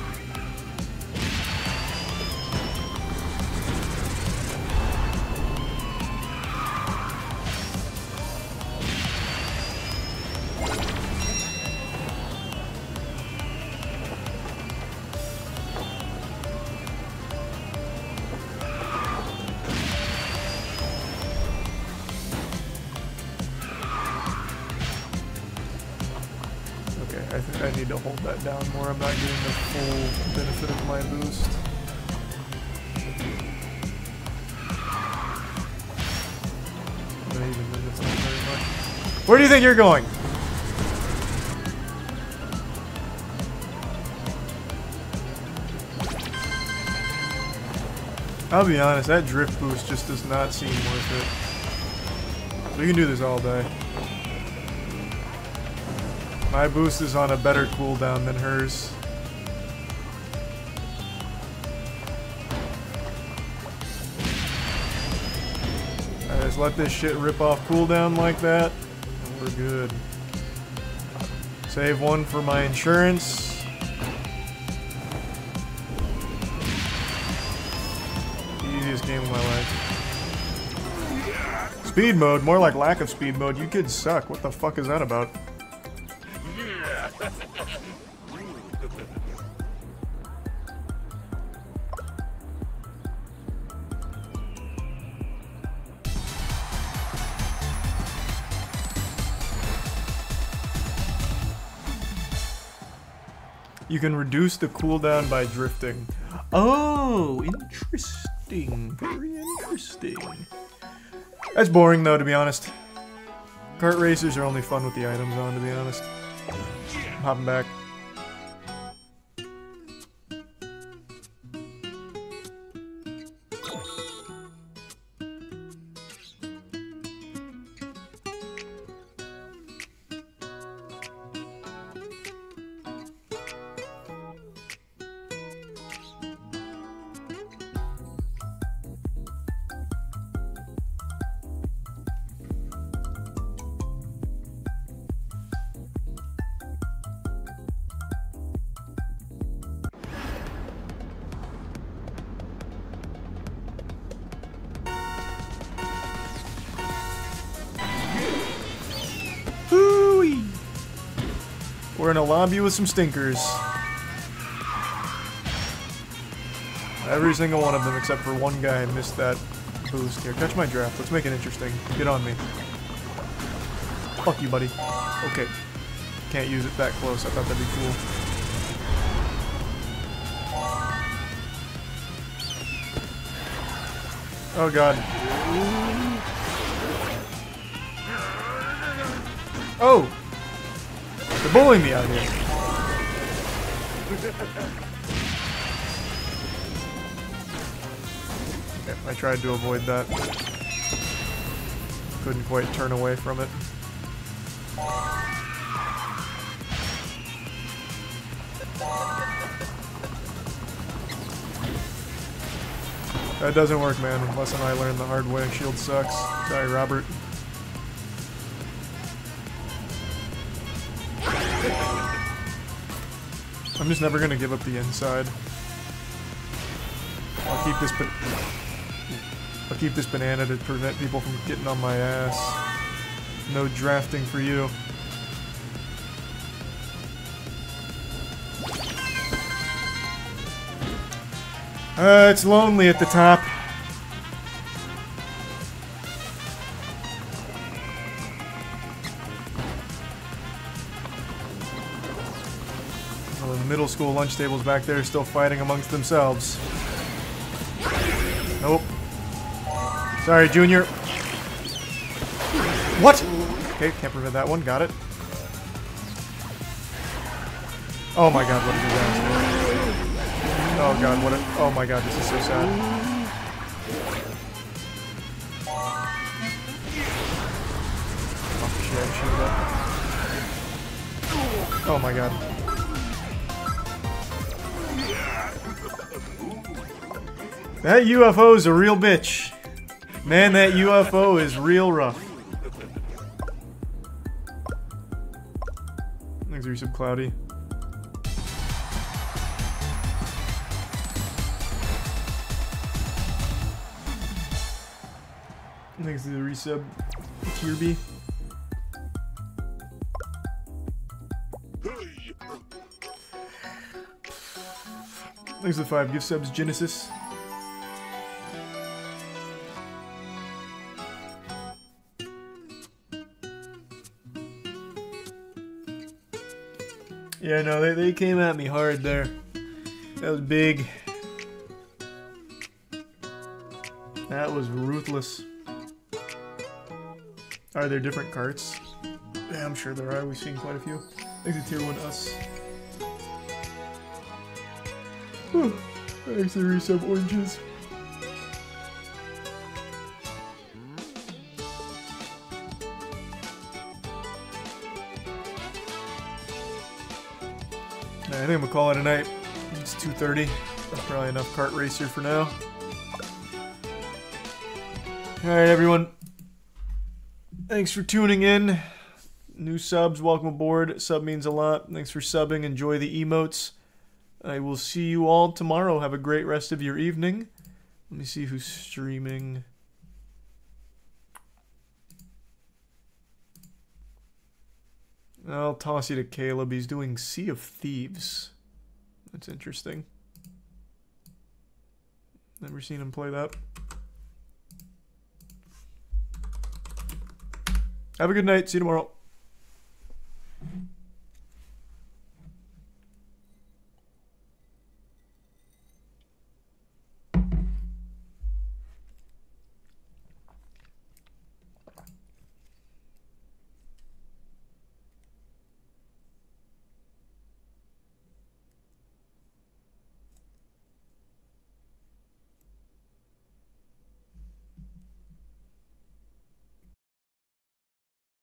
I think I need to hold that down more. I'm not getting the full benefit of my boost. Even then, it's not very much. Where do you think you're going? I'll be honest, that drift boost just does not seem worth it. We can do this all day. My boost is on a better cooldown than hers. I just let this shit rip off cooldown like that, and we're good. Save 1 for my insurance. Easiest game of my life. Speed mode, more like lack of speed mode. You kids suck. What the fuck is that about? You can reduce the cooldown by drifting. Oh, interesting. Very interesting. That's boring though, to be honest. Kart racers are only fun with the items on, to be honest. I'm hopping back. We're in a lobby with some stinkers. Every single one of them except for one guy missed that boost. Here, catch my draft. Let's make it interesting. Get on me. Fuck you, buddy. Okay. Can't use it that close. I thought that'd be cool. Oh god. Oh! They're bullying me out here. Okay, I tried to avoid that. Couldn't quite turn away from it. That doesn't work, man. Lesson I learned the hard way. Shield sucks. Sorry, Robert. I'm just never gonna give up the inside. I'll keep this banana to prevent people from getting on my ass. No drafting for you. It's lonely at the top. Well, the middle school lunch tables back there are still fighting amongst themselves. Nope. Sorry, Junior. What? Okay, can't prevent that one. Got it. Oh my god, what a disaster. Oh god, what a... Oh my god, this is so sad. Oh shit, shoot up. Oh my god. That UFO is a real bitch. Man, that UFO is real rough. Thanks, Resub Cloudy. Thanks to the resub, Kirby. Thanks to the 5 gift subs, Genesis. Yeah, no, they came at me hard there. That was big. That was ruthless. Are there different carts? Yeah, I'm sure there are. We've seen quite a few. Thanks to Tier 1 Us. Whew. Thanks to resub Oranges. I think I'm gonna call it a night. It's 2:30. That's probably enough kart racer for now. Alright, everyone. Thanks for tuning in. New subs, welcome aboard. Sub means a lot. Thanks for subbing. Enjoy the emotes. I will see you all tomorrow. Have a great rest of your evening. Let me see who's streaming. I'll toss you to Caleb. He's doing Sea of Thieves. That's interesting. Never seen him play that. Have a good night. See you tomorrow.